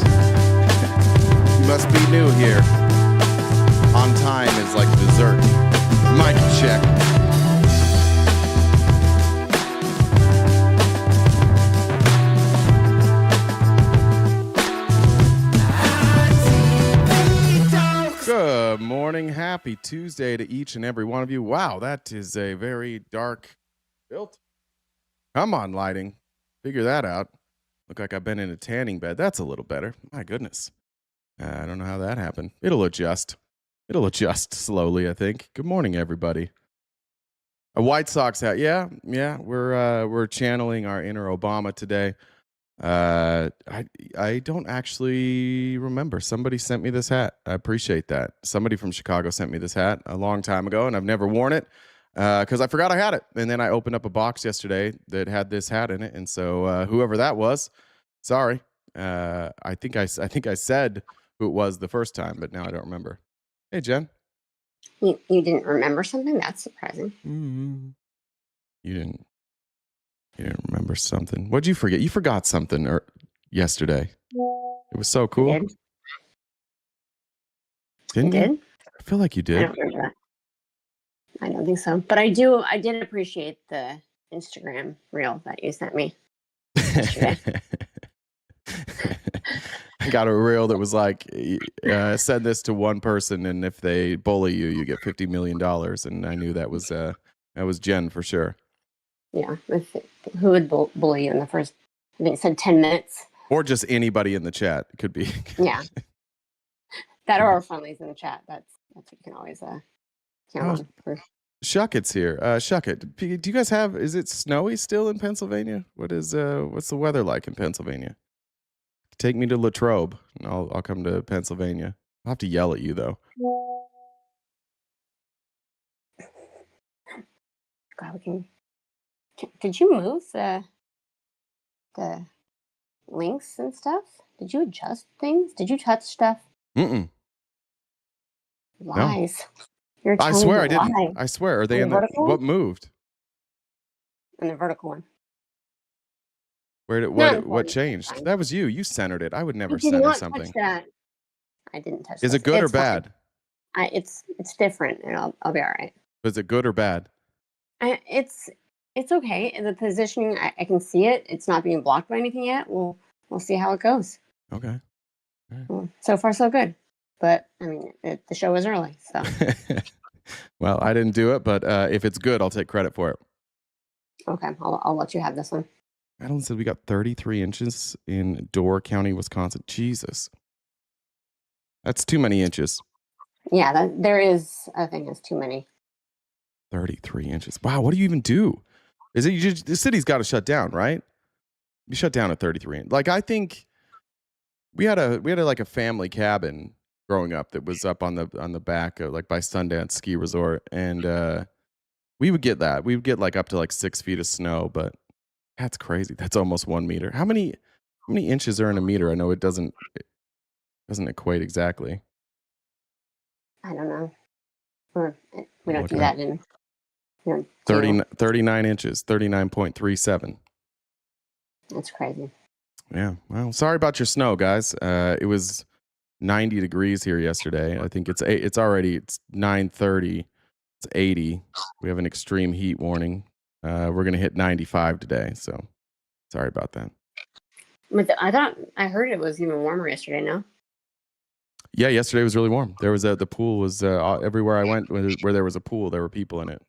right? You must be new here. On time is like dessert. Mic check. Good morning. Happy Tuesday to each and every one of you. Wow, that is a very dark filter. Come on, lighting. Figure that out. Look like I've been in a tanning bed. That's a little better. My goodness. I don't know how that happened. It'll adjust. It'll adjust slowly, I think. Good morning, everybody. A White Sox hat. Yeah. We're channeling our inner Obama today. I don't actually remember. Somebody sent me this hat. I appreciate that. Somebody from Chicago sent me this hat a long time ago, and I've never worn it because I forgot I had it. And then I opened up a box yesterday that had this hat in it, and so whoever that was, sorry. I think I said who it was the first time, but now I don't remember. Hey, Jen. You didn't remember something? That's surprising. Mm-hmm. You didn't remember something. What'd you forget? You forgot something yesterday. It was so cool. Didn't you? I feel like you did. I don't remember that. I don't think so. But I did appreciate the Instagram reel that you sent me yesterday. I got a reel that was like, send this to one person, and if they bully you, you get $50 million. And I knew that was Jen for sure. Yeah, who would bully you in the first, I think it said 10 minutes. Or just anybody in the chat. It could be. Yeah. That or our friendlies in the chat. That's what you can always count on. Shucket's here. Shucket, do you guys have, is it snowy still in Pennsylvania? What's the weather like in Pennsylvania? Take me to Latrobe, and I'll come to Pennsylvania. I'll have to yell at you, though. God, we can... Did you move the links and stuff? Did you adjust things? Did you touch stuff? Mm-mm. Lies. No. I swear I didn't. I swear. Are they in the vertical? What moved? In the vertical one. What changed? That was you. You centered it. I would never center something. Touch that. I didn't touch. Is it good or bad? It's different, and I'll be all right. Is it good or bad? It's okay. The positioning, I can see it. It's not being blocked by anything yet. We'll see how it goes. Okay. Right. Well, so far, so good. But, I mean, the show was early, so. Well, I didn't do it, but if it's good, I'll take credit for it. Okay. I'll let you have this one. Madeline said we got 33 inches in Door County, Wisconsin. Jesus. That's too many inches. Yeah, there is, I think it's too many. 33 inches. Wow, what do you even do? Is it the city's got to shut down, right? You shut down at 33. Like, I think we had like a family cabin growing up that was up on the back of, like, by Sundance Ski Resort, and we would get that. We would get like up to like 6 feet of snow, but that's crazy. That's almost 1 meter. How many inches are in a meter? I know it doesn't equate exactly. I don't know. We don't do that in 39 inches, 39.37. That's crazy. Yeah. Well, sorry about your snow, guys. It was 90 degrees here yesterday. I think it's 9:30. It's 80. We have an extreme heat warning. We're going to hit 95 today. So sorry about that. But I heard it was even warmer yesterday, no? Yeah, yesterday was really warm. There was the pool was everywhere I went where there was a pool, there were people in it.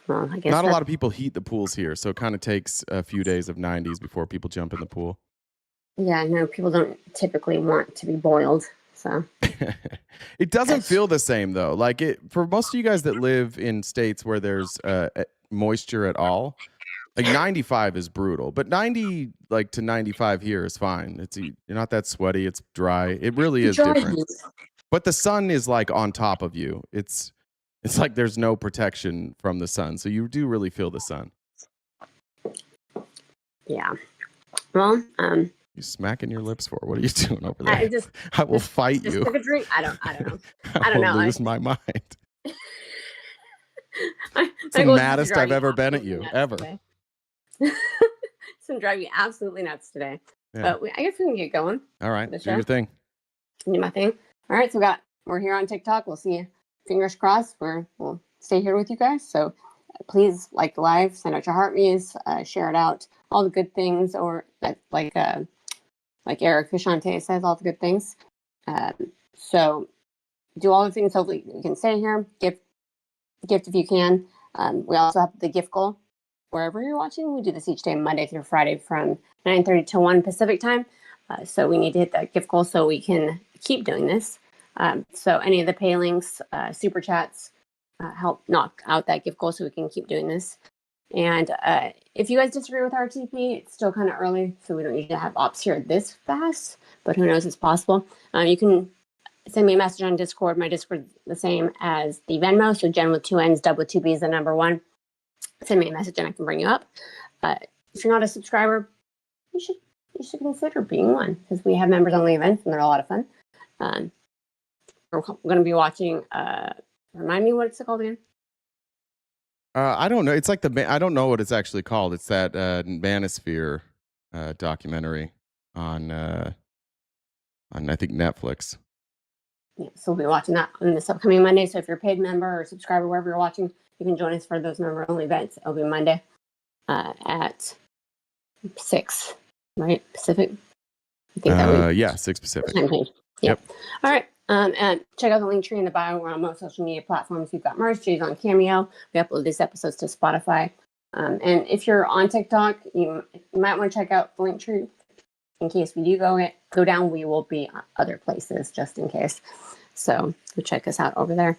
Well, I guess not a lot of people heat the pools here, so it kind of takes a few days of 90s before people jump in the pool. Yeah, no, people don't typically want to be boiled, so. It doesn't feel the same though. Like for most of you guys that live in states where there's moisture at all, like 95 is brutal, but 90 like to 95 here is fine. You're not that sweaty. It's dry. It really is different. But the sun is like on top of you. It's like there's no protection from the sun, so you do really feel the sun. Yeah. Well, you smacking your lips for? What are you doing over there? I will fight you. Took a drink. I don't know. I will lose my mind. It's the maddest I've ever been at you, ever. It's going to drive you absolutely nuts today. Yeah. I guess we can get going. All right. The Do show. your thing. Do my thing. All right. So we're here on TikTok. We'll see you. Fingers crossed. We'll stay here with you guys. So please like the live, send out your heart me's, share it out, all the good things, or like Eric Kushner says, all the good things. So do all the things. Hopefully you can stay here. Gift if you can. We also have the gift goal wherever you're watching. We do this each day, Monday through Friday, from 9:30 to 1 Pacific time. So we need to hit that gift goal so we can keep doing this. So any of the pay links, super chats, help knock out that gift goal so we can keep doing this. And if you guys disagree with RTP, it's still kind of early, so we don't need to have ops here this fast, but who knows, it's possible. You can send me a message on Discord. My Discord is the same as the Venmo, so Jen with 2 N's, Dub with 2 B's, the number 1. Send me a message and I can bring you up. If you're not a subscriber, you should consider being one, because we have members only events and they're a lot of fun. We're going to be watching. Remind me what it's called again. I don't know. It's like I don't know what it's actually called. It's that Manosphere documentary on I think Netflix. Yeah, so we'll be watching that on this upcoming Monday. So if you're a paid member or subscriber, wherever you're watching, you can join us for those member only events. It'll be Monday at 6, right? Pacific. I think that week. Yeah, 6 Pacific. Yep. All right. And check out the link tree in the bio. We're on most social media platforms. We've got merch. Jay's on Cameo. We upload these episodes to Spotify. And if you're on TikTok, you might want to check out the link tree in case we do go down. We will be on other places just in case. So go check us out over there.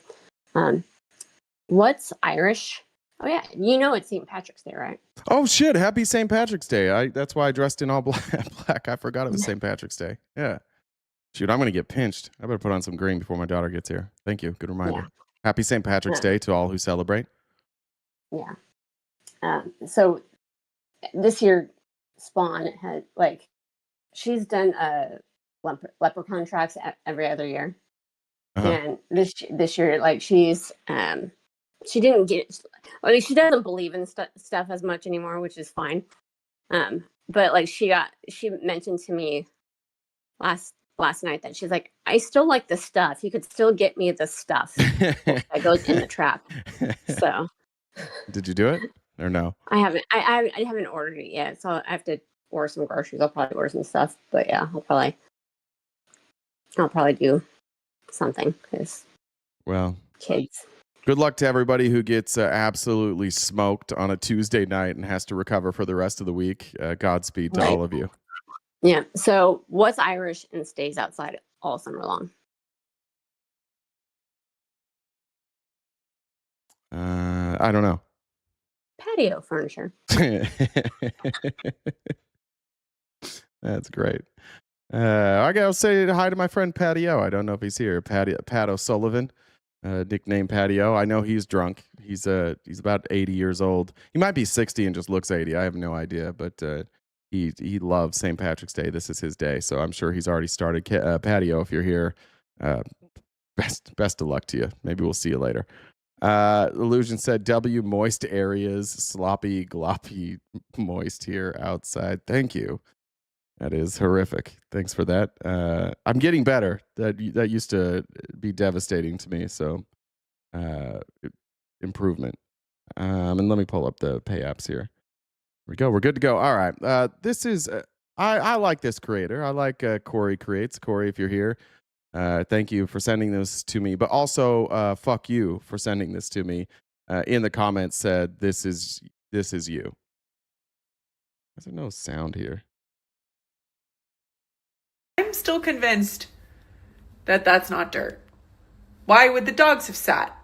What's Irish? Oh yeah, it's St. Patrick's Day, right? Oh shit! Happy St. Patrick's Day. That's why I dressed in all black. I forgot it was St. Patrick's Day. Yeah. Shoot, I'm going to get pinched. I better put on some green before my daughter gets here. Thank you. Good reminder. Yeah. Happy St. Patrick's Day to all who celebrate. Yeah. So this year, Spawn had, she's done leprechaun tracks every other year. Uh-huh. And this year, she's, she didn't get, she doesn't believe in stuff as much anymore, which is fine. But she mentioned to me last night that she's like, I still like the stuff. You could still get me the stuff that goes in the trap. So, did you do it or no? I haven't. I haven't ordered it yet, so I have to order some groceries. I'll probably order some stuff, but yeah, I'll probably do something because kids. Good luck to everybody who gets absolutely smoked on a Tuesday night and has to recover for the rest of the week. Godspeed to all of you. Yeah. So what's Irish and stays outside all summer long? I don't know. Patio furniture. That's great. I gotta say hi to my friend Patio. I don't know if he's here. Pat O'Sullivan, nickname Patio. I know he's drunk. He's about 80 years old. He might be 60 and just looks 80. I have no idea, but he loves St. Patrick's Day. This is his day, so I'm sure he's already started. Patio, if you're here, best of luck to you. Maybe we'll see you later. Illusion said W moist areas, sloppy gloppy moist here outside. Thank you. That is horrific. Thanks for that. I'm getting better. That used to be devastating to me. So improvement. And let me pull up the pay apps here. Here we go. We're good to go. All right. This is I like this creator. I like Corey Creates. Corey, if you're here, thank you for sending this to me. But also, fuck you for sending this to me. In the comments, said this is you. There's no sound here. I'm still convinced that that's not dirt. Why would the dogs have sat?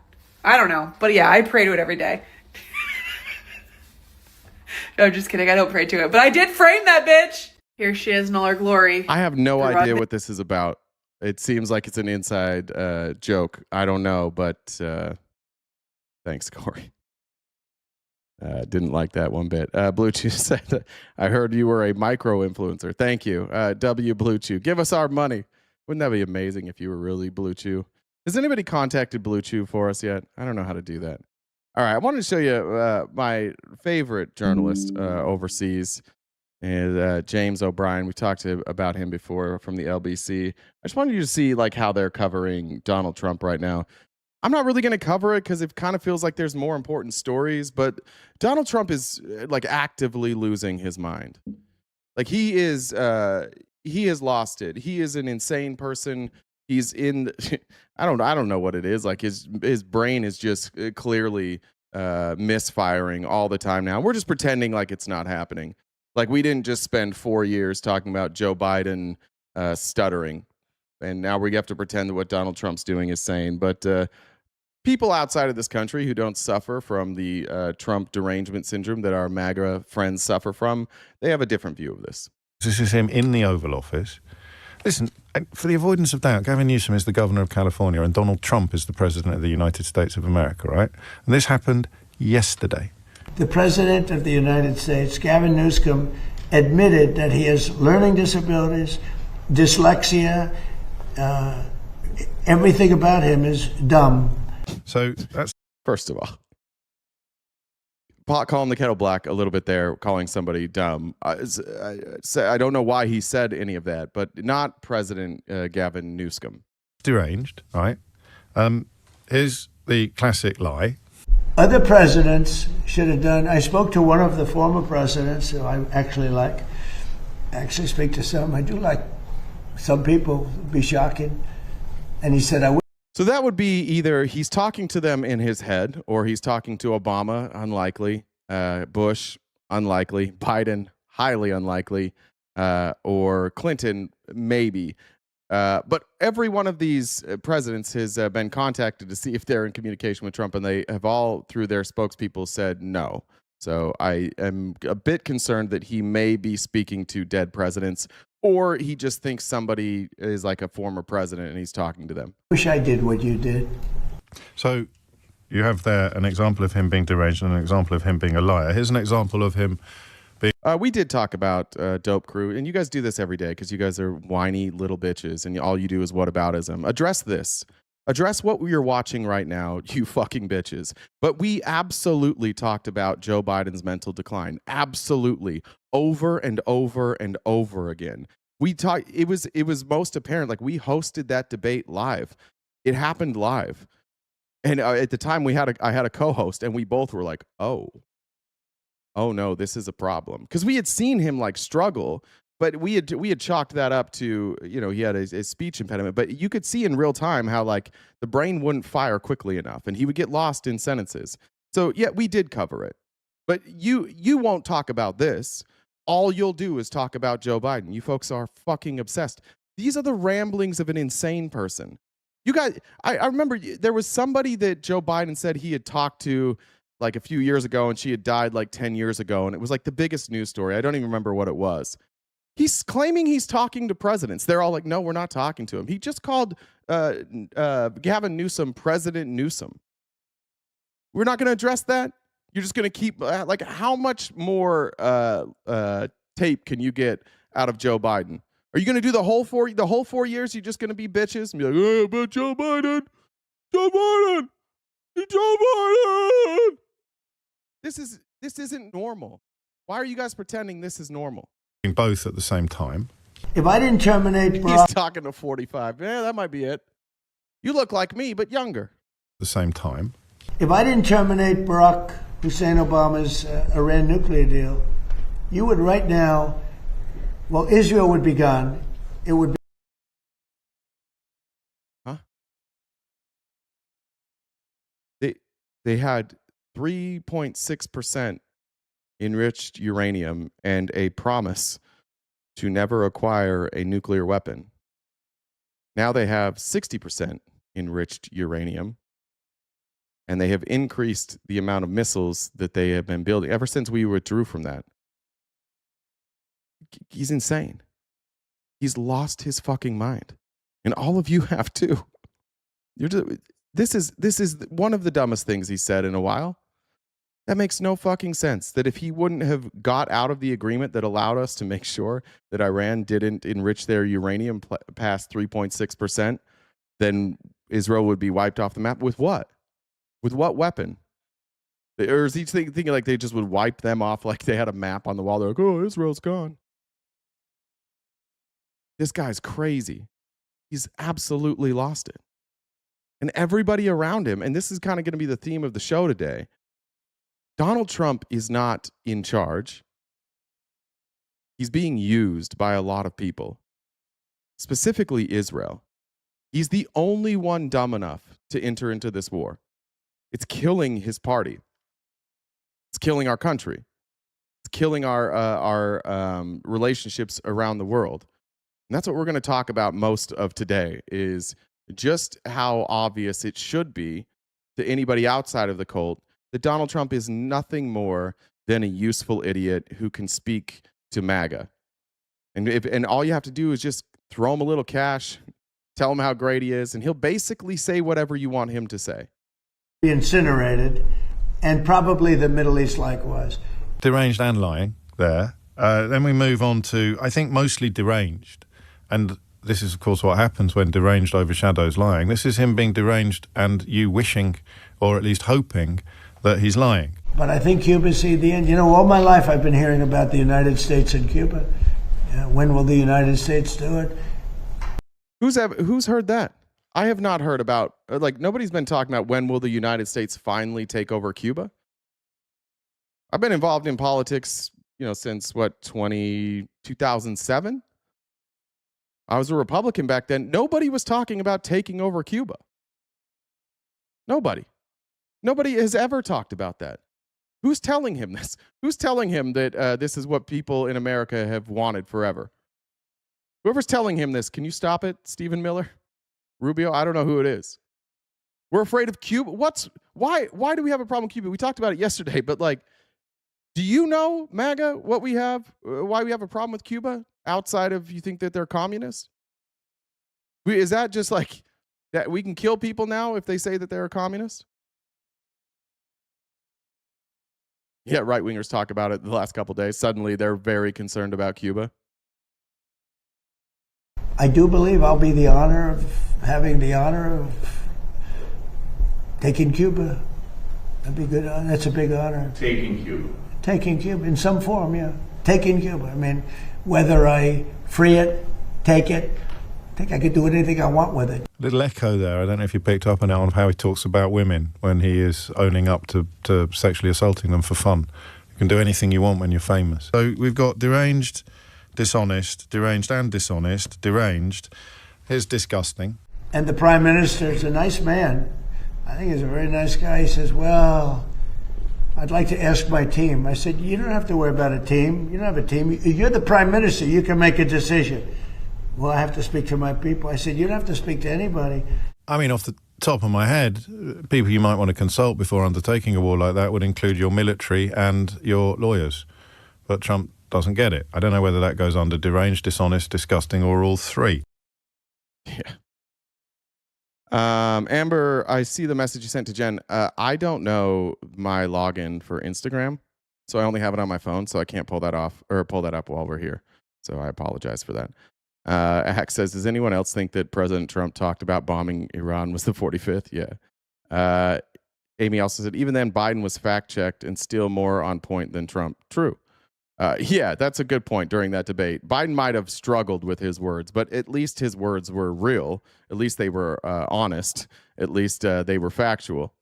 I don't know. But yeah, I pray to it every day. No, I'm just kidding. I don't pray to it. But I did frame that bitch. Here she is in all her glory. I have no idea what this is about. It seems like it's an inside joke. I don't know, but thanks, Corey. Didn't like that one bit. Blue Chew said, I heard you were a micro influencer. Thank you. W Blue Chew. Give us our money. Wouldn't that be amazing if you were really Blue Chew? Has anybody contacted Blue Chew for us yet? I don't know how to do that. All right. I wanted to show you my favorite journalist overseas. and James O'Brien. We talked about him before from the LBC. I just wanted you to see like how they're covering Donald Trump right now. I'm not really going to cover it because it kind of feels like there's more important stories, but Donald Trump is like actively losing his mind. Like he has lost it. He is an insane person. He's in I don't know what it is. Like his brain is just clearly misfiring all the time now. We're just pretending like it's not happening. Like we didn't just spend 4 years talking about Joe Biden stuttering, and now we have to pretend that what Donald Trump's doing is sane. But people outside of this country who don't suffer from the Trump derangement syndrome that our MAGA friends suffer from, they have a different view of this. This is him in the Oval Office. Listen, for the avoidance of doubt, Gavin Newsom is the governor of California and Donald Trump is the president of the United States of America, right? And this happened yesterday. The president of the United States, Gavin Newsom, admitted that he has learning disabilities, dyslexia, everything about him is dumb. So that's... First of all, pot calling the kettle black a little bit there, calling somebody dumb. I don't know why he said any of that, but not President Gavin Newsom. Deranged, right? Here's the classic lie. Other presidents should have done. I spoke to one of the former presidents who I actually like. I actually speak to some. I do like some people. It'd be shocking. And he said, So that would be either he's talking to them in his head, or he's talking to Obama, unlikely, Bush, unlikely, Biden, highly unlikely, or Clinton, maybe. But every one of these presidents has been contacted to see if they're in communication with Trump, and they have all, through their spokespeople, said no. So I am a bit concerned that he may be speaking to dead presidents, or he just thinks somebody is like a former president and he's talking to them. wish I did what you did. So you have there an example of him being deranged and an example of him being a liar. Here's an example of him being... We did talk about Dope Crew, and you guys do this every day because you guys are whiny little bitches, and all you do is whataboutism. Address this. Address what you're watching right now, you fucking bitches. But we absolutely talked about Joe Biden's mental decline. Absolutely. Over and over and over again. We talked, it was most apparent. Like, we hosted that debate live. It happened live. And at the time I had a co-host, and we both were like, oh no, this is a problem. Because we had seen him like struggle, but we had chalked that up to, he had his speech impediment. But you could see in real time how like the brain wouldn't fire quickly enough, and he would get lost in sentences. So yeah, we did cover it. But you won't talk about this. All you'll do is talk about Joe Biden. You folks are fucking obsessed. These are the ramblings of an insane person. You guys, I remember there was somebody that Joe Biden said he had talked to like a few years ago, and she had died like 10 years ago, and it was like the biggest news story. I don't even remember what it was. He's claiming he's talking to presidents. They're all like, no, we're not talking to him. He just called Gavin Newsom President Newsom. We're not going to address that? You're just going to keep, like, how much more tape can you get out of Joe Biden? Are you going to do the whole 4 years? You're just going to be bitches and be like, oh, but Joe Biden, Joe Biden, Joe Biden. This isn't normal. Why are you guys pretending this is normal? Both at the same time. If I didn't terminate Barack... He's talking to 45. Yeah, that might be it. You look like me, but younger. At the same time. If I didn't terminate Barack Hussein Obama's Iran nuclear deal, you would right now, well, Israel would be gone. It would be... Huh? They had 3.6% enriched uranium and a promise to never acquire a nuclear weapon. Now they have 60% enriched uranium, and they have increased the amount of missiles that they have been building ever since we withdrew from that. He's insane. He's lost his fucking mind. And all of you have too. This is one of the dumbest things he said in a while. That makes no fucking sense. That if he wouldn't have got out of the agreement that allowed us to make sure that Iran didn't enrich their uranium past 3.6%, then Israel would be wiped off the map. With what? With what weapon? Or is he thinking like they just would wipe them off like they had a map on the wall? They're like, oh, Israel's gone. This guy's crazy. He's absolutely lost it. And everybody around him, and this is kind of going to be the theme of the show today, Donald Trump is not in charge. He's being used by a lot of people, specifically Israel. He's the only one dumb enough to enter into this war. It's killing his party. It's killing our country. It's killing our relationships around the world. And that's what we're going to talk about most of today, is just how obvious it should be to anybody outside of the cult that Donald Trump is nothing more than a useful idiot who can speak to MAGA. And all you have to do is just throw him a little cash, tell him how great he is, and he'll basically say whatever you want him to say. Incinerated, and probably the Middle East likewise. Deranged and lying there. Then we move on to, I think, mostly deranged. And this is, of course, what happens when deranged overshadows lying. This is him being deranged and you wishing, or at least hoping, that he's lying. But I think Cuba's seen the end. You know, all my life I've been hearing about the United States and Cuba. When will the United States do it? Who's heard that? I have not heard about, like, nobody's been talking about when will the United States finally take over Cuba. I've been involved in politics, since 2007. I was a Republican back then. Nobody was talking about taking over Cuba. Nobody has ever talked about that. Who's telling him this? Who's telling him that this is what people in America have wanted forever? Whoever's telling him this, can you stop it? Stephen Miller? Rubio? I don't know who it is. We're afraid of Cuba. Why do we have a problem with Cuba? We talked about it yesterday, but do you know, MAGA, why we have a problem with Cuba outside of you think that they're communist? Is that just like that we can kill people now if they say that they're a communist? Yeah, right-wingers talk about it the last couple of days. Suddenly they're very concerned about Cuba. I do believe I'll be having the honor of taking Cuba. That'd be good. That's a big honor. Taking Cuba. Taking Cuba in some form, yeah. Taking Cuba. I mean, whether I free it, take it, I think I could do anything I want with it. Little echo there. I don't know if you picked up on it, on how he talks about women when he is owning up to sexually assaulting them for fun. You can do anything you want when you're famous. So we've got deranged, dishonest, deranged and dishonest, deranged. Here's disgusting. And the Prime Minister is a nice man. I think he's a very nice guy. He says, well, I'd like to ask my team. I said, you don't have to worry about a team. You don't have a team. You're the Prime Minister. You can make a decision. Well, I have to speak to my people. I said, you don't have to speak to anybody. I mean, off the top of my head, people you might want to consult before undertaking a war like that would include your military and your lawyers. But Trump doesn't get it. I don't know whether that goes under deranged, dishonest, disgusting, or all three. Yeah. Amber, I see the message you sent to Jen. I don't know my login for Instagram, so I only have it on my phone, so I can't pull that up while we're here. So I apologize for that. Hack says, does anyone else think that President Trump talked about bombing Iran was the 45th? Yeah. Amy also said, even then, Biden was fact-checked and still more on point than Trump. True. Yeah, that's a good point during that debate. Biden might have struggled with his words, but at least his words were real. At least they were honest. At least they were factual.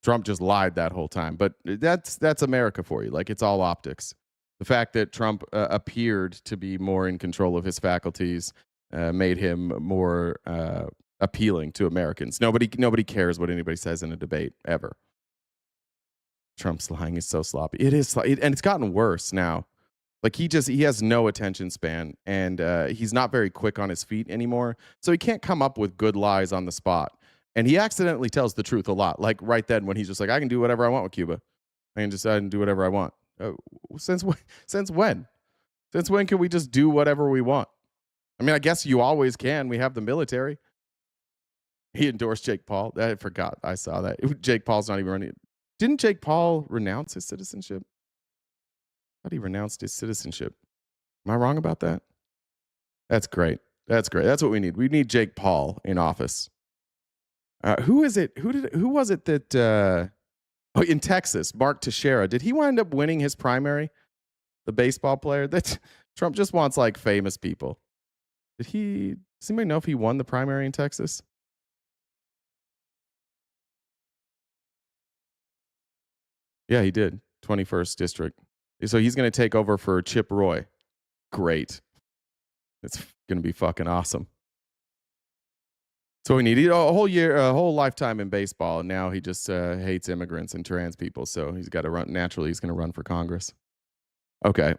Trump just lied that whole time. But that's America for you. Like, it's all optics. The fact that Trump appeared to be more in control of his faculties made him more appealing to Americans. Nobody cares what anybody says in a debate, ever. Trump's lying is so sloppy. It is, and it's gotten worse now. Like, he has no attention span, and he's not very quick on his feet anymore. So he can't come up with good lies on the spot. And he accidentally tells the truth a lot. Like right then when he's just like, I can do whatever I want with Cuba. I can just do whatever I want. Since when? Since when can we just do whatever we want? I mean, I guess you always can. We have the military. He endorsed Jake Paul. I forgot. I saw that. Jake Paul's not even running. Didn't Jake Paul renounce his citizenship? I thought he renounced his citizenship. Am I wrong about that? That's great. That's great. That's what we need. We need Jake Paul in office. Who is it? Who was it that Oh, in Texas, Mark Teixeira. Did he wind up winning his primary? The baseball player? That Trump just wants like famous people. Does anybody know if he won the primary in Texas? Yeah, he did. 21st district. So he's going to take over for Chip Roy. Great. It's going to be fucking awesome. So we need a whole year, a whole lifetime in baseball, and now he just hates immigrants and trans people. So he's got to run. Naturally, he's going to run for Congress. Okay,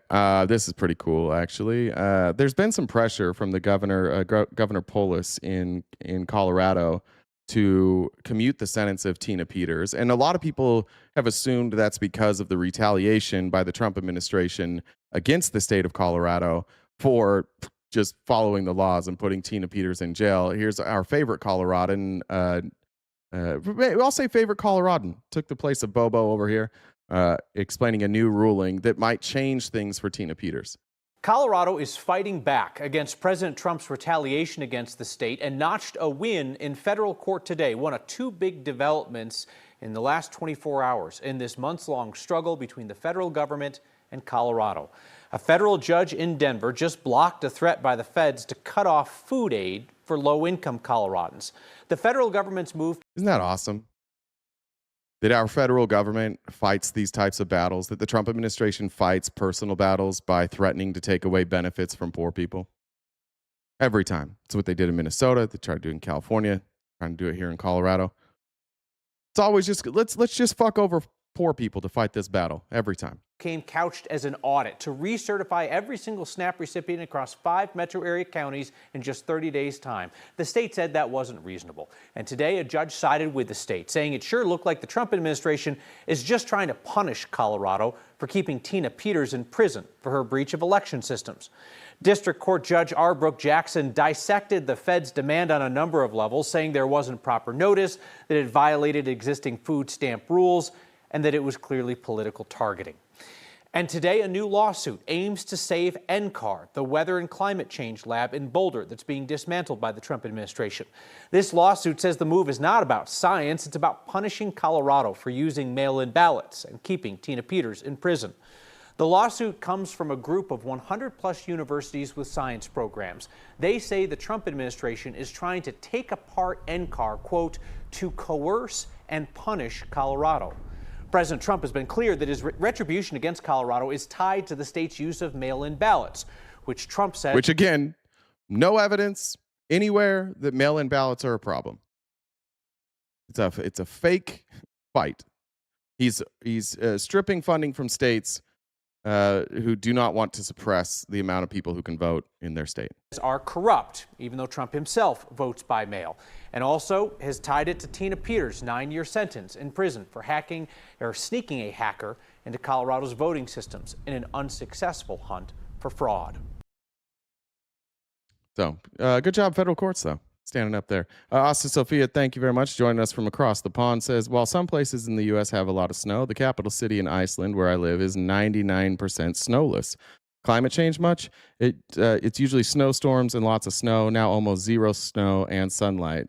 this is pretty cool, actually. There's been some pressure from the governor, Governor Polis in Colorado, to commute the sentence of Tina Peters, and a lot of people have assumed that's because of the retaliation by the Trump administration against the state of Colorado for just following the laws and putting Tina Peters in jail. Here's our favorite Coloradan. I'll say favorite Coloradan. Took the place of Bobo over here, explaining a new ruling that might change things for Tina Peters. Colorado is fighting back against President Trump's retaliation against the state and notched a win in federal court today, one of two big developments in the last 24 hours in this months-long struggle between the federal government and Colorado. A federal judge in Denver just blocked a threat by the feds to cut off food aid for low-income Coloradans. The federal government's move... Isn't that awesome? That our federal government fights these types of battles, that the Trump administration fights personal battles by threatening to take away benefits from poor people. Every time. It's what they did in Minnesota. They tried to do it in California. Trying to do it here in Colorado. It's always just, let's just fuck over poor people to fight this battle. Every time. Came couched as an audit to recertify every single SNAP recipient across 5 metro area counties in just 30 days' time. The state said that wasn't reasonable. And today, a judge sided with the state, saying it sure looked like the Trump administration is just trying to punish Colorado for keeping Tina Peters in prison for her breach of election systems. District Court Judge R. Brooke Jackson dissected the Fed's demand on a number of levels, saying there wasn't proper notice, that it violated existing food stamp rules, and that it was clearly political targeting. And today, a new lawsuit aims to save NCAR, the weather and climate change lab in Boulder that's being dismantled by the Trump administration. This lawsuit says the move is not about science, it's about punishing Colorado for using mail-in ballots and keeping Tina Peters in prison. The lawsuit comes from a group of 100-plus universities with science programs. They say the Trump administration is trying to take apart NCAR, quote, to coerce and punish Colorado. President Trump has been clear that his retribution against Colorado is tied to the state's use of mail-in ballots, which Trump said... Which, again, no evidence anywhere that mail-in ballots are a problem. It's a fake fight. He's stripping funding from states who do not want to suppress the amount of people who can vote in their state. Are corrupt, even though Trump himself votes by mail, and also has tied it to Tina Peters' 9-year sentence in prison for hacking or sneaking a hacker into Colorado's voting systems in an unsuccessful hunt for fraud. So, good job, federal courts, though. Standing up there. Austin Sophia, thank you very much. Joining us from across the pond says, while some places in the U.S. have a lot of snow, the capital city in Iceland, where I live, is 99% snowless. Climate change much? It's usually snowstorms and lots of snow. Now almost zero snow and sunlight.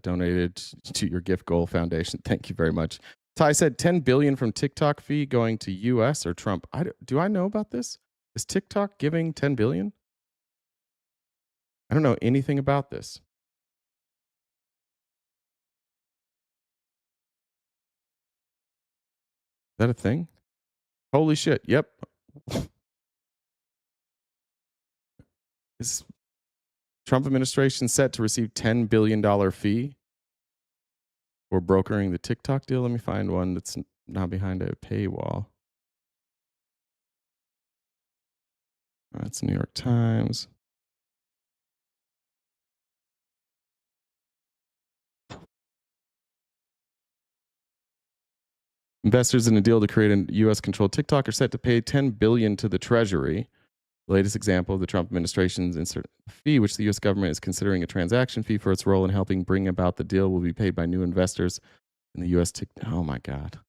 Donated to your Gift Goal Foundation. Thank you very much. Ty said $10 billion from TikTok fee going to U.S. or Trump. Do I know about this? Is TikTok giving $10 billion? I don't know anything about this. Is that a thing? Holy shit. Yep. Is Trump administration set to receive $10 billion fee for brokering the TikTok deal? Let me find one that's not behind a paywall. That's New York Times. Investors in a deal to create a U.S.-controlled TikTok are set to pay $10 billion to the Treasury. The latest example of the Trump administration's insert fee, which the U.S. government is considering a transaction fee for its role in helping bring about the deal, will be paid by new investors in the U.S. Oh, my God.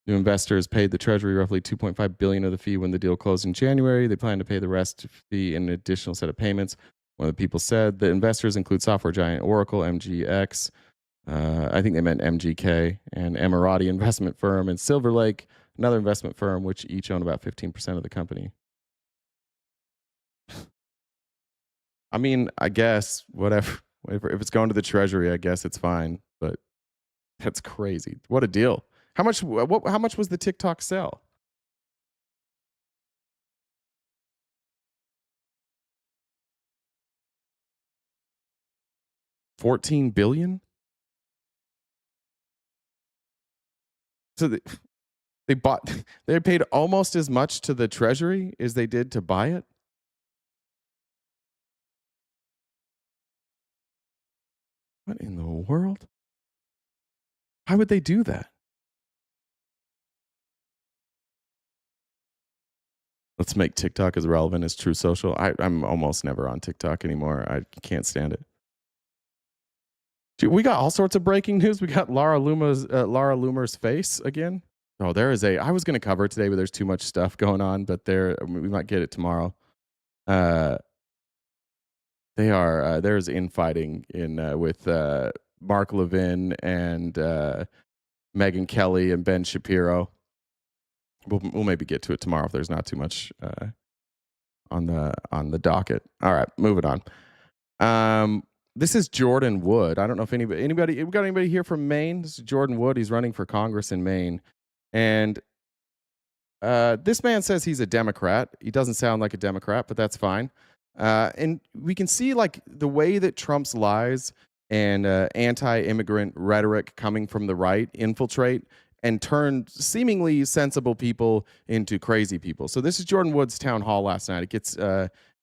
New investors paid the Treasury roughly $2.5 billion of the fee when the deal closed in January. They plan to pay the rest fee in an additional set of payments One of the people said the investors include software giant Oracle, MGX. I think they meant MGK, and Emirati investment firm, and Silver Lake, another investment firm, which each own about 15% of the company. I mean, I guess whatever. If it's going to the Treasury, I guess it's fine. But that's crazy. What a deal! How much? How much was the TikTok sell? $14 billion. So they bought. They paid almost as much to the Treasury as they did to buy it. What in the world? Why would they do that? Let's make TikTok as relevant as True Social. I'm almost never on TikTok anymore. I can't stand it. Dude, we got all sorts of breaking news. We got Laura Loomer's face again. Oh, there is I was going to cover it today, but there's too much stuff going on. But we might get it tomorrow. There's infighting with Mark Levin and Megyn Kelly and Ben Shapiro. We'll maybe get to it tomorrow if there's not too much on the docket. All right, moving on. This is Jordan Wood. I don't know if anybody we got anybody here from Maine. This is Jordan Wood. He's running for Congress in Maine, and this man says he's a Democrat. He doesn't sound like a Democrat, but that's fine. And we can see like the way that Trump's lies and anti-immigrant rhetoric coming from the right infiltrate and turn seemingly sensible people into crazy people. So this is Jordan Wood's town hall last night. It gets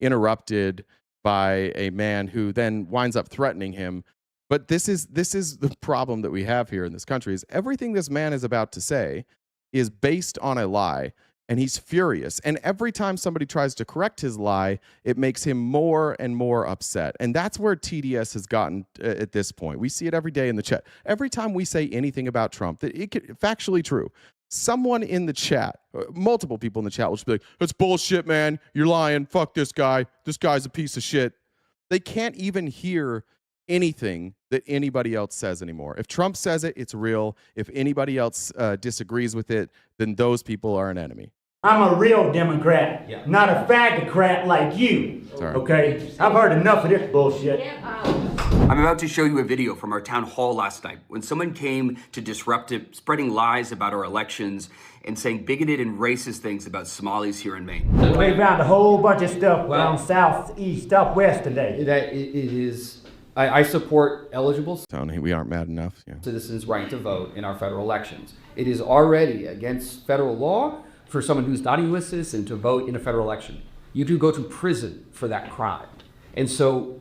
interrupted by a man who then winds up threatening him. But this is the problem that we have here in this country is everything this man is about to say is based on a lie, and he's furious. And every time somebody tries to correct his lie, it makes him more and more upset. And that's where TDS has gotten at this point. We see it every day in the chat. Every time we say anything about Trump, that it could factually true. Someone in the chat, multiple people in the chat will just be like, "It's bullshit, man. You're lying. Fuck this guy. This guy's a piece of shit." They can't even hear anything that anybody else says anymore. If Trump says it, it's real. If anybody else disagrees with it, then those people are an enemy. I'm a real Democrat, not a faggot like you. Sorry. Okay? I've heard enough of this bullshit. I'm about to show you a video from our town hall last night when someone came to disrupt it, spreading lies about our elections and saying bigoted and racist things about Somalis here in Maine. We found a whole bunch of stuff on south, east, up, west today. That it is. I support eligible Tony, we aren't mad enough. Yeah. citizens' right to vote in our federal elections. It is already against federal law for someone who's not a U.S. citizen to vote in a federal election. You do go to prison for that crime. And so,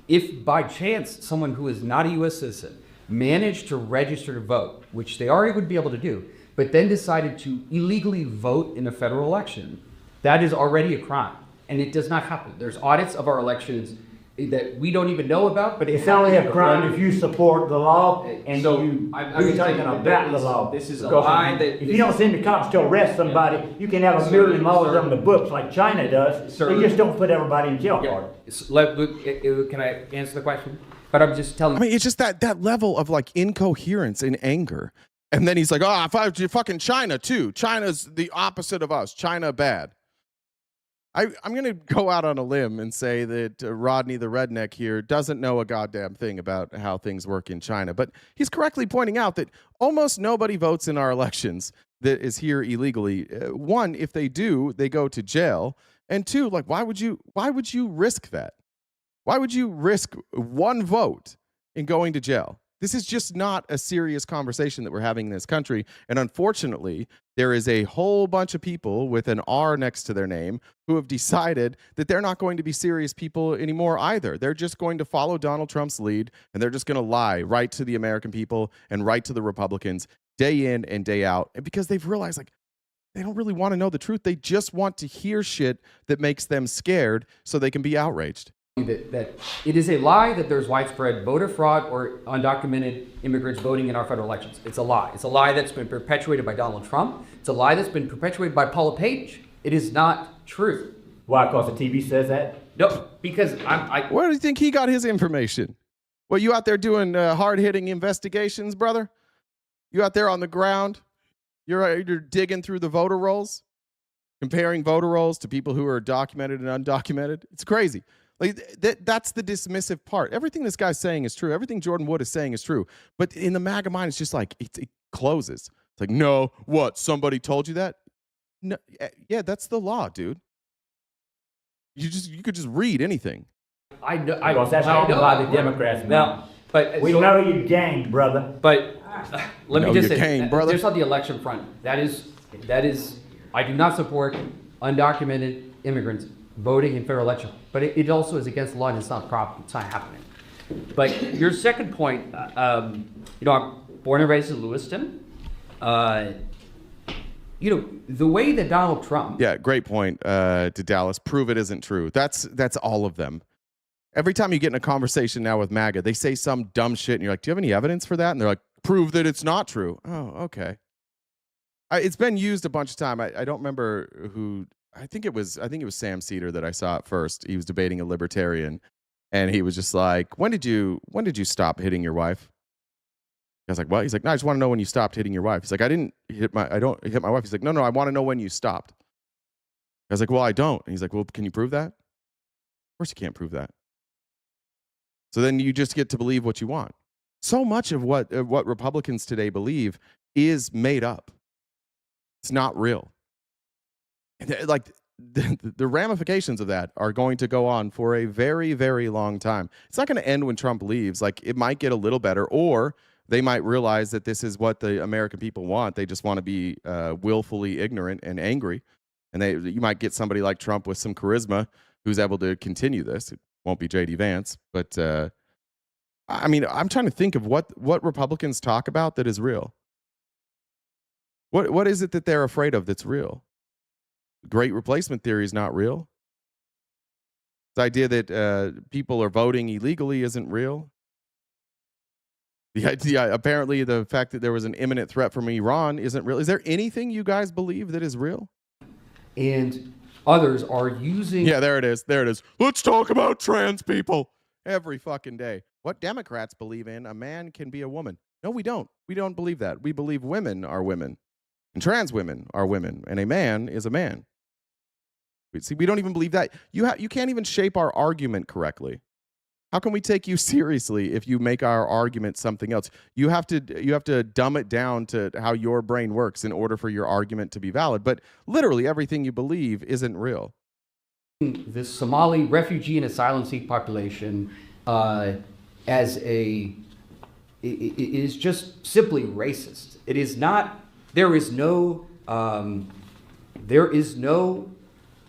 if by chance someone who is not a U.S. citizen managed to register to vote, which they already would be able to do, but then decided to illegally vote in a federal election, that is already a crime. And it does not happen. There's audits of our elections that we don't even know about, But it's only a crime if you support the law and So, you I'm do just telling something you, about the law. this is a Because lie that if you don't send the cops to arrest somebody, you can have a million laws on the books like China does. Sir. They just don't put everybody in jail for it. Can I answer the question? But I'm just telling I mean, it's just that level of like incoherence and anger. And then he's like, "Oh, if I fucking China too. China's the opposite of us. China bad." I'm going to go out on a limb and say that Rodney the redneck here doesn't know a goddamn thing about how things work in China. But he's correctly pointing out that almost nobody votes in our elections that is here illegally. One, if they do, they go to jail. And two, like, why would you risk that? Why would you risk one vote in going to jail? This is just not a serious conversation that we're having in this country. And unfortunately, there is a whole bunch of people with an R next to their name who have decided that they're not going to be serious people anymore either. They're just going to follow Donald Trump's lead, and they're just going to lie right to the American people and right to the Republicans day in and day out. And because they've realized, like, they don't really want to know the truth. They just want to hear shit that makes them scared so they can be outraged. that it is a lie that there's widespread voter fraud or undocumented immigrants voting in our federal elections. It's a lie. It's a lie that's been perpetuated by Donald Trump. It's a lie that's been perpetuated by Paula Page. It is not true. Why? Because the TV says that? No, because Where do you think he got his information? Well, you out there doing hard-hitting investigations, brother? You out there on the ground? You're digging through the voter rolls, comparing voter rolls to people who are documented and undocumented. It's crazy. Like that's the dismissive part. Everything this guy's saying is true. Everything Jordan Wood is saying is true. But in the MAGA mind, it's just like it closes. It's like, no, what? Somebody told you that? No, yeah, that's the law, dude. You could just read anything. I know. That's all about the Democrats now. But we know your gang, brother. But let me just say, gang, brother. There's on the election front. That is. I do not support undocumented immigrants voting in federal election. But it also is against the law, and it's not proper. It's not happening. But your second point, I'm born and raised in Lewiston. The way that Donald Trump. Yeah, great point, to Dallas. Prove it isn't true. That's all of them. Every time you get in a conversation now with MAGA, they say some dumb shit, and you're like, do you have any evidence for that? And they're like, prove that it's not true. Oh, okay. It's been used a bunch of times. I don't remember who. I think it was Sam Cedar that I saw it first. He was debating a libertarian, and he was just like, when did you stop hitting your wife? I was like, what? He's like, no, I just want to know when you stopped hitting your wife. He's like, I don't hit my wife. He's like, no, I want to know when you stopped. I was like, well, I don't. And he's like, well, can you prove that? Of course you can't prove that. So then you just get to believe what you want. So much of what Republicans today believe is made up. It's not real. Like the ramifications of that are going to go on for a very, very long time. It's not going to end when Trump leaves. Like, it might get a little better, or they might realize that this is what the American people want. They just want to be willfully ignorant and angry. And you might get somebody like Trump with some charisma who's able to continue this. It won't be J.D. Vance. But, I'm trying to think of what Republicans talk about that is real. What is it that they're afraid of that's real? Great replacement theory is not real. The idea that people are voting illegally isn't real. The idea, apparently, the fact that there was an imminent threat from Iran isn't real. Is there anything you guys believe that is real? And others are using. Yeah, there it is. Let's talk about trans people every fucking day. What Democrats believe in, a man can be a woman. No, we don't. We don't believe that. We believe women are women, and trans women are women, and a man is a man. See, we don't even believe that. You can't even shape our argument correctly. How can we take you seriously if you make our argument something else? You have to dumb it down to how your brain works in order for your argument to be valid. But literally everything you believe isn't real. This Somali refugee and asylum seeker population it is just simply racist. It is not. There is no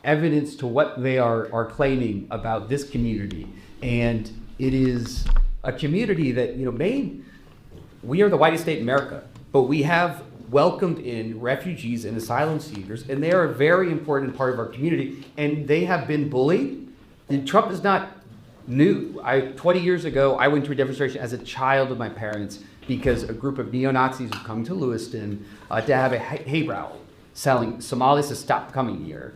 evidence to what they are claiming about this community. And it is a community that, we are the whitest state in America, but we have welcomed in refugees and asylum seekers, and they are a very important part of our community, and they have been bullied. And Trump is not new. 20 years ago, I went to a demonstration as a child of my parents because a group of neo-Nazis had come to Lewiston to have a hay rally selling Somalis to stop coming here.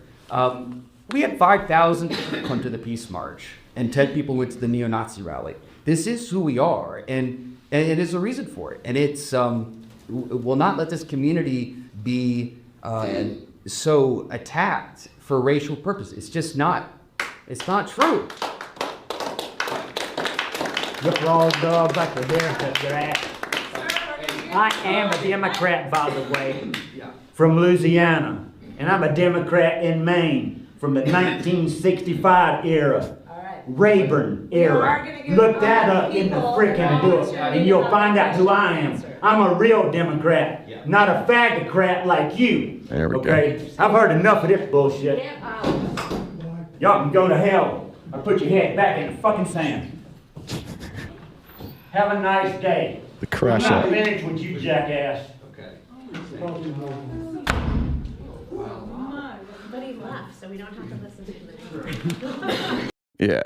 We had 5,000 people come to the Peace March, and 10 people went to the neo-Nazi rally. This is who we are, and there's a reason for it. And it's will not let this community be so attacked for racial purposes. It's just not. It's not true. Look at all the dogs like the haircut they're at. I am a Democrat, by the way, from Louisiana, and I'm a Democrat in Maine from the 1965 era. Rayburn era. Look that up in the freaking book, and you'll find out who I am. I'm a real Democrat, not a faggotcrat like you. There we go. I've heard enough of this bullshit. Y'all can go to hell or put your head back in the fucking sand. Have a nice day. The crash I'm not out. finished with you, jackass. Okay. But he left, so we don't have to listen to him. Yeah,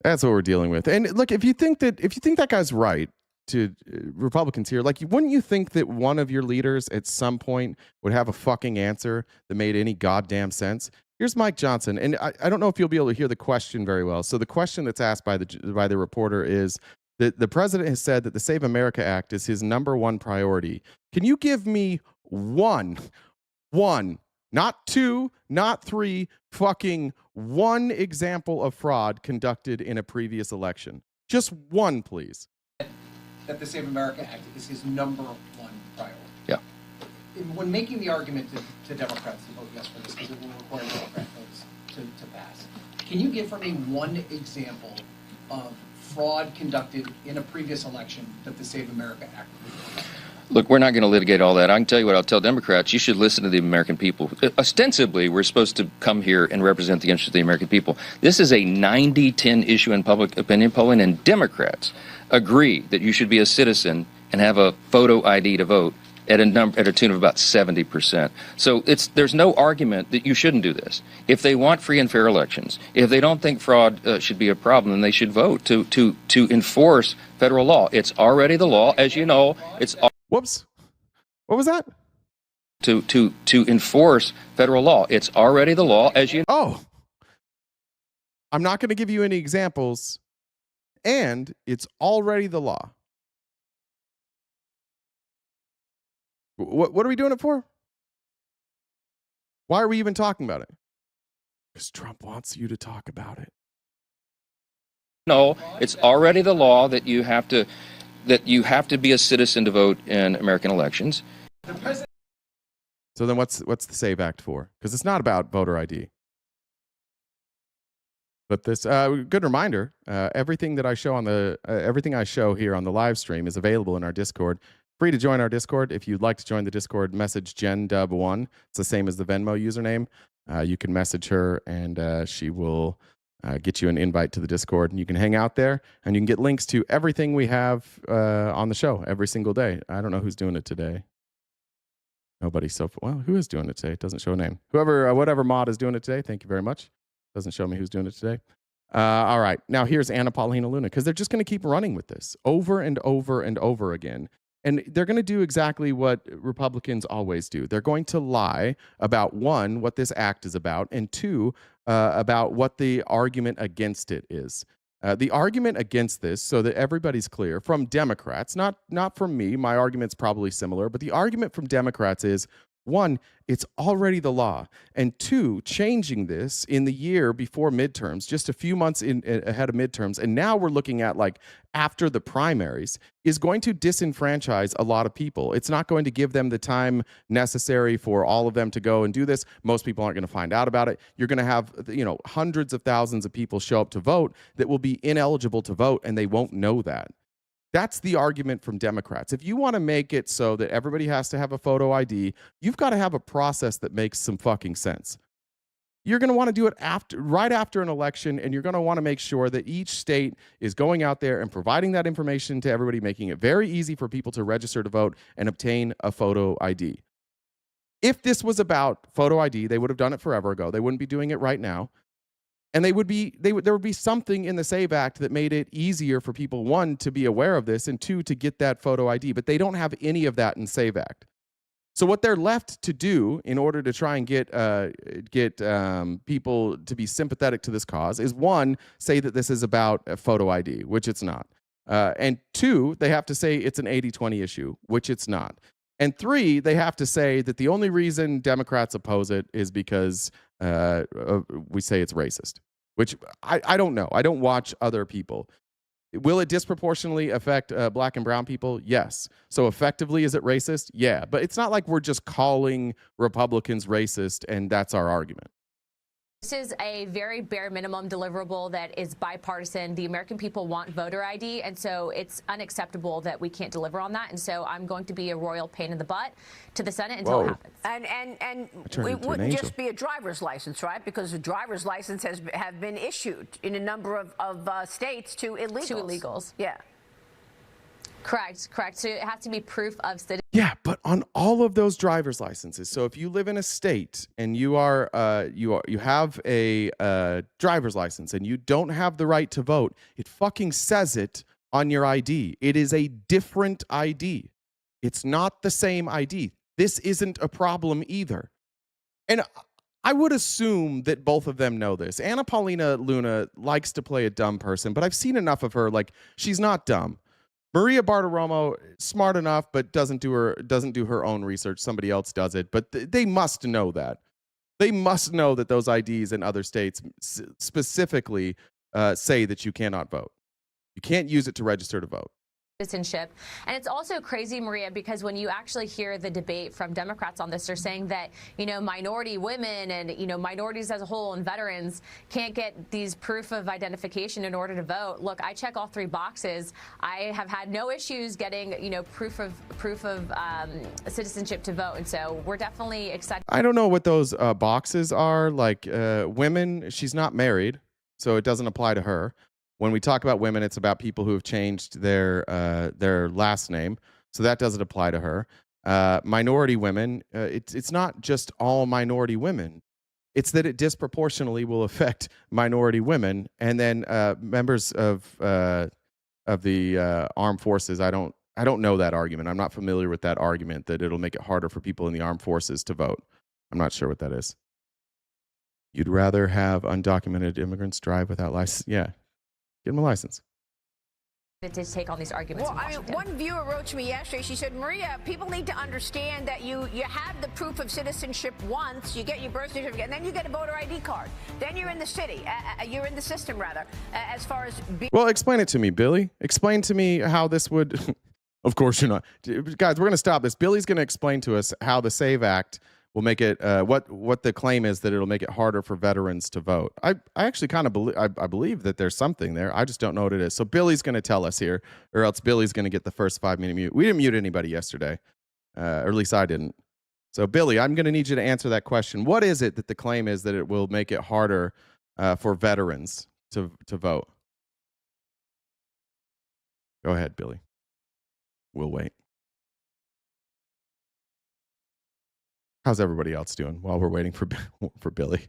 that's what we're dealing with. And look, if you think that guy's right, to Republicans here, like, wouldn't you think that one of your leaders at some point would have a fucking answer that made any goddamn sense? Here's Mike Johnson, and I don't know if you'll be able to hear the question very well. So the question that's asked by the reporter is that the president has said that the Save America Act is his #1 priority. Can you give me one, not two, not three, fucking one example of fraud conducted in a previous election? Just one, please. That the Save America Act is his #1 priority. Yeah. When making the argument to Democrats to vote yes for this, because it will require Democrat votes to pass, can you give for me one example of fraud conducted in a previous election that the Save America Act would? Look, we're not going to litigate all that. I can tell you what I'll tell Democrats. You should listen to the American people. Ostensibly, we're supposed to come here and represent the interests of the American people. This is a 90-10 issue in public opinion polling, and Democrats agree that you should be a citizen and have a photo ID to vote at a tune of about 70%. So there's no argument that you shouldn't do this. If they want free and fair elections, if they don't think fraud should be a problem, then they should vote to enforce federal law. It's already the law, as you know. Whoops. What was that? To enforce federal law. It's already the law, as you know. Oh. I'm not going to give you any examples, and it's already the law. What are we doing it for? Why are we even talking about it? Because Trump wants you to talk about it. No, it's already the law that you have to be a citizen to vote in American elections. So then what's the SAVE Act for? Because it's not about voter ID. But this good reminder, everything that I show on everything I show here on the live stream is available in our Discord. Free to join our Discord. If you'd like to join the Discord, message JenDub1. It's the same as the Venmo username. You can message her, and she will get you an invite to the Discord, and you can hang out there, and you can get links to everything we have on the show every single day. I don't know who's doing it today. Nobody so far. Well, who is doing it today? It doesn't show a name. Whatever mod is doing it today, thank you very much. Doesn't show me who's doing it today. All right. Now here's Anna Paulina Luna, because they're just going to keep running with this over and over and over again. And they're going to do exactly what Republicans always do. They're going to lie about, one, what this act is about, and two, about what the argument against it is. The argument against this, so that everybody's clear, from Democrats, not from me, my argument's probably similar, but the argument from Democrats is, one, it's already the law, and two, changing this in the year before midterms, just a few months ahead of midterms, and now we're looking at like after the primaries, is going to disenfranchise a lot of people. It's not going to give them the time necessary for all of them to go and do this. Most people aren't going to find out about it. You're going to have, hundreds of thousands of people show up to vote that will be ineligible to vote, and they won't know that. That's the argument from Democrats. If you want to make it so that everybody has to have a photo ID, you've got to have a process that makes some fucking sense. You're going to want to do it right after an election, and you're going to want to make sure that each state is going out there and providing that information to everybody, making it very easy for people to register to vote and obtain a photo ID. If this was about photo ID, they would have done it forever ago. They wouldn't be doing it right now. And there would be something in the SAVE Act that made it easier for people, one, to be aware of this, and two, to get that photo ID. But they don't have any of that in SAVE Act. So what they're left to do in order to try and get people to be sympathetic to this cause is, one, say that this is about a photo ID, which it's not. And two, they have to say it's an 80-20 issue, which it's not. And three, they have to say that the only reason Democrats oppose it is because we say it's racist, which I don't know. I don't watch other people. Will it disproportionately affect black and brown people? Yes. So effectively, is it racist? Yeah. But it's not like we're just calling Republicans racist and that's our argument. This is a very bare minimum deliverable that is bipartisan. The American people want voter ID, and so it's unacceptable that we can't deliver on that. And so I'm going to be a royal pain in the butt to the Senate until it happens. And it wouldn't just be a driver's license, right? Because a driver's license have been issued in a number of states to illegals. To illegals. Yeah. Correct. So it has to be proof of citizenship. Yeah, but on all of those driver's licenses. So if you live in a state and you have a driver's license and you don't have the right to vote, it fucking says it on your ID. It is a different ID. It's not the same ID. This isn't a problem either. And I would assume that both of them know this. Anna Paulina Luna likes to play a dumb person, but I've seen enough of her. Like, she's not dumb. Maria Bartiromo, smart enough, but doesn't do her own research. Somebody else does it. But they must know that. They must know that those IDs in other states specifically say that you cannot vote. You can't use it to register to vote. Citizenship. And it's also crazy, Maria, because when you actually hear the debate from Democrats on this, they're saying that, minority women and, minorities as a whole and veterans can't get these proof of identification in order to vote. Look, I check all 3 boxes. I have had no issues getting, proof of citizenship to vote. And so we're definitely excited. I don't know what those boxes are. Like women, she's not married, so it doesn't apply to her. When we talk about women, it's about people who have changed their last name, so that doesn't apply to her. Minority women, it's not just all minority women. It's that it disproportionately will affect minority women, and then members of the armed forces. I don't know that argument. I'm not familiar with that argument that it'll make it harder for people in the armed forces to vote. I'm not sure what that is. You'd rather have undocumented immigrants drive without license? Yeah. Get them a license. To take on these arguments. Well, one viewer wrote to me yesterday. She said, Maria, people need to understand that you have the proof of citizenship once, you get your birth certificate, and then you get a voter ID card. Then you're in the city. You're in the system, rather, as far as... Well, explain it to me, Billy. Explain to me how this would... Of course you're not. Guys, we're going to stop this. Billy's going to explain to us how the SAVE Act will make it, what the claim is that it'll make it harder for veterans to vote. I actually kind of believe, I believe that there's something there. I just don't know what it is. So Billy's going to tell us here, or else Billy's going to get the first 5-minute mute. We didn't mute anybody yesterday, or at least I didn't. So Billy, I'm going to need you to answer that question. What is it that the claim is that it will make it harder for veterans to vote? Go ahead, Billy. We'll wait. How's everybody else doing while we're waiting for Billy?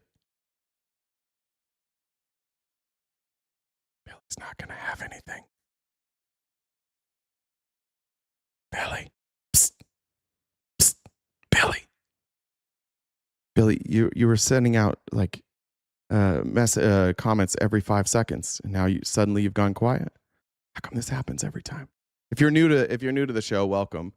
Billy's not going to have anything. Billy. Psst. Psst. Billy. Billy, you were sending out like comments every 5 seconds, and now suddenly you've gone quiet. How come this happens every time? If you're new to the show, welcome.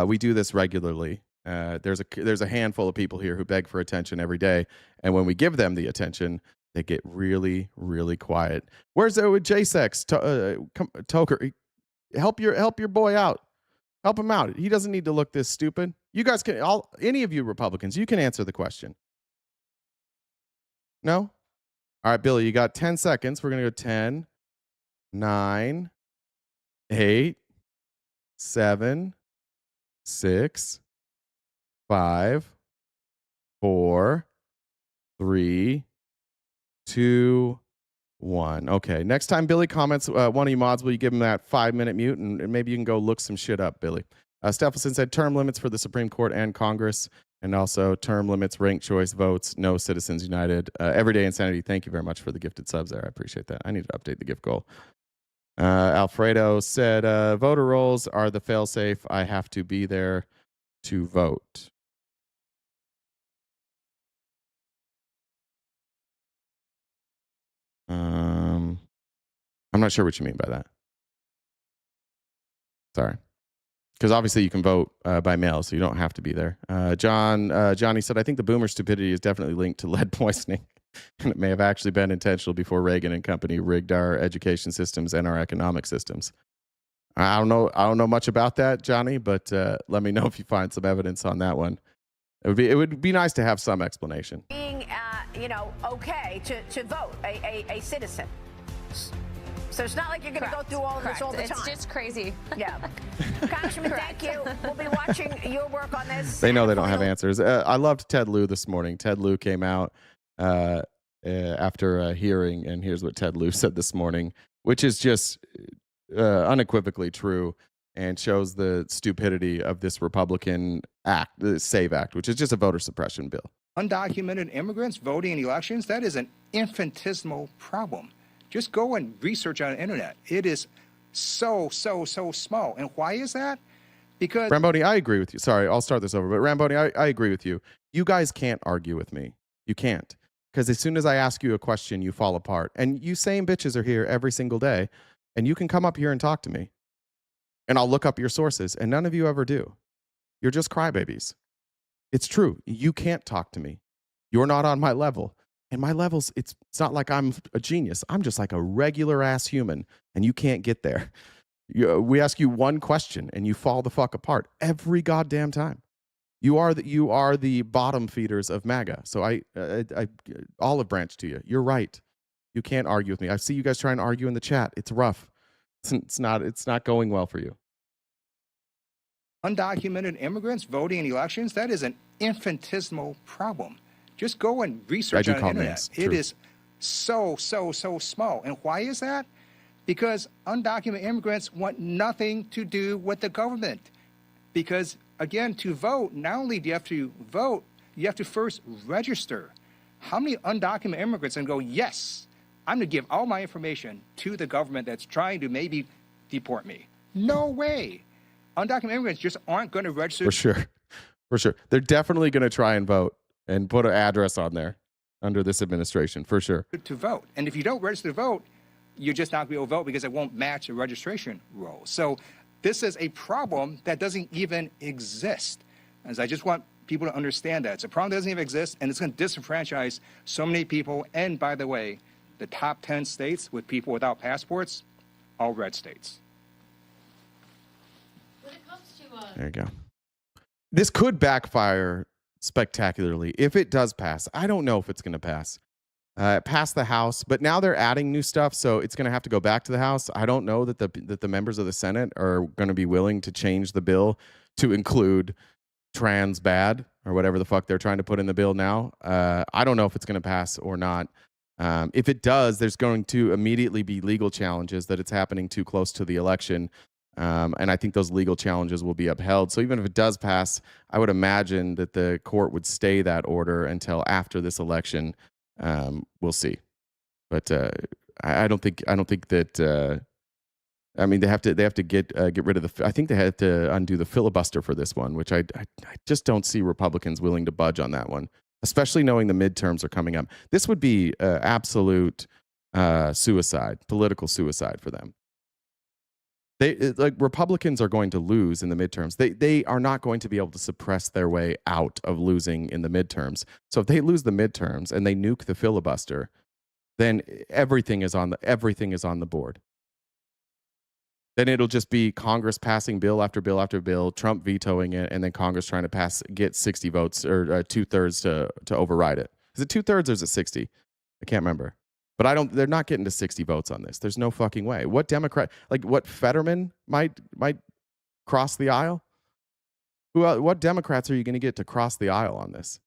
We do this regularly. There's a handful of people here who beg for attention every day, and when we give them the attention, they get really, really quiet. Where's J-Sex? Toker, help your boy out. Help him out. He doesn't need to look this stupid. You guys can, any of you Republicans, you can answer the question. No? All right, Billy, you got 10 seconds. We're gonna go 10, 9, 8, 7, 6, 5, 4, 3, 2, 1. Okay. Next time Billy comments, one of you mods, will you give him that 5-minute mute, and maybe you can go look some shit up, Billy. Stephenson said term limits for the Supreme Court and Congress, and also term limits, ranked choice votes, no Citizens United. Everyday Insanity, thank you very much for the gifted subs there. I appreciate that. I need to update the gift goal. Alfredo said voter rolls are the fail-safe. I have to be there to vote. I'm not sure what you mean by that. Sorry. Because obviously you can vote by mail, so you don't have to be there. Johnny said, I think the boomer stupidity is definitely linked to lead poisoning. And it may have actually been intentional before Reagan and company rigged our education systems and our economic systems. I don't know much about that, Johnny, but let me know if you find some evidence on that one. It would be nice to have some explanation. Being, okay to vote, a citizen. So it's not like you're going to go through all of this all the time. It's just crazy. Yeah. Congressman, thank you. We'll be watching your work on this. They know they don't have answers. I loved Ted Lieu this morning. Ted Lieu came out after a hearing, and here's what Ted Lieu said this morning, which is just unequivocally true and shows the stupidity of this Republican act, the SAVE Act, which is just a voter suppression bill. Undocumented immigrants voting in elections, that is an infinitesimal problem. Just go and research on the internet. It is so small. And why is that? Because... Ramboni, I agree with you. Sorry, I'll start this over. But Ramboni, I agree with you. You guys can't argue with me. You can't. Because as soon as I ask you a question, you fall apart. And you same bitches are here every single day. And you can come up here and talk to me. And I'll look up your sources. And none of you ever do. You're just crybabies. It's true. You can't talk to me. You're not on my level. And my levels, it's not like I'm a genius. I'm just like a regular ass human. And you can't get there. We ask you one question and you fall the fuck apart every goddamn time. You are the bottom feeders of MAGA. So I olive branch to you. You're right. You can't argue with me. I see you guys trying to argue in the chat. It's rough. It's not going well for you. Undocumented immigrants voting in elections, that is an infinitesimal problem. Just go and research on the internet. It is so small. And why is that? Because undocumented immigrants want nothing to do with the government. Because, again, to vote, not only do you have to vote, you have to first register. How many undocumented immigrants can go, yes, I'm going to give all my information to the government that's trying to maybe deport me? No way. Undocumented immigrants just aren't going to register. For sure. They're definitely going to try and vote and put an address on there under this administration, for sure. To vote. And if you don't register to vote, you're just not going to be able to vote because it won't match the registration roll. So this is a problem that doesn't even exist. As I just want people to understand that. It's a problem that doesn't even exist, and it's going to disenfranchise so many people. And by the way, the top 10 states with people without passports, all red states. When it comes to, There you go. This could backfire spectacularly if it does pass. I don't know if it's going to pass. Pass the House, but now they're adding new stuff, so it's going to have to go back to the House. I don't know that the members of the Senate are going to be willing to change the bill to include trans bad or whatever the fuck they're trying to put in the bill now. I don't know if it's going to pass or not. If it does, there's going to immediately be legal challenges that it's happening too close to the election. And I think those legal challenges will be upheld. So even if it does pass, I would imagine that the court would stay that order until after this election. We'll see. But I don't think that. I mean, they have to get rid of the. I think they had to undo the filibuster for this one, which I just don't see Republicans willing to budge on that one, especially knowing the midterms are coming up. This would be absolute suicide, political suicide for them. Republicans are going to lose in the midterms. They are not going to be able to suppress their way out of losing in the midterms. So if they lose the midterms and they nuke the filibuster, then everything is on the board. Then it'll just be Congress passing bill after bill after bill, Trump vetoing it, and then Congress trying to get 60 votes or 2/3 to override it. Is it 2/3 or is it 60? I can't remember. But they're not getting to 60 votes on this. There's no fucking way. What Democrat, what Fetterman might cross the aisle? What Democrats are you going to get to cross the aisle on this?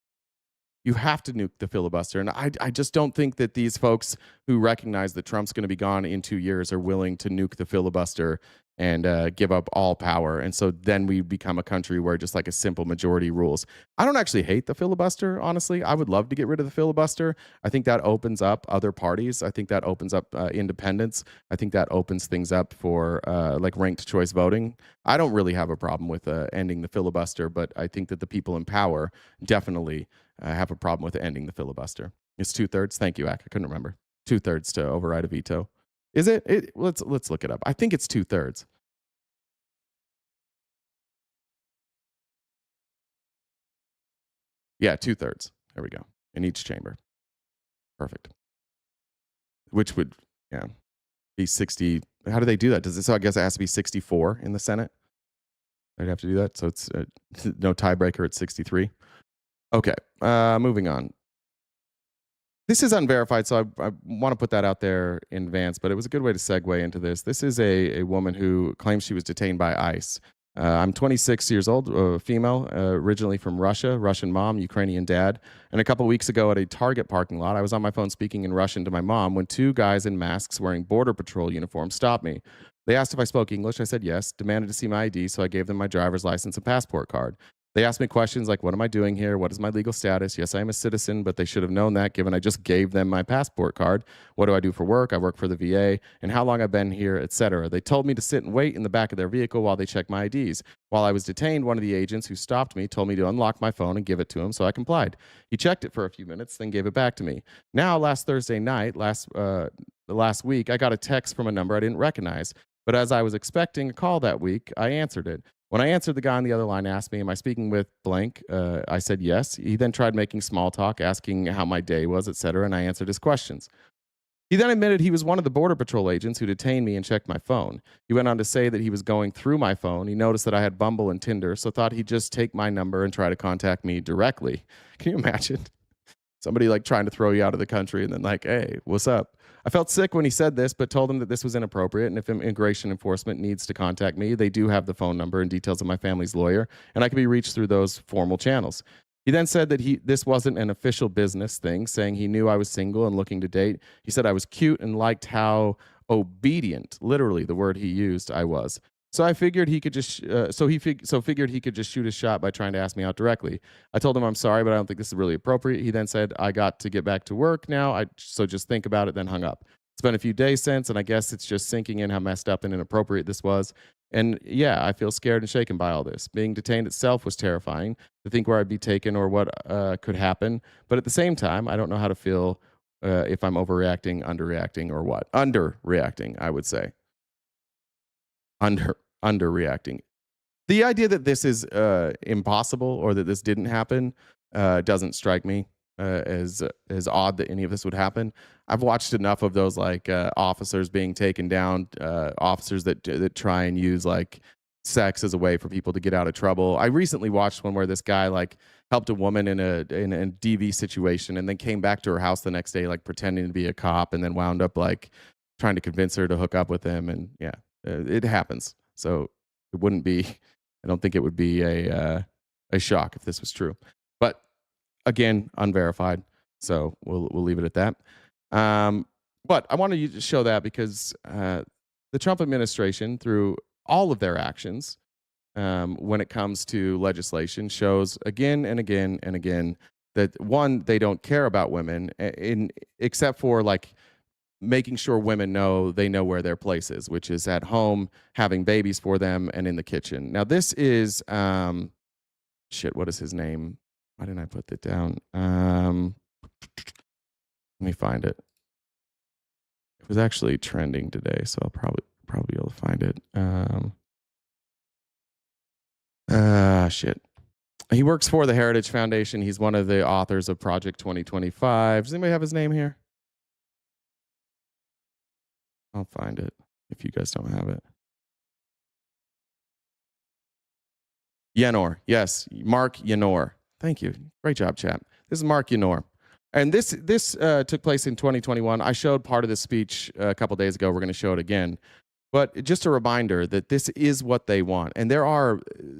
You have to nuke the filibuster. And I just don't think that these folks who recognize that Trump's going to be gone in 2 years are willing to nuke the filibuster and give up all power. And so then we become a country where just like a simple majority rules. I don't actually hate the filibuster, honestly. I would love to get rid of the filibuster. I think that opens up other parties. I think that opens up independence. I think that opens things up for like ranked choice voting. I don't really have a problem with ending the filibuster, but I think that the people in power definitely have a problem with ending the filibuster. It's 2/3. Thank you, Ak. I couldn't remember. 2/3 to override a veto. Is it? Let's look it up. I think it's 2/3. Yeah, 2/3. There we go. In each chamber. Perfect. Which would, be 60. How do they do that? So I guess it has to be 64 in the Senate. I'd have to do that. So it's no tiebreaker at 63. Okay, moving on. This is unverified, so I want to put that out there in advance, but it was a good way to segue into this. This is a woman who claims she was detained by ICE. I'm 26 years old, female, originally from Russia, Russian mom, Ukrainian dad. And a couple weeks ago at a Target parking lot, I was on my phone speaking in Russian to my mom when two guys in masks wearing Border Patrol uniforms stopped me. They asked if I spoke English. I said yes, demanded to see my ID, so I gave them my driver's license and passport card. They asked me questions like, what am I doing here? What is my legal status? Yes, I am a citizen, but they should have known that given I just gave them my passport card. What do I do for work? I work for the VA, and how long I've been here, etc. They told me to sit and wait in the back of their vehicle while they checked my IDs. While I was detained, one of the agents who stopped me told me to unlock my phone and give it to him, so I complied. He checked it for a few minutes, then gave it back to me. Now, last Thursday night, last week, I got a text from a number I didn't recognize. But as I was expecting a call that week, I answered it. When I answered, the guy on the other line asked me, am I speaking with blank? I said yes. He then tried making small talk, asking how my day was, etc., and I answered his questions. He then admitted he was one of the Border Patrol agents who detained me and checked my phone. He went on to say that he was going through my phone. He noticed that I had Bumble and Tinder, so thought he'd just take my number and try to contact me directly. Can you imagine? Somebody like trying to throw you out of the country and then like, hey, what's up? I felt sick when he said this, but told him that this was inappropriate. And if immigration enforcement needs to contact me, they do have the phone number and details of my family's lawyer, and I can be reached through those formal channels. He then said that this wasn't an official business thing, saying he knew I was single and looking to date. He said I was cute and liked how obedient, literally the word he used, I was. So I figured he could just figured he could just shoot his shot by trying to ask me out directly. I told him I'm sorry, but I don't think this is really appropriate. He then said I got to get back to work now, so just think about it, then hung up. It's been a few days since, and I guess it's just sinking in how messed up and inappropriate this was. And yeah, I feel scared and shaken by all this. Being detained itself was terrifying, to think where I'd be taken or what could happen. But at the same time, I don't know how to feel if I'm overreacting, underreacting, or what. Underreacting, I would say. Underreacting. The idea that this is impossible or that this didn't happen doesn't strike me as odd that any of this would happen. I've watched enough of those like officers being taken down, officers that try and use like sex as a way for people to get out of trouble. I recently watched one where this guy like helped a woman in a DV situation and then came back to her house the next day like pretending to be a cop and then wound up like trying to convince her to hook up with him. And yeah, it happens. So it wouldn't be, I don't think it would be a shock if this was true. But again, unverified. So we'll leave it at that. But I wanted to show that because the Trump administration, through all of their actions, when it comes to legislation, shows again and again and again that one, they don't care about women, except for like making sure women know they know where their place is, which is at home, having babies for them, and in the kitchen. Now, this is, what is his name? Why didn't I put that down? Let me find it. It was actually trending today, so I'll probably be able to find it. He works for the Heritage Foundation. He's one of the authors of Project 2025. Does anybody have his name here? I'll find it if you guys don't have it. Yenor. Yes, Mark Yenor. Thank you. Great job, chat. This is Mark Yenor. And this took place in 2021. I showed part of this speech a couple days ago. We're going to show it again. But just a reminder that this is what they want. And there are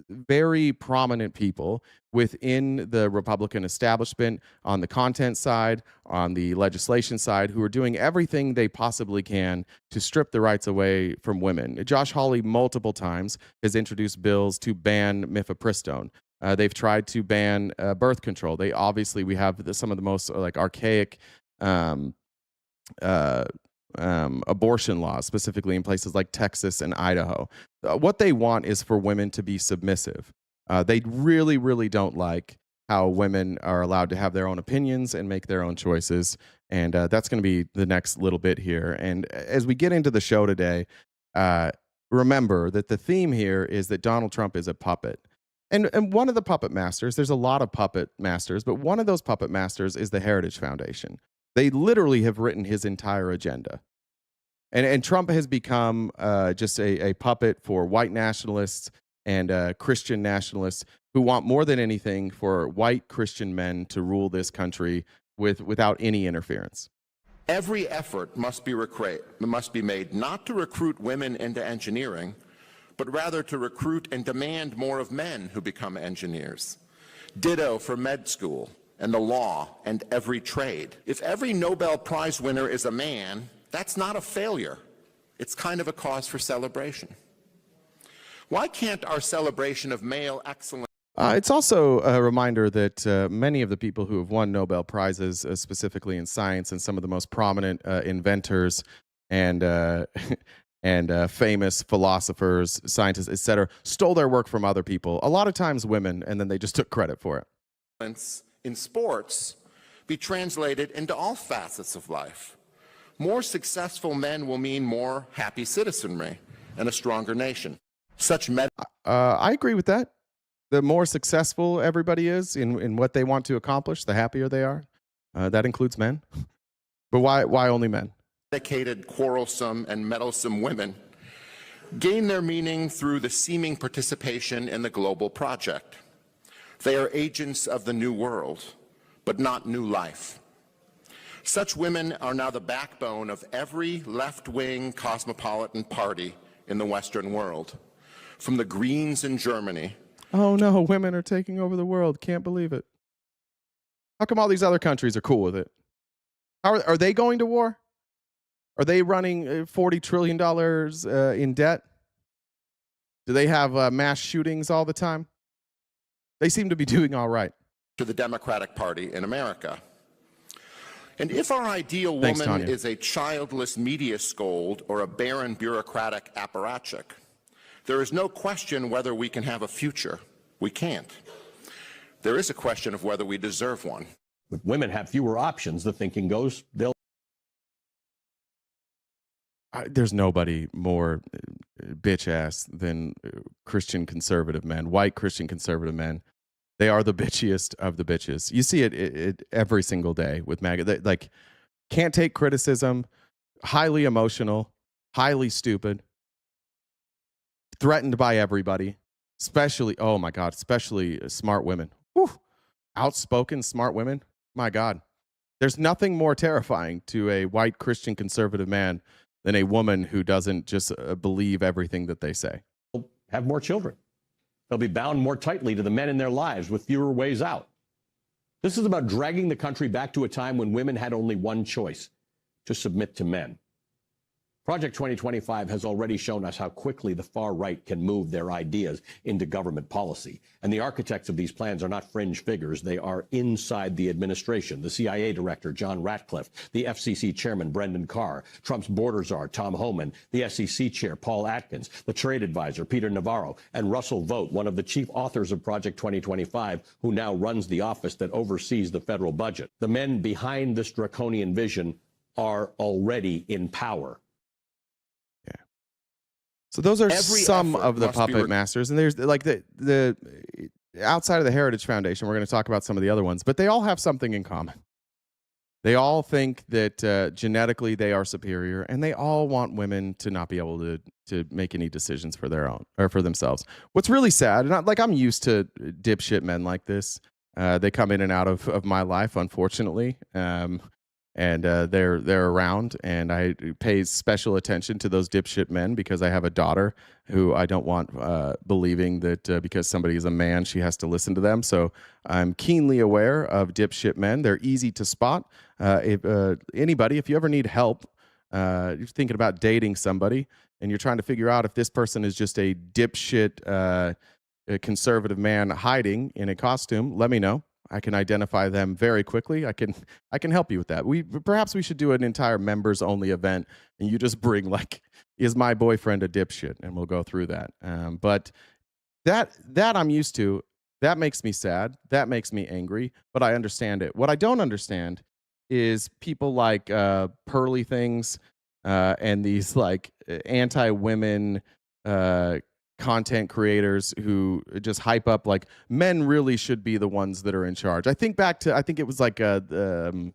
very prominent people within the Republican establishment on the content side, on the legislation side, who are doing everything they possibly can to strip the rights away from women. Josh Hawley multiple times has introduced bills to ban mifepristone. They've tried to ban birth control. We have some of the most like archaic abortion laws, specifically in places like Texas and Idaho. What they want is for women to be submissive. They really, really don't like how women are allowed to have their own opinions and make their own choices. And that's going to be the next little bit here. And as we get into the show today, remember that the theme here is that Donald Trump is a puppet. And one of the puppet masters, there's a lot of puppet masters, but one of those puppet masters is the Heritage Foundation. They literally have written his entire agenda. And Trump has become just a puppet for white nationalists and Christian nationalists who want more than anything for white Christian men to rule this country without any interference. Every effort must be made not to recruit women into engineering, but rather to recruit and demand more of men who become engineers. Ditto for med school and the law and every trade. If every Nobel Prize winner is a man, that's not a failure. It's kind of a cause for celebration. Why can't our celebration of male excellence It's also a reminder that many of the people who have won Nobel Prizes, specifically in science, and some of the most prominent inventors and and famous philosophers, scientists, etc., stole their work from other people. A lot of times, women, and then they just took credit for it. In sports, be translated into all facets of life. More successful men will mean more happy citizenry and a stronger nation. I agree with that. The more successful everybody is in what they want to accomplish, the happier they are. That includes men. But why only men? Dedicated, quarrelsome, and meddlesome women gain their meaning through the seeming participation in the global project. They are agents of the new world, but not new life. Such women are now the backbone of every left-wing cosmopolitan party in the Western world, from the Greens in Germany. Oh no, women are taking over the world. Can't believe it. How come all these other countries are cool with it? Are they going to war? Are they running $40 trillion in debt? Do they have mass shootings all the time? They seem to be doing all right. To the Democratic Party in America. And if our ideal Thanks, woman Tanya. is a childless media scold or a barren bureaucratic apparatchik, there is no question whether we can have a future. We can't. There is a question of whether we deserve one. If women have fewer options, the thinking goes, they'll. There's nobody more bitch ass than Christian conservative men, white Christian conservative men. They are the bitchiest of the bitches. You see it every single day with MAGA. They, like, can't take criticism, highly emotional, highly stupid, threatened by everybody, especially, oh my God, especially smart women. Whew. Outspoken, smart women. My God. There's nothing more terrifying to a white Christian conservative man than a woman who doesn't just believe everything that they say. Have more children. They'll be bound more tightly to the men in their lives with fewer ways out. This is about dragging the country back to a time when women had only one choice: to submit to men. Project 2025 has already shown us how quickly the far right can move their ideas into government policy. And the architects of these plans are not fringe figures. They are inside the administration. The CIA director, John Ratcliffe, the FCC chairman, Brendan Carr, Trump's border czar, Tom Homan, the SEC chair, Paul Atkins, the trade advisor, Peter Navarro, and Russell Vogt, one of the chief authors of Project 2025, who now runs the office that oversees the federal budget. The men behind this draconian vision are already in power. So those are Every some effort of the must be puppet masters, and there's like the outside of the Heritage Foundation. We're going to talk about some of the other ones, but they all have something in common. They all think that genetically they are superior, and they all want women to not be able to make any decisions for their own or for themselves. What's really sad, and I'm used to dipshit men like this. They come in and out of my life, unfortunately. And they're around, and I pay special attention to those dipshit men because I have a daughter who I don't want believing that because somebody is a man, she has to listen to them. So I'm keenly aware of dipshit men. They're easy to spot. If you ever need help, you're thinking about dating somebody, and you're trying to figure out if this person is just a dipshit a conservative man hiding in a costume, let me know. I can identify them very quickly. I can help you with that. Perhaps we should do an entire members only event, and you just bring like, is my boyfriend a dipshit, and we'll go through that. But that I'm used to. That makes me sad. That makes me angry. But I understand it. What I don't understand is people like Pearly Things and these like anti-women content creators who just hype up like men really should be the ones that are in charge. I think it was like the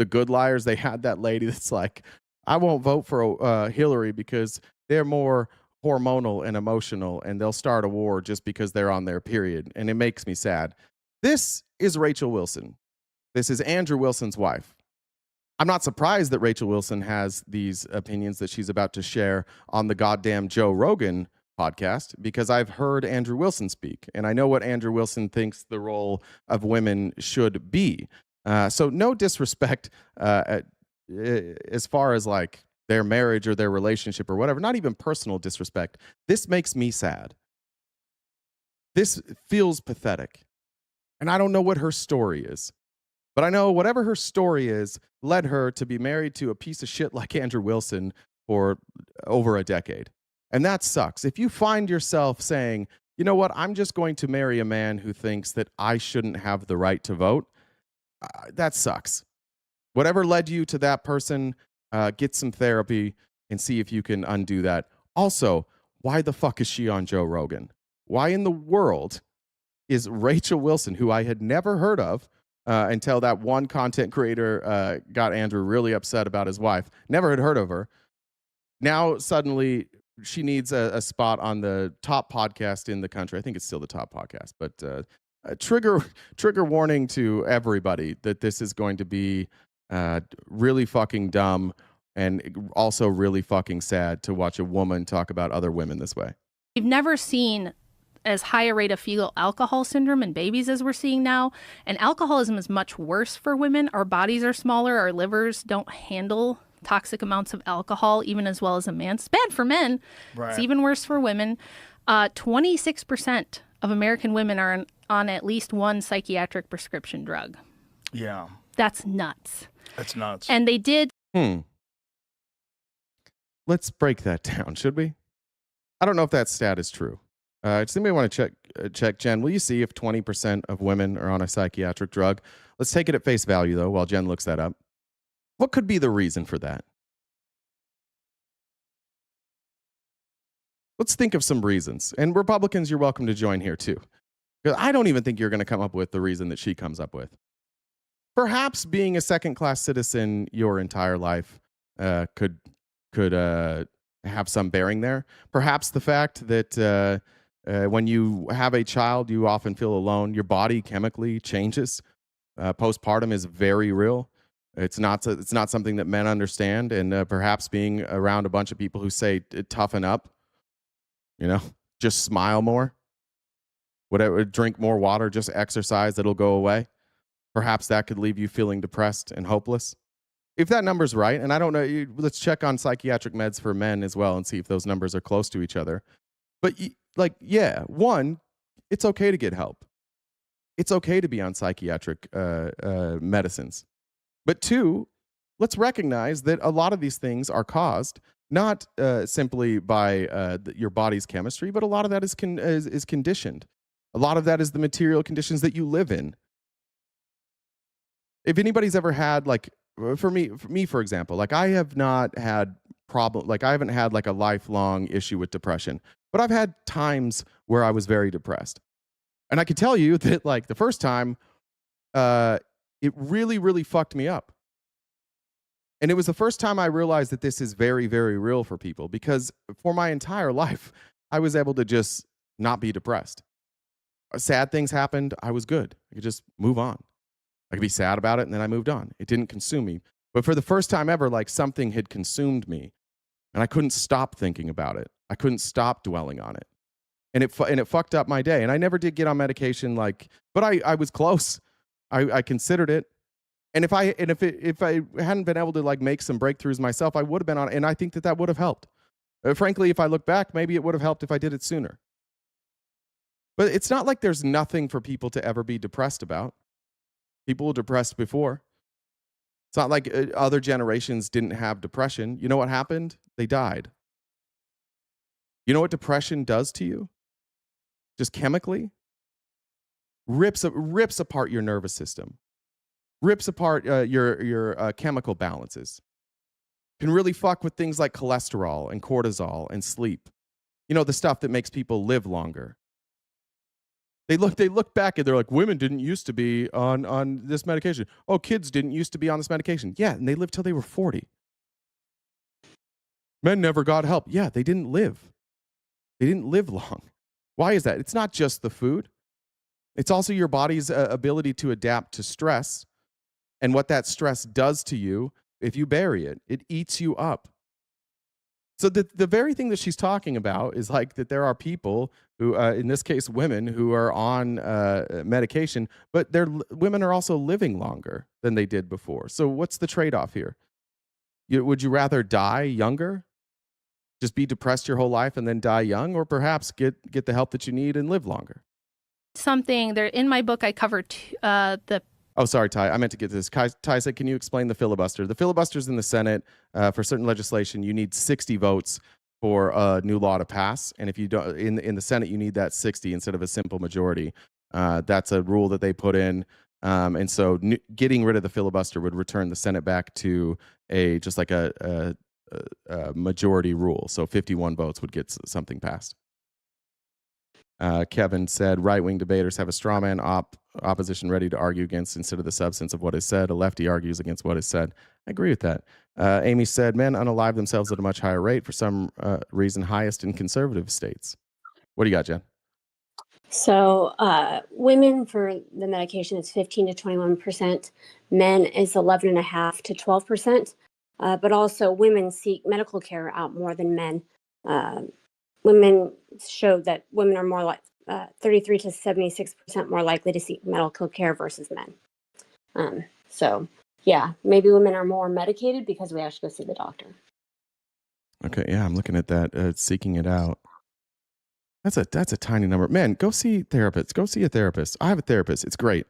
Good Liars. They had that lady that's like, I won't vote for Hillary because they're more hormonal and emotional, and they'll start a war just because they're on their period. And it makes me sad. This is Rachel Wilson. This is Andrew Wilson's wife. I'm not surprised that Rachel Wilson has these opinions that she's about to share on the goddamn Joe Rogan podcast, because I've heard Andrew Wilson speak, and I know what Andrew Wilson thinks the role of women should be. So no disrespect as far as like their marriage or their relationship or whatever, not even personal disrespect. This makes me sad. This feels pathetic. And I don't know what her story is. But I know whatever her story is led her to be married to a piece of shit like Andrew Wilson for over a decade. And that sucks. If you find yourself saying, you know what, I'm just going to marry a man who thinks that I shouldn't have the right to vote, that sucks. Whatever led you to that person, get some therapy and see if you can undo that. Also, why the fuck is she on Joe Rogan? Why in the world is Rachel Wilson, who I had never heard of until that one content creator got Andrew really upset about his wife, never had heard of her. Now suddenly she needs a spot on the top podcast in the country. I think it's still the top podcast, but trigger warning to everybody that this is going to be really fucking dumb and also really fucking sad to watch a woman talk about other women this way. We've never seen as high a rate of fetal alcohol syndrome in babies as we're seeing now. And alcoholism is much worse for women. Our bodies are smaller. Our livers don't handle toxic amounts of alcohol even as well as a man. It's bad for men. Right. It's even worse for women. 26% of American women are on at least one psychiatric prescription drug. Yeah. That's nuts. That's nuts. And they did. Let's break that down, should we? I don't know if that stat is true. Does anybody want to check, Jen? Will you see if 20% of women are on a psychiatric drug? Let's take it at face value, though, while Jen looks that up. What could be the reason for that? Let's think of some reasons. And Republicans, you're welcome to join here, too. Because I don't even think you're going to come up with the reason that she comes up with. Perhaps being a second-class citizen your entire life could have some bearing there. Perhaps the fact that when you have a child, you often feel alone. Your body chemically changes. Postpartum is very real. It's not something that men understand. And perhaps being around a bunch of people who say, toughen up, just smile more, whatever, drink more water, just exercise, it'll go away. Perhaps that could leave you feeling depressed and hopeless. If that number's right, and I don't know, let's check on psychiatric meds for men as well and see if those numbers are close to each other. But one, it's okay to get help. It's okay to be on psychiatric medicines. But two, let's recognize that a lot of these things are caused not simply by your body's chemistry, but a lot of that is conditioned. A lot of that is the material conditions that you live in. If anybody's ever had for me, for example, I have not had I haven't had a lifelong issue with depression, but I've had times where I was very depressed. And I can tell you that the first time, it really, really fucked me up. And it was the first time I realized that this is very, very real for people, because for my entire life, I was able to just not be depressed. Sad things happened. I was good. I could just move on. I could be sad about it, and then I moved on. It didn't consume me. But for the first time ever, something had consumed me, and I couldn't stop thinking about it. I couldn't stop dwelling on it. And it fucked up my day. And I never did get on medication, but I was close. I considered it. And if I hadn't been able to make some breakthroughs myself, I would have been on it. And I think that would have helped. Frankly, if I look back, maybe it would have helped if I did it sooner. But it's not like there's nothing for people to ever be depressed about. People were depressed before. It's not like other generations didn't have depression. You know what happened? They died. You know what depression does to you? Just chemically? Rips apart your nervous system. Rips apart your chemical balances. Can really fuck with things like cholesterol and cortisol and sleep. The stuff that makes people live longer. They look back and they're like, women didn't used to be on this medication. Oh, kids didn't used to be on this medication. Yeah, and they lived till they were 40. Men never got help. Yeah, they didn't live. They didn't live long. Why is that? It's not just the food. It's also your body's ability to adapt to stress and what that stress does to you if you bury it. It eats you up. So the very thing that she's talking about is that there are people who, in this case, women who are on medication, but women are also living longer than they did before. So what's the trade-off here? Would you rather die younger? Just be depressed your whole life and then die young, or perhaps get the help that you need and live longer? something there in my book. I covered the. Oh, sorry, Ty. I meant to get this. Ty said, can you explain the filibuster? The filibuster's in the Senate for certain legislation. You need 60 votes for a new law to pass, and if you don't, in the Senate, you need that 60 instead of a simple majority. That's a rule that they put in, and so getting rid of the filibuster would return the Senate back to just like a majority rule. So 51 votes would get something passed. Kevin said, right-wing debaters have a straw man opposition ready to argue against instead of the substance of what is said. A lefty argues against what is said. I agree with that. Amy said, men unalive themselves at a much higher rate, for some reason highest in conservative states. What do you got, Jen? So women for the medication is 15 to 21%. Men is 11.5 to 12%. But also women seek medical care out more than men. Women showed that women are more like 33 to 76% more likely to seek medical care versus men. So yeah, maybe women are more medicated because we actually go see the doctor. Okay, yeah, I'm looking at that, seeking it out. That's a tiny number. Men, go see therapists. Go see a therapist. I have a therapist. It's great.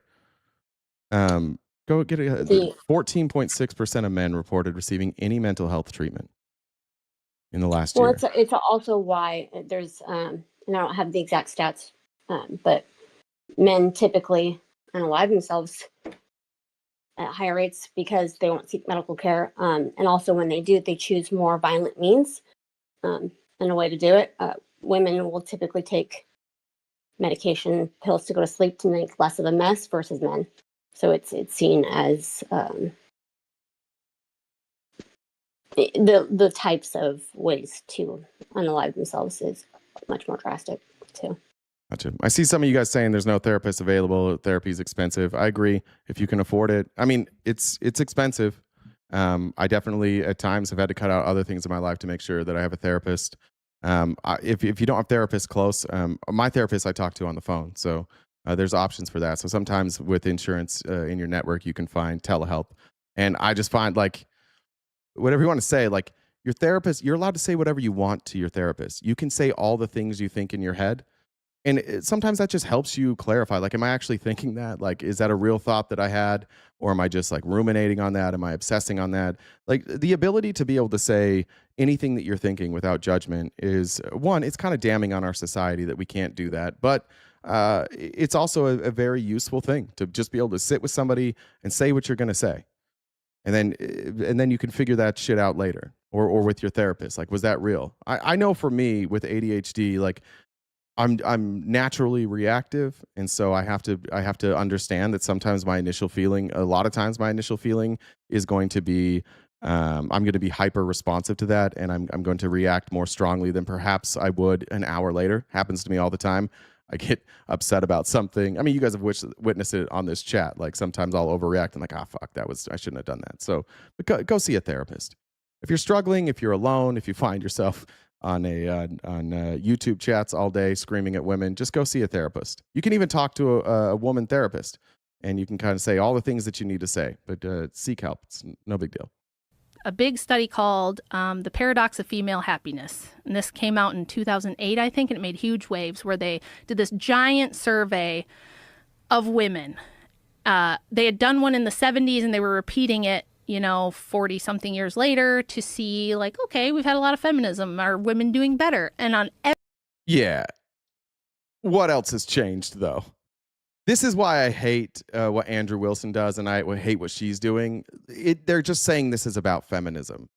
Go get 14.6% of men reported receiving any mental health treatment in the last year. Well, it's also why there's, and I don't have the exact stats, but men typically unalive themselves at higher rates because they won't seek medical care. And also when they do, they choose more violent means and a way to do it. Women will typically take medication, pills to go to sleep to make less of a mess versus men. So it's seen as the types of ways to unalive themselves is much more drastic too. Gotcha. I see some of you guys saying there's no therapist available. Therapy is expensive. I agree. If you can afford it, I mean, it's expensive. I definitely at times have had to cut out other things in my life to make sure that I have a therapist. If you don't have therapists close, my therapist I talk to on the phone. So there's options for that. So sometimes with insurance in your network, you can find telehealth. And I just find like whatever you want to say, like your therapist, you're allowed to say whatever you want to your therapist. You can say all the things you think in your head. And sometimes that just helps you clarify, like, am I actually thinking that? Like, is that a real thought that I had? Or am I just like ruminating on that? Am I obsessing on that? Like the ability to be able to say anything that you're thinking without judgment is one, it's kind of damning on our society that we can't do that. But it's also a very useful thing to just be able to sit with somebody and say what you're going to say. And then you can figure that shit out later or with your therapist. Like, was that real? I know for me with ADHD, like, I'm naturally reactive, and so I have to understand that sometimes a lot of times my initial feeling is going to be I'm going to be hyper responsive to that, and I'm going to react more strongly than perhaps I would an hour later. Happens to me all the time. I get upset about something. I mean, you guys have witnessed it on this chat. Like sometimes I'll overreact and like, fuck, I shouldn't have done that. So go see a therapist. If you're struggling, if you're alone, if you find yourself on YouTube chats all day screaming at women, just go see a therapist. You can even talk to a woman therapist, and you can kind of say all the things that you need to say, but seek help. It's no big deal. A big study called The Paradox of Female Happiness. And this came out in 2008, I think, and it made huge waves where they did this giant survey of women. They had done one in the 70s, and they were repeating it 40-something years later to see, like, okay, we've had a lot of feminism. Are women doing better? And on yeah. What else has changed, though? This is why I hate what Andrew Wilson does, and I hate what she's doing. They're just saying this is about feminism.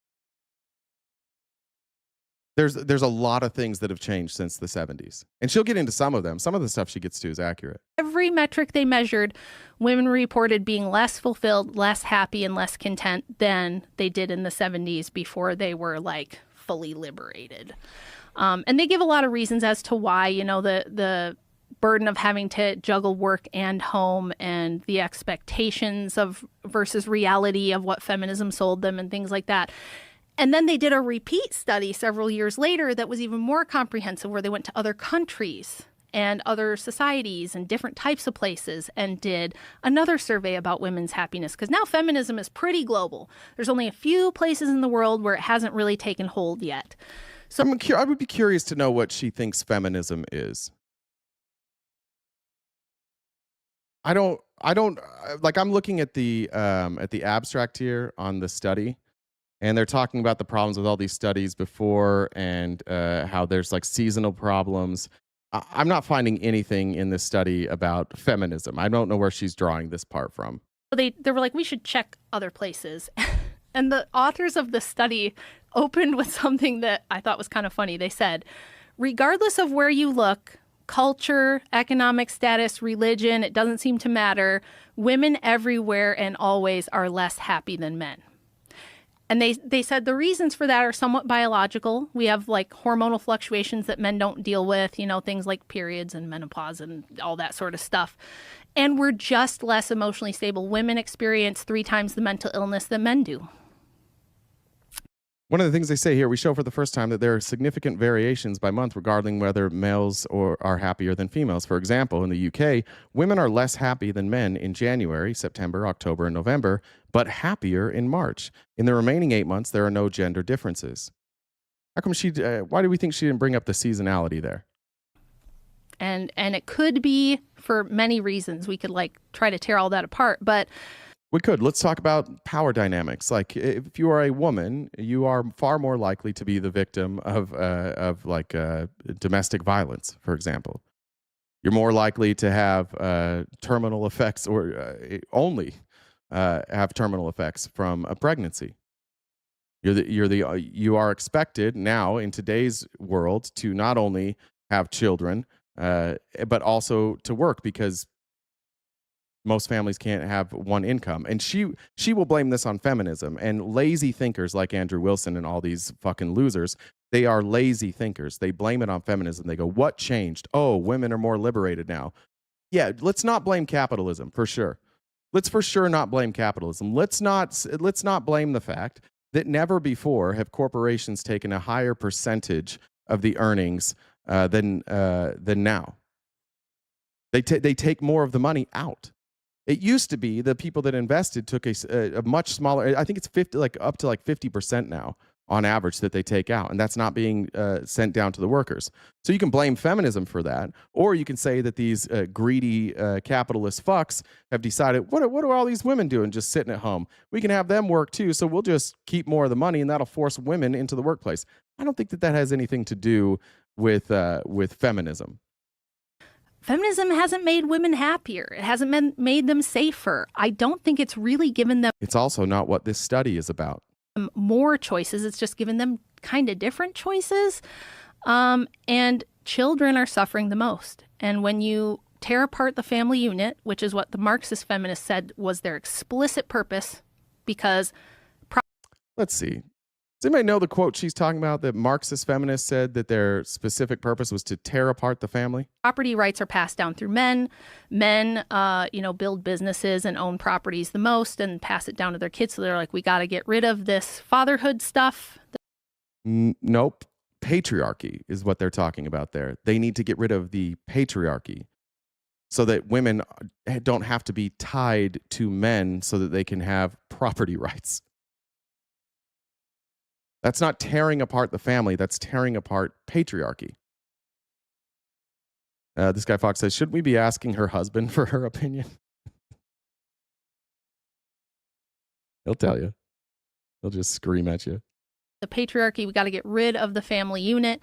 There's a lot of things that have changed since the 70s. And she'll get into some of them. Some of the stuff she gets to is accurate. Every metric they measured, women reported being less fulfilled, less happy, and less content than they did in the 70s before they were, like, fully liberated. And they give a lot of reasons as to why, the burden of having to juggle work and home and the expectations of versus reality of what feminism sold them and things like that. And then they did a repeat study several years later that was even more comprehensive, where they went to other countries and other societies and different types of places and did another survey about women's happiness. Because now feminism is pretty global. There's only a few places in the world where it hasn't really taken hold yet. So I would be curious to know what she thinks feminism is. I don't like, I'm looking at the abstract here on the study, and they're talking about the problems with all these studies before, and how there's like seasonal problems. I'm not finding anything in this study about feminism. I don't know where she's drawing this part from. They were like, we should check other places. And the authors of the study opened with something that I thought was kind of funny. They said, regardless of where you look, culture, economic status, religion, it doesn't seem to matter. Women everywhere and always are less happy than men. And they said the reasons for that are somewhat biological. We have like hormonal fluctuations that men don't deal with, you know, things like periods and menopause and all that sort of stuff. And we're just less emotionally stable. Women experience 3 times the mental illness that men do. One of the things they say here, we show for the first time that there are significant variations by month regarding whether males are happier than females. For example, in the UK, women are less happy than men in January, September, October, and November, but happier in March. In the remaining 8 months, there are no gender differences. How come why do we think she didn't bring up the seasonality there? And it could be for many reasons. We could like try to tear all that apart, but we could. Let's talk about power dynamics. Like, if you are a woman, you are far more likely to be the victim of domestic violence, for example. You're more likely to have terminal effects, or only have terminal effects from a pregnancy. You are expected now in today's world to not only have children, but also to work, because most families can't have one income. And she will blame this on feminism. And lazy thinkers like Andrew Wilson and all these fucking losers, they are lazy thinkers. They blame it on feminism. They go, what changed? Oh, women are more liberated now. Yeah, let's not blame capitalism, for sure. Let's for sure not blame capitalism. Let's not blame the fact that never before have corporations taken a higher percentage of the earnings than now. They take more of the money out. It used to be the people that invested took a much smaller, I think it's up to 50% now on average that they take out, and that's not being sent down to the workers. So you can blame feminism for that, or you can say that these greedy capitalist fucks have decided, what are all these women doing just sitting at home? We can have them work too, so we'll just keep more of the money, and that'll force women into the workplace. I don't think that has anything to do with feminism. Feminism hasn't made women happier. It hasn't made them safer. I don't think it's really given them... It's also not what this study is about. More choices. It's just given them kind of different choices. And children are suffering the most. And when you tear apart the family unit, which is what the Marxist feminists said was their explicit purpose, because... Let's see. Does anybody know the quote she's talking about that Marxist feminists said that their specific purpose was to tear apart the family? Property rights are passed down through men. Men, build businesses and own properties the most and pass it down to their kids. So they're like, we got to get rid of this fatherhood stuff. Nope. Patriarchy is what they're talking about there. They need to get rid of the patriarchy so that women don't have to be tied to men so that they can have property rights. That's not tearing apart the family. That's tearing apart patriarchy. This guy Fox says, should we be asking her husband for her opinion? He'll tell you. He'll just scream at you. The patriarchy, we got to get rid of the family unit,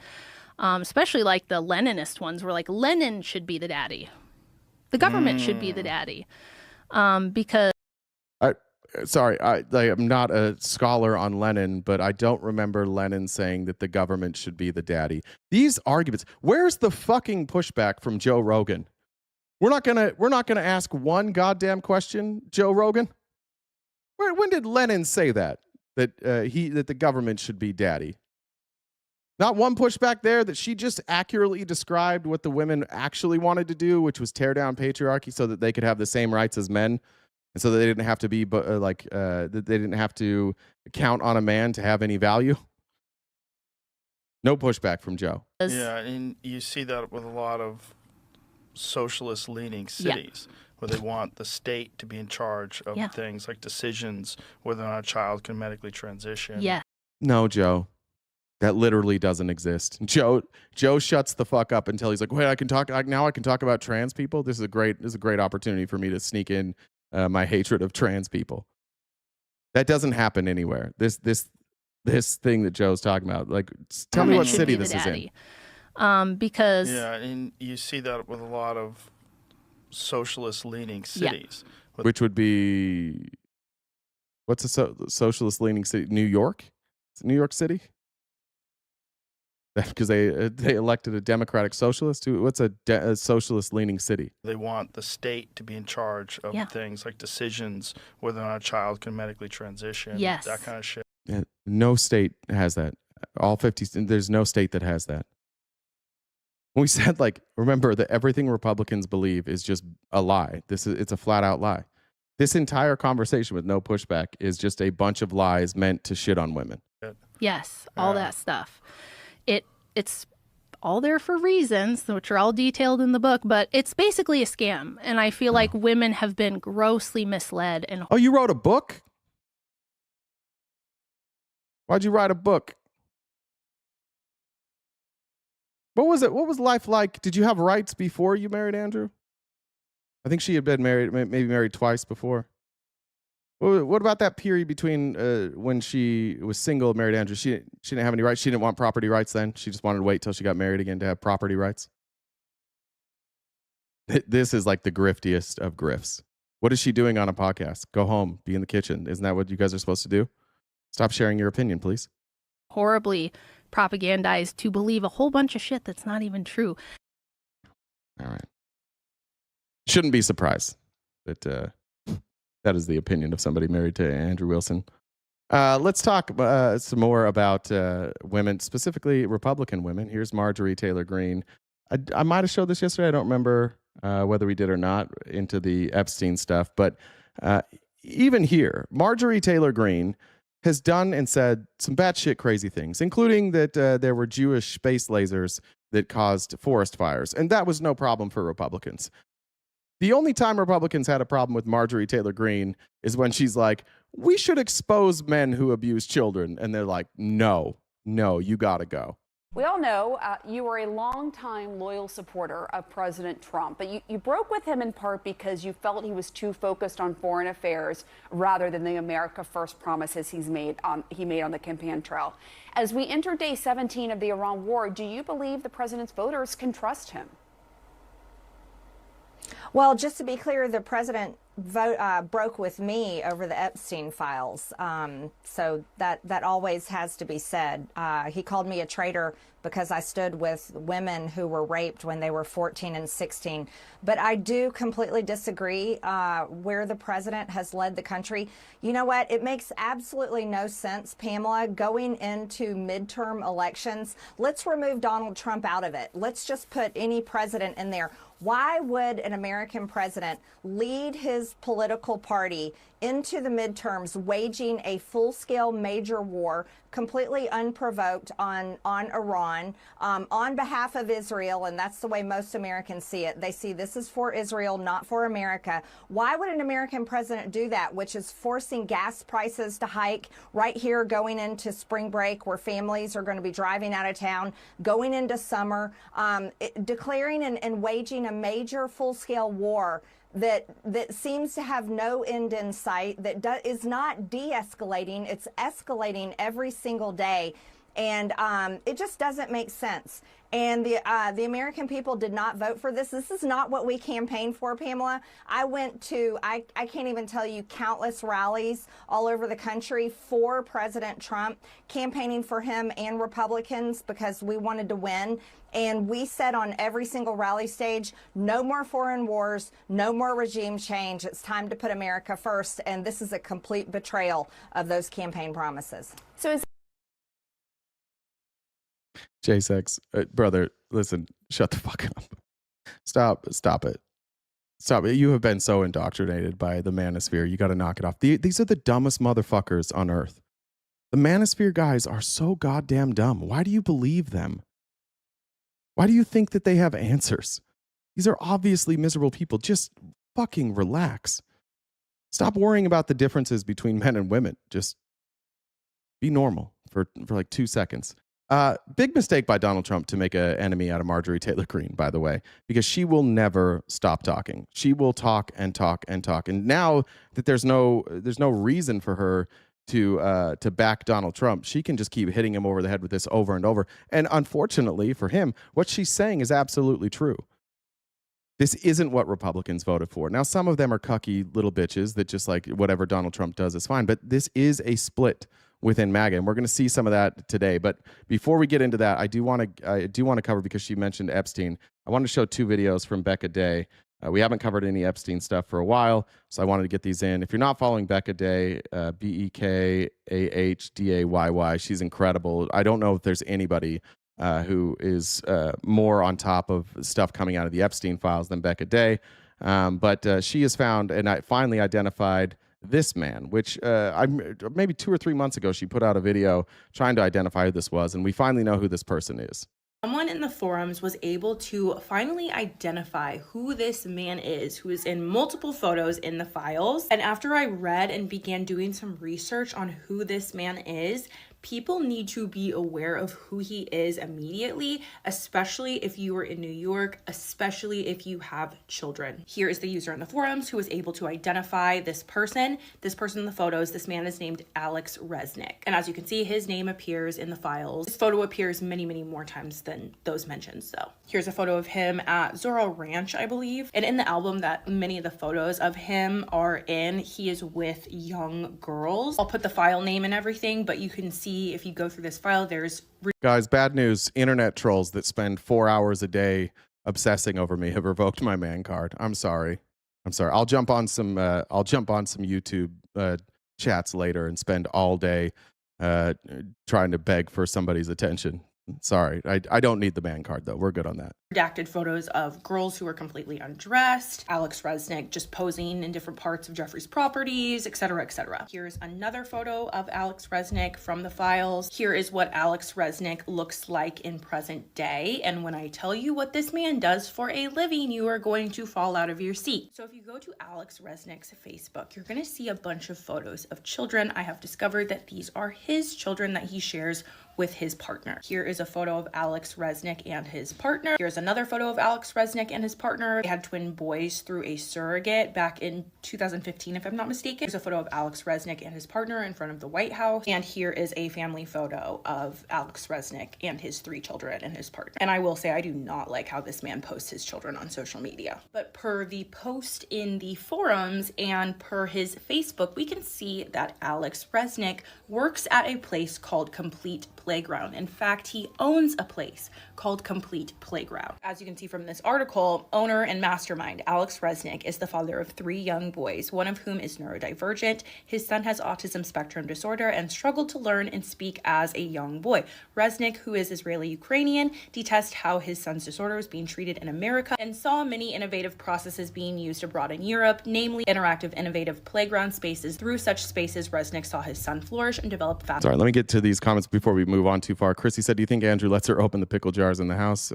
especially like the Leninist ones where like Lenin should be the daddy. The government should be the daddy because... Sorry, I'm not a scholar on Lenin, but I don't remember Lenin saying that the government should be the daddy. These arguments, where's the fucking pushback from Joe Rogan? We're not gonna ask one goddamn question, Joe Rogan. When did Lenin say that the government should be daddy? Not one pushback there, that she just accurately described what the women actually wanted to do, which was tear down patriarchy so that they could have the same rights as men. And so they didn't have to be, they didn't have to count on a man to have any value. No pushback from Joe. Yeah, and you see that with a lot of socialist-leaning cities, where they want the state to be in charge of things like decisions, whether or not a child can medically transition. Yeah. No, Joe. That literally doesn't exist. Joe shuts the fuck up until he's like, wait, I can talk about trans people. This is a great opportunity for me to sneak in my hatred of trans people. That doesn't happen anywhere. This thing that Joe's talking about. Like, tell me what city this is in. Because and you see that with a lot of socialist leaning cities. Which would be, what's a socialist leaning city? New York? Is it New York City? Because they elected a democratic socialist. What's a socialist leaning city? They want the state to be in charge of things like decisions, whether or not a child can medically transition, that kind of shit. Yeah, no state has that. All 50, there's no state that has that. We said, like, remember that everything Republicans believe is just a lie. It's a flat out lie. This entire conversation with no pushback is just a bunch of lies meant to shit on women. Yes, all that stuff. It's all there for reasons, which are all detailed in the book, but it's basically a scam. And I feel like women have been grossly misled. And oh, you wrote a book? Why'd you write a book? What was it? What was life like? Did you have rights before you married Andrew? I think she had been married, maybe married twice before. What about that period between when she was single and married Andrew? She didn't have any rights. She didn't want property rights then. She just wanted to wait till she got married again to have property rights. This is like the griftiest of grifts. What is she doing on a podcast? Go home, be in the kitchen. Isn't that what you guys are supposed to do? Stop sharing your opinion, please. Horribly propagandized to believe a whole bunch of shit that's not even true. All right. Shouldn't be surprised that that is the opinion of somebody married to Andrew Wilson. Let's talk some more about women, specifically Republican women. Here's Marjorie Taylor Greene. I might have showed this yesterday. I don't remember whether we did or not into the Epstein stuff. But even here, Marjorie Taylor Greene has done and said some batshit crazy things, including that there were Jewish space lasers that caused forest fires. And that was no problem for Republicans. The only time Republicans had a problem with Marjorie Taylor Greene is when she's like, we should expose men who abuse children. And they're like, no, you got to go. We all know you were a longtime loyal supporter of President Trump, but you broke with him in part because you felt he was too focused on foreign affairs rather than the America First promises he made on the campaign trail. As we enter day 17 of the Iran war, do you believe the president's voters can trust him? Well, just to be clear, the president broke with me over the Epstein files. So that always has to be said. He called me a traitor because I stood with women who were raped when they were 14 and 16. But I do completely disagree where the president has led the country. You know what? It makes absolutely no sense, Pamela, going into midterm elections. Let's remove Donald Trump out of it. Let's just put any president in there. Why would an American president lead his political party into the midterms, waging a full-scale major war, completely unprovoked on Iran, on behalf of Israel? And that's the way most Americans see it. They see this is for Israel, not for America. Why would an American president do that, which is forcing gas prices to hike right here going into spring break, where families are going to be driving out of town, going into summer, declaring and waging a major full-scale war that seems to have no end in sight, that is not de-escalating, it's escalating every single day. And it just doesn't make sense. And the American people did not vote for this. This is not what we campaigned for, Pamela. I went to, I can't even tell you, countless rallies all over the country for President Trump, campaigning for him and Republicans because we wanted to win. And we said on every single rally stage, no more foreign wars, no more regime change. It's time to put America first. And this is a complete betrayal of those campaign promises. So is J-Sex, brother, listen, shut the fuck up. Stop it. You have been so indoctrinated by the manosphere. You got to knock it off. These are the dumbest motherfuckers on earth. The manosphere guys are so goddamn dumb. Why do you believe them? Why do you think that they have answers? These are obviously miserable people. Just fucking relax. Stop worrying about the differences between men and women. Just be normal for like 2 seconds. Big mistake by Donald Trump to make an enemy out of Marjorie Taylor Greene, by the way, because she will never stop talking. She will talk and talk and talk. And now that there's no reason for her to back Donald Trump, she can just keep hitting him over the head with this over and over. And unfortunately for him, what she's saying is absolutely true. This isn't what Republicans voted for. Now, some of them are cucky little bitches that just like whatever Donald Trump does is fine. But this is a split within MAGA, and we're going to see some of that today. But before we get into that, I do want to cover, because she mentioned Epstein, I want to show two videos from Becca Day. We haven't covered any Epstein stuff for a while, so I wanted to get these in. If you're not following Becca Day, Bekahdayyy, she's incredible. I don't know if there's anybody who is more on top of stuff coming out of the Epstein files than Becca Day. But she has found and I finally identified this man, which maybe 2 or 3 months ago, she put out a video trying to identify who this was, and we finally know who this person is. Someone in the forums was able to finally identify who this man is, who is in multiple photos in the files. And after I read and began doing some research on who this man is, people need to be aware of who he is immediately, especially if you are in New York, especially if you have children. Here is the user in the forums who was able to identify this person. This person in the photos, this man is named Alex Resnick. And as you can see, his name appears in the files. This photo appears many, many more times than those mentioned. So here's a photo of him at Zorro Ranch, I believe. And in the album that many of the photos of him are in, he is with young girls. I'll put the file name and everything, but you can see if you go through this file, there's... Guys, bad news. Internet trolls that spend 4 hours a day obsessing over me have revoked my man card. I'm sorry. I'll jump on some YouTube chats later and spend all day trying to beg for somebody's attention. Sorry. I don't need the man card, though. We're good on that. Redacted photos of girls who are completely undressed, Alex Resnick just posing in different parts of Jeffrey's properties, etc., etc. Here's another photo of Alex Resnick from the files. Here is what Alex Resnick looks like in present day. And when I tell you what this man does for a living, you are going to fall out of your seat. So if you go to Alex Resnick's Facebook, you're going to see a bunch of photos of children. I have discovered that these are his children that he shares with his partner. Here is a photo of Alex Resnick and his partner. Here's another photo of Alex Resnick and his partner. They had twin boys through a surrogate back in 2015, if I'm not mistaken. Here's a photo of Alex Resnick and his partner in front of the White House. And here is a family photo of Alex Resnick and his 3 children and his partner. And I will say, I do not like how this man posts his children on social media. But per the post in the forums and per his Facebook, we can see that Alex Resnick works at a place called Complete Playground. In fact, he owns a place called Complete Playground. As you can see from this article, owner and mastermind Alex Resnick is the father of 3 young boys, one of whom is neurodivergent. His son has autism spectrum disorder and struggled to learn and speak as a young boy. Resnick, who is Israeli-Ukrainian, detests how his son's disorder is being treated in America and saw many innovative processes being used abroad in Europe, namely interactive, innovative playground spaces. Through such spaces, Resnick saw his son flourish and develop fast. Sorry, let me get to these comments before we move on too far. Chrissy said, do you think Andrew lets her open the pickle jars in the house?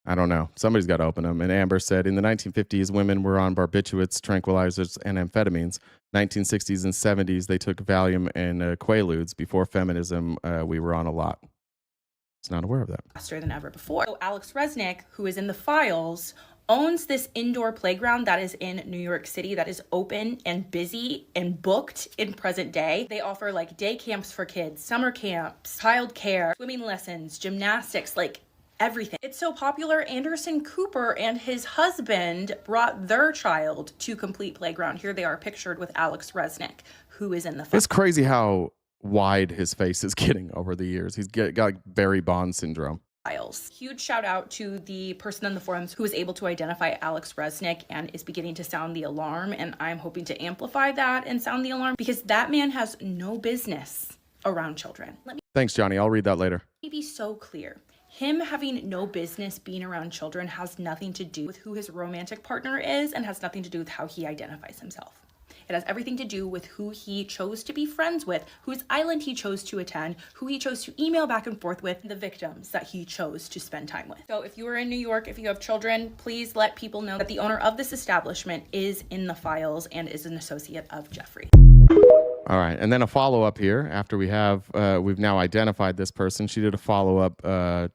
I don't know. Somebody's got to open them. And Amber said, in the 1950s, women were on barbiturates, tranquilizers, and amphetamines. 1960s and 70s, they took Valium and Quaaludes. Before feminism, we were on a lot. It's not aware of that. Faster than ever before. So Alex Resnick, who is in the files, owns this indoor playground that is in New York City that is open and busy and booked in present day. They offer like day camps for kids, summer camps, child care, swimming lessons, gymnastics, like everything. It's so popular, Anderson Cooper and his husband brought their child to Complete Playground. Here they are pictured with Alex Resnick, who is in the It's crazy how wide his face is getting over the years. He's got like Barry Bonds syndrome. Huge shout out to the person on the forums who was able to identify Alex Resnick and is beginning to sound the alarm. And I'm hoping to amplify that and sound the alarm because that man has no business around children. Thanks, Johnny. I'll read that later. Let me be so clear. Him having no business being around children has nothing to do with who his romantic partner is and has nothing to do with how he identifies himself. It has everything to do with who he chose to be friends with, whose island he chose to attend, who he chose to email back and forth with, the victims that he chose to spend time with. So if you are in New York, if you have children, please let people know that the owner of this establishment is in the files and is an associate of Jeffrey. All right, and then a follow-up here after we've now identified this person. She did a follow-up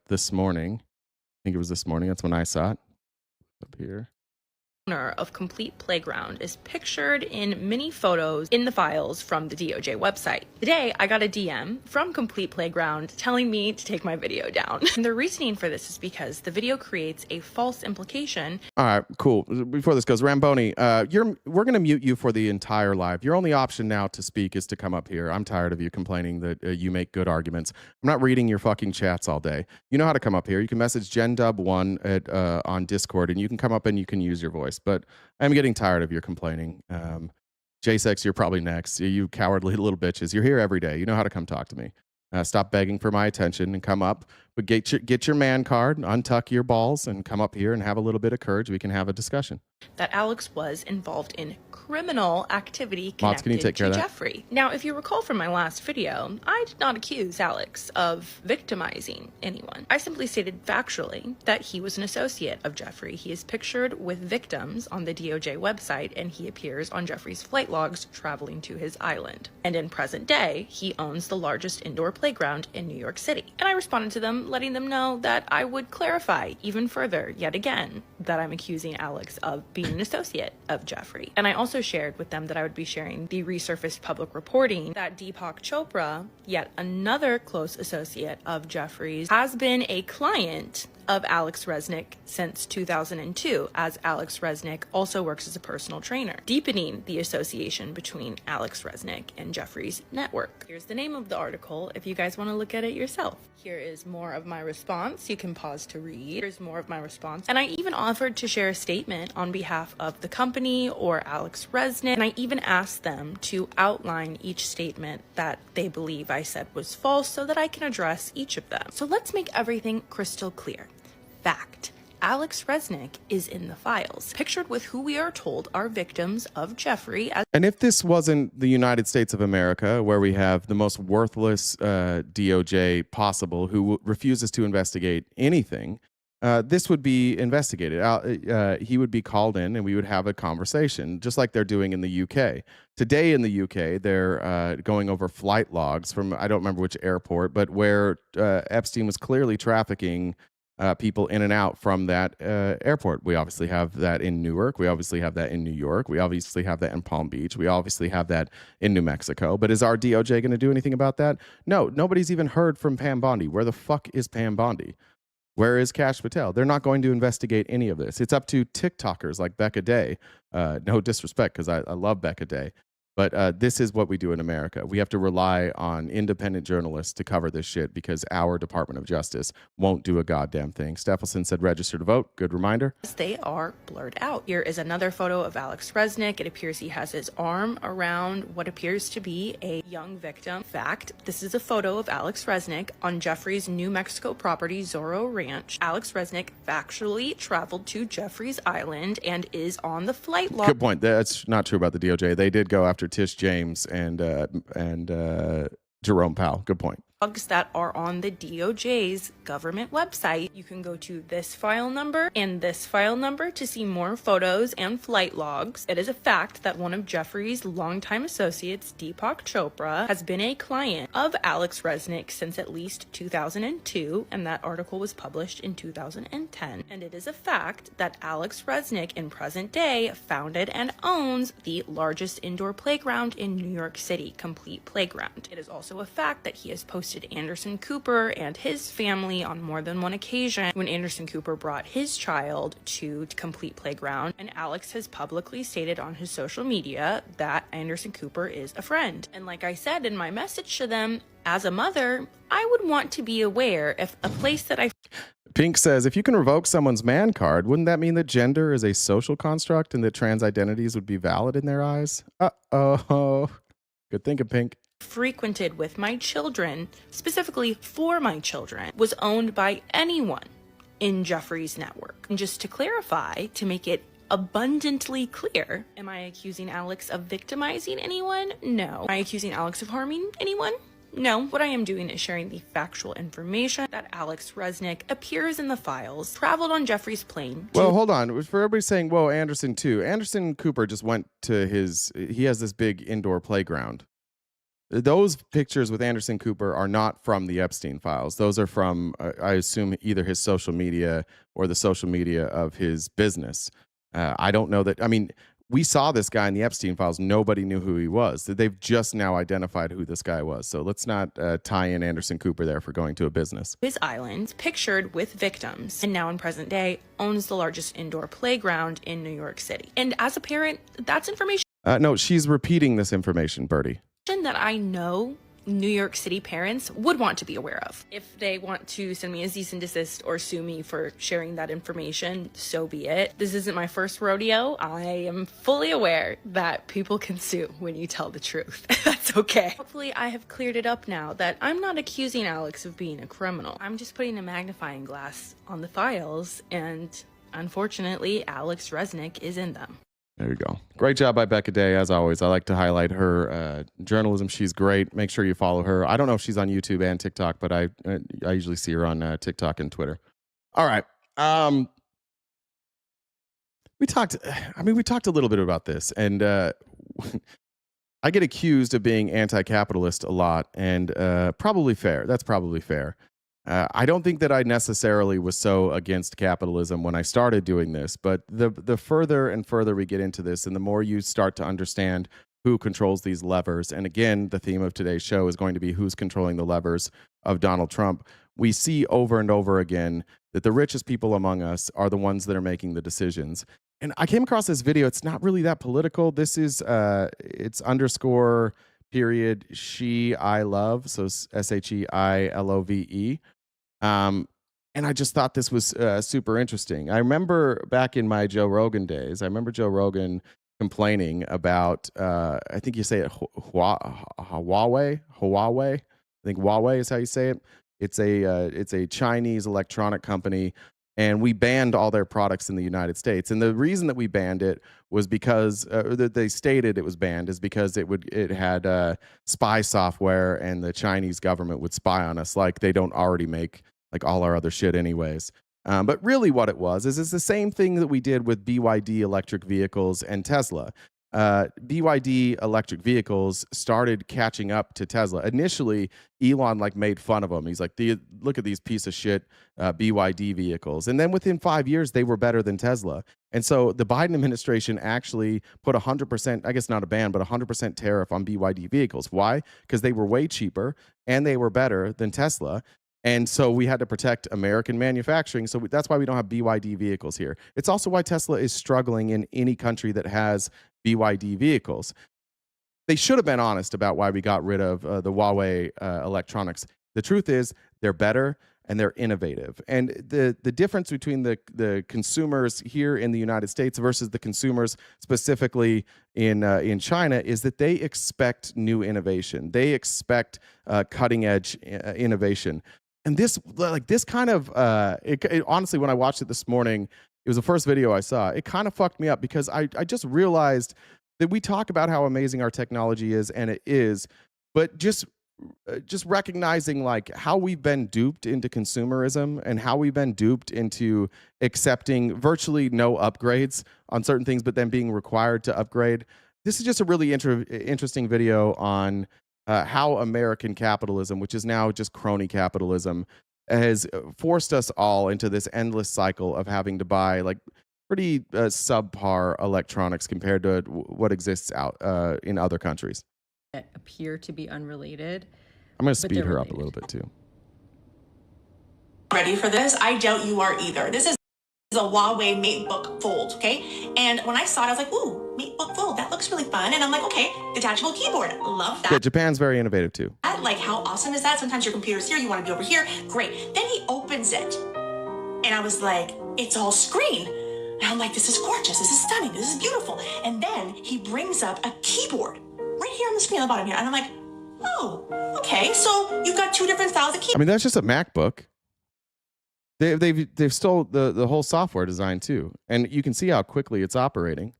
this morning. I think it was this morning. That's when I saw it. Up here. Owner of Complete Playground is pictured in many photos in the files from the DOJ website. Today, I got a DM from Complete Playground telling me to take my video down. And the reasoning for this is because the video creates a false implication. All right, cool. Before this goes, Ramboni, we're going to mute you for the entire live. Your only option now to speak is to come up here. I'm tired of you complaining that you make good arguments. I'm not reading your fucking chats all day. You know how to come up here. You can message GenDub1 on Discord, and you can come up and you can use your voice. But I'm getting tired of your complaining. J-Sex, you're probably next. You cowardly little bitches. You're here every day. You know how to come talk to me. Stop begging for my attention and come up. But get your man card, untuck your balls, and come up here and have a little bit of courage. We can have a discussion. That Alex was involved in criminal activity Mods, can you connected take care to of that? Jeffrey. Now, if you recall from my last video, I did not accuse Alex of victimizing anyone. I simply stated factually that he was an associate of Jeffrey. He is pictured with victims on the DOJ website, and he appears on Jeffrey's flight logs traveling to his island. And in present day, he owns the largest indoor playground in New York City. And I responded to them, letting them know that I would clarify even further, yet again, that I'm accusing Alex of being an associate of Jeffrey. And I also shared with them that I would be sharing the resurfaced public reporting that Deepak Chopra, yet another close associate of Jeffrey's, has been a client of Alex Resnick since 2002, as Alex Resnick also works as a personal trainer, deepening the association between Alex Resnick and Jeffrey's network. Here's the name of the article if you guys want to look at it yourself. Here is more of my response. You can pause to read. Here's more of my response. And I even offered to share a statement on behalf of the company or Alex Resnick. And I even asked them to outline each statement that they believe I said was false so that I can address each of them. So let's make everything crystal clear. Fact. Alex Resnick is in the files, pictured with who we are told are victims of Jeffrey. And if this wasn't the United States of America, where we have the most worthless DOJ possible who refuses to investigate anything, this would be investigated. He would be called in and we would have a conversation, just like they're doing in the UK. Today in the UK, they're going over flight logs from, I don't remember which airport, but where Epstein was clearly trafficking people in and out from that airport. We obviously have that in Newark. We obviously have that in New York. We obviously have that in Palm Beach. We obviously have that in New Mexico. But is our DOJ going to do anything about that? No, nobody's even heard from Pam Bondi. Where the fuck is Pam Bondi? Where is Kash Patel? They're not going to investigate any of this. It's up to TikTokers like Becca Day. No disrespect, because I love Becca Day. But this is what we do in America. We have to rely on independent journalists to cover this shit because our Department of Justice won't do a goddamn thing. Stephelson said register to vote. Good reminder. They are blurred out. Here is another photo of Alex Resnick. It appears he has his arm around what appears to be a young victim. In fact, this is a photo of Alex Resnick on Jeffrey's New Mexico property, Zorro Ranch. Alex Resnick factually traveled to Jeffrey's island and is on the flight log. Good point. That's not true about the DOJ. They did go after Tish James and Jerome Powell. Good point. Logs that are on the DOJ's government website. You can go to this file number and this file number to see more photos and flight logs. It is a fact that one of Jeffrey's longtime associates, Deepak Chopra, has been a client of Alex Resnick since at least 2002, and that article was published in 2010. And it is a fact that Alex Resnick in present day founded and owns the largest indoor playground in New York City, Complete Playground. It is also a fact that he has posted Anderson Cooper and his family on more than one occasion when Anderson Cooper brought his child to Complete Playground, and Alex has publicly stated on his social media that Anderson Cooper is a friend. And like I said in my message to them, as a mother, I would want to be aware if a place that I... Pink says, if you can revoke someone's man card, wouldn't that mean that gender is a social construct and that trans identities would be valid in their eyes? Uh-oh. Good thinking, Pink. Frequented with my children, specifically for my children, was owned by anyone in Jeffrey's network. And just to clarify, to make it abundantly clear, am I accusing Alex of victimizing anyone? No. Am I accusing Alex of harming anyone? No. What I am doing is sharing the factual information that Alex Resnick appears in the files, traveled on Jeffrey's plane. Well, hold on. For everybody saying, whoa, Anderson too. Anderson Cooper just went to he has this big indoor playground. Those pictures with Anderson Cooper are not from the Epstein files. Those are from, I assume, either his social media or the social media of his business. I don't know that. I mean, we saw this guy in the Epstein files. Nobody knew who he was. They've just now identified who this guy was. So let's not tie in Anderson Cooper there for going to a business. His island, pictured with victims, and now in present day, owns the largest indoor playground in New York City. And as a parent, that's information No, she's repeating this information, Bertie. that I know New York City parents would want to be aware of. If they want to send me a cease and desist or sue me for sharing that information, so be it. This isn't my first rodeo. I am fully aware that people can sue when you tell the truth. That's okay. Hopefully I have cleared it up now that I'm not accusing Alex of being a criminal. I'm just putting a magnifying glass on the files, and unfortunately, Alex Resnick is in them. There you go. Great job by Becca Day, as always. I like to highlight her journalism. She's great. Make sure you follow her. I don't know if she's on YouTube and TikTok, but I usually see her on TikTok and Twitter. All right. We talked a little bit about this, and I get accused of being anti-capitalist a lot, and probably fair. That's probably fair. I don't think that I necessarily was so against capitalism when I started doing this, but the further and further we get into this, and the more you start to understand who controls these levers, and again, the theme of today's show is going to be who's controlling the levers of Donald Trump, we see over and over again that the richest people among us are the ones that are making the decisions. And I came across this video. It's not really that political. This is, it's _ period she I love, so SHEILOVE. And I just thought this was super interesting. I remember back in my Joe Rogan days, I remember Joe Rogan complaining about, I think you say it Huawei. I think Huawei is how you say it. It's a Chinese electronic company, and we banned all their products in the United States. And the reason that we banned it was because that they stated it was banned is because it had spy software, and the Chinese government would spy on us like they don't already make like all our other shit anyways. But really what it was is it's the same thing that we did with BYD electric vehicles and Tesla. BYD electric vehicles started catching up to Tesla. Initially, Elon made fun of them. He's like, look at these piece of shit BYD vehicles. And then within 5 years, they were better than Tesla. And so the Biden administration actually put 100%, I guess not a ban, but 100% tariff on BYD vehicles. Why? Because they were way cheaper and they were better than Tesla. And so we had to protect American manufacturing. So that's why we don't have BYD vehicles here. It's also why Tesla is struggling in any country that has BYD vehicles. They should have been honest about why we got rid of the Huawei electronics. The truth is they're better and they're innovative. And the difference between the consumers here in the United States versus the consumers specifically in China is that they expect new innovation. They expect cutting edge innovation. And this kind of, honestly, when I watched it this morning, it was the first video I saw. It kind of fucked me up because I just realized that we talk about how amazing our technology is, and it is, but just recognizing how we've been duped into consumerism and how we've been duped into accepting virtually no upgrades on certain things, but then being required to upgrade. This is just a really interesting video on how American capitalism, which is now just crony capitalism, has forced us all into this endless cycle of having to buy pretty subpar electronics compared to what exists out in other countries. That appear to be unrelated. I'm going to speed her up a little bit too. Ready for this? I doubt you are either. This is a Huawei MateBook Fold, okay? And when I saw it, I was like, ooh, MateBook Fold, that looks really fun. And I'm like, okay, detachable keyboard, love that. Yeah, Japan's very innovative too. How awesome is that? Sometimes your computer's here, you want to be over here. Great. Then he opens it. And I was like, it's all screen. And I'm like, this is gorgeous. This is stunning. This is beautiful. And then he brings up a keyboard right here on the screen on the bottom here. And I'm like, oh, okay. So you've got two different styles of keyboard. I mean, that's just a MacBook. They've stole the whole software design too. And you can see how quickly it's operating.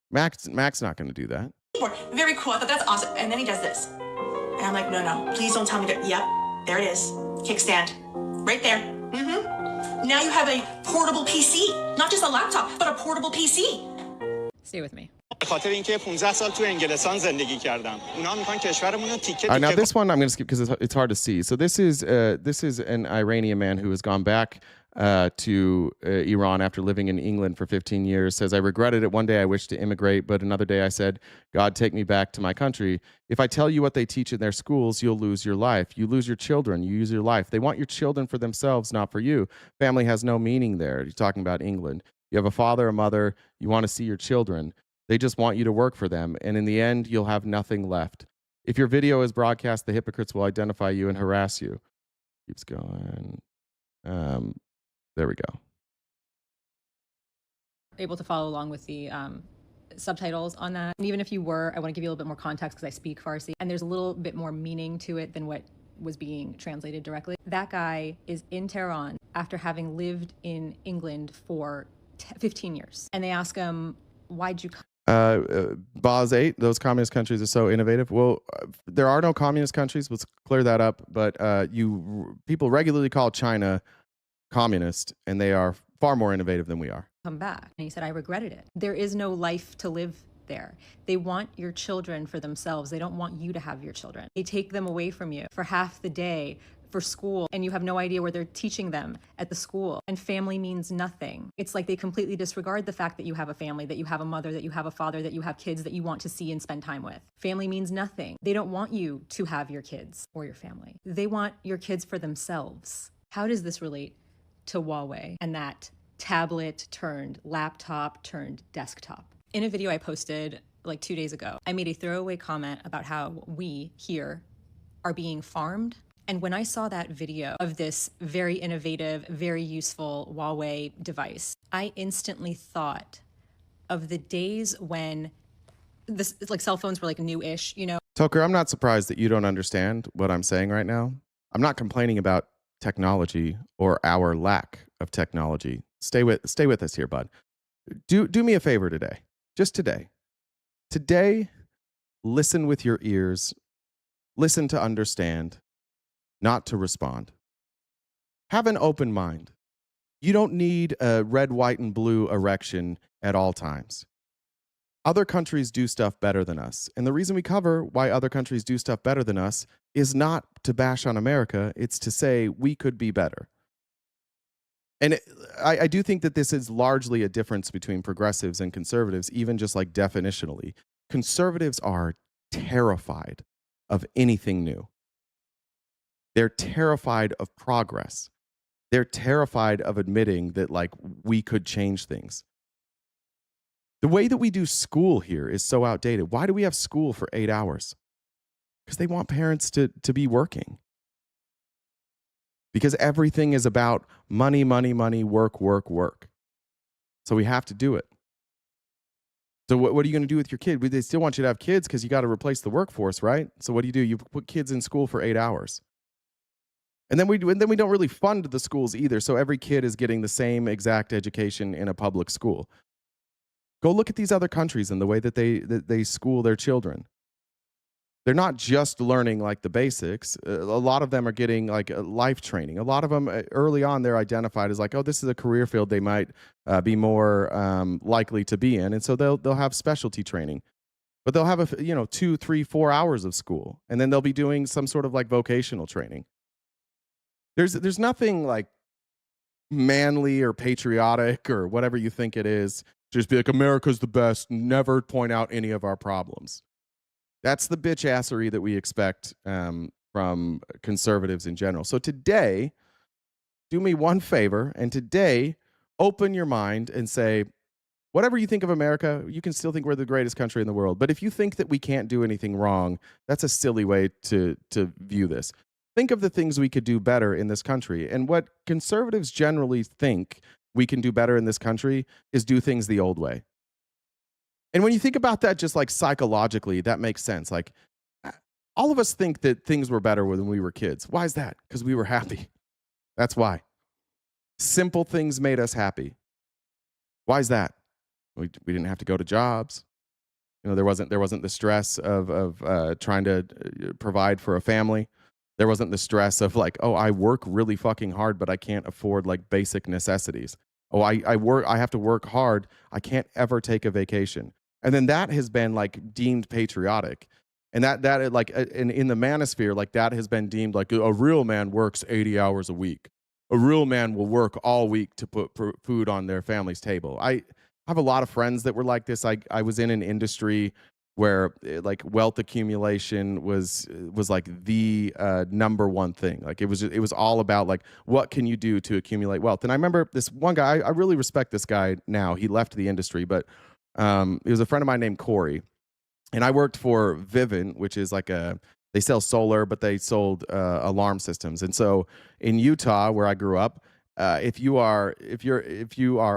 Mac's not going to do that. Keyboard. Very cool. I thought that's awesome. And then he does this. And I'm like, no, please don't tell me that. Yep, there it is. Kickstand. Right there. Mm-hmm. Now you have a portable PC. Not just a laptop, but a portable PC. Stay with me. Now this one I'm going to skip because it's hard to see. So this is an Iranian man who has gone back to Iran after living in England for 15 years. Says, I regretted it. One day I wished to immigrate, but another day I said, God, take me back to my country. If I tell you what they teach in their schools, you'll lose your life. You lose your children. You lose your life. They want your children for themselves, not for you. Family has no meaning there. You're talking about England. You have a father, a mother. You want to see your children. They just want you to work for them. And in the end, you'll have nothing left. If your video is broadcast, the hypocrites will identify you and harass you. Keeps going. There we go. Able to follow along with the subtitles on that. And even if you were, I want to give you a little bit more context because I speak Farsi. And there's a little bit more meaning to it than what was being translated directly. That guy is in Tehran after having lived in England for 15 years. And they ask him, why'd you come? Boz 8, those communist countries are so innovative. Well, there are no communist countries. Let's clear that up. But people regularly call China communist, and they are far more innovative than we are. Come back. And he said, I regretted it. There is no life to live there. They want your children for themselves. They don't want you to have your children. They take them away from you for half the day for school, and you have no idea where they're teaching them at the school. And family means nothing. It's like they completely disregard the fact that you have a family, that you have a mother, that you have a father, that you have kids that you want to see and spend time with. Family means nothing. They don't want you to have your kids or your family. They want your kids for themselves. How does this relate to Huawei and that tablet turned laptop turned desktop? In a video I posted like 2 days ago, I made a throwaway comment about how we here are being farmed. And when I saw that video of this very innovative, very useful Huawei device, I instantly thought of the days when this, like, cell phones were like new-ish, you know? Tucker, I'm not surprised that you don't understand what I'm saying right now. I'm not complaining about technology or our lack of technology. Stay with us here, bud. Do me a favor today. Just today. Today, listen with your ears. Listen to understand, not to respond. Have an open mind. You don't need a red, white, and blue erection at all times. Other countries do stuff better than us. And the reason we cover why other countries do stuff better than us is not to bash on America. It's to say we could be better. And I do think that this is largely a difference between progressives and conservatives, even just like definitionally. Conservatives are terrified of anything new. They're terrified of progress. They're terrified of admitting that, like, we could change things. The way that we do school here is so outdated. Why do we have school for 8 hours? Because they want parents to be working. Because everything is about money, money, money, work, work, work. So we have to do it. So what are you going to do with your kid? They still want you to have kids because you got to replace the workforce, right? So what do? You put kids in school for 8 hours. And then we don't really fund the schools either. So every kid is getting the same exact education in a public school. Go look at these other countries and the way that they school their children. They're not just learning like the basics. A lot of them are getting like life training. A lot of them early on, they're identified as like, oh, this is a career field they might be more likely to be in. And so they'll have specialty training. But they'll have 2, 3, 4 hours of school. And then they'll be doing some sort of like vocational training. There's nothing like manly or patriotic or whatever you think it is. Just be like, America's the best. Never point out any of our problems. That's the bitch assery that we expect from conservatives in general. So today, do me one favor, and today, open your mind and say, whatever you think of America, you can still think we're the greatest country in the world. But if you think that we can't do anything wrong, that's a silly way to view this. Think of the things we could do better in this country. And what conservatives generally think we can do better in this country is do things the old way. And when you think about that, just like psychologically, that makes sense. Like, all of us think that things were better when we were kids. Why is that? Because we were happy. That's why. Simple things made us happy. Why is that? We didn't have to go to jobs. There wasn't the stress of trying to provide for a family. There wasn't the stress of like, oh, I work really fucking hard, but I can't afford like basic necessities. Oh, I have to work hard. I can't ever take a vacation. And then that has been like deemed patriotic. And that like in the manosphere, like that has been deemed like a real man works 80 hours a week. A real man will work all week to put food on their family's table. I have a lot of friends that were like this. I was in an industry where like wealth accumulation was like the number one thing. Like it was all about like, what can you do to accumulate wealth? And I remember this one guy, I really respect this guy now. He left the industry, but it was a friend of mine named Corey. And I worked for Vivint, which is like they sell solar, but they sold alarm systems. And so in Utah, where I grew up, if you are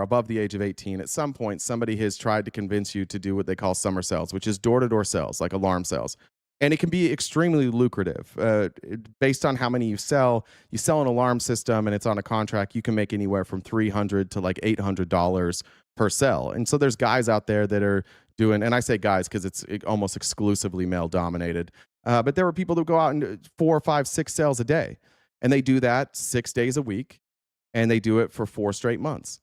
above the age of 18, at some point somebody has tried to convince you to do what they call summer sales, which is door-to-door sales, like alarm sales. And it can be extremely lucrative based on how many you sell. You sell an alarm system and it's on a contract, you can make anywhere from $300 to like $800 per sell. And so there's guys out there that are doing, and I say guys because it's almost exclusively male dominated. But there were people that go out and 4, 5, 6 sales a day. And they do that 6 days a week. And they do it for 4 straight months.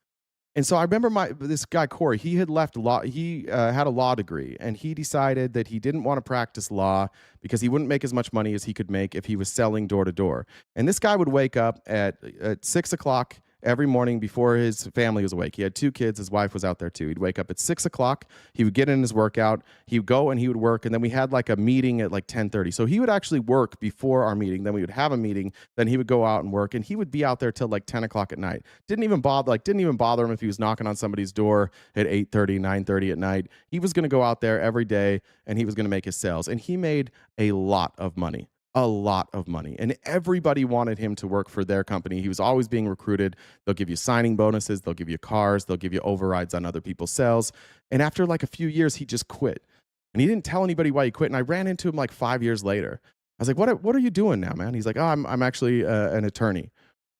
And so I remember this guy, Corey, he had left law. He had a law degree, and he decided that he didn't want to practice law because he wouldn't make as much money as he could make if he was selling door to door. And this guy would wake up at 6 o'clock every morning before his family was awake. He had 2 kids. His wife was out there too. He'd wake up at 6 o'clock. He would get in his workout. He would go and he would work. And then we had like a meeting at like 10:30. So he would actually work before our meeting. Then we would have a meeting. Then he would go out and work. And he would be out there till like 10 o'clock at night. Didn't even bother him if he was knocking on somebody's door at 8:30, 9:30 at night. He was going to go out there every day and he was going to make his sales. And he made a lot of money. A lot of money. And everybody wanted him to work for their company. He was always being recruited. They'll give you signing bonuses. They'll give you cars. They'll give you overrides on other people's sales. And after like a few years, he just quit. And he didn't tell anybody why he quit. And I ran into him like 5 years later. I was like, what are you doing now, man? He's like, oh, I'm actually an attorney.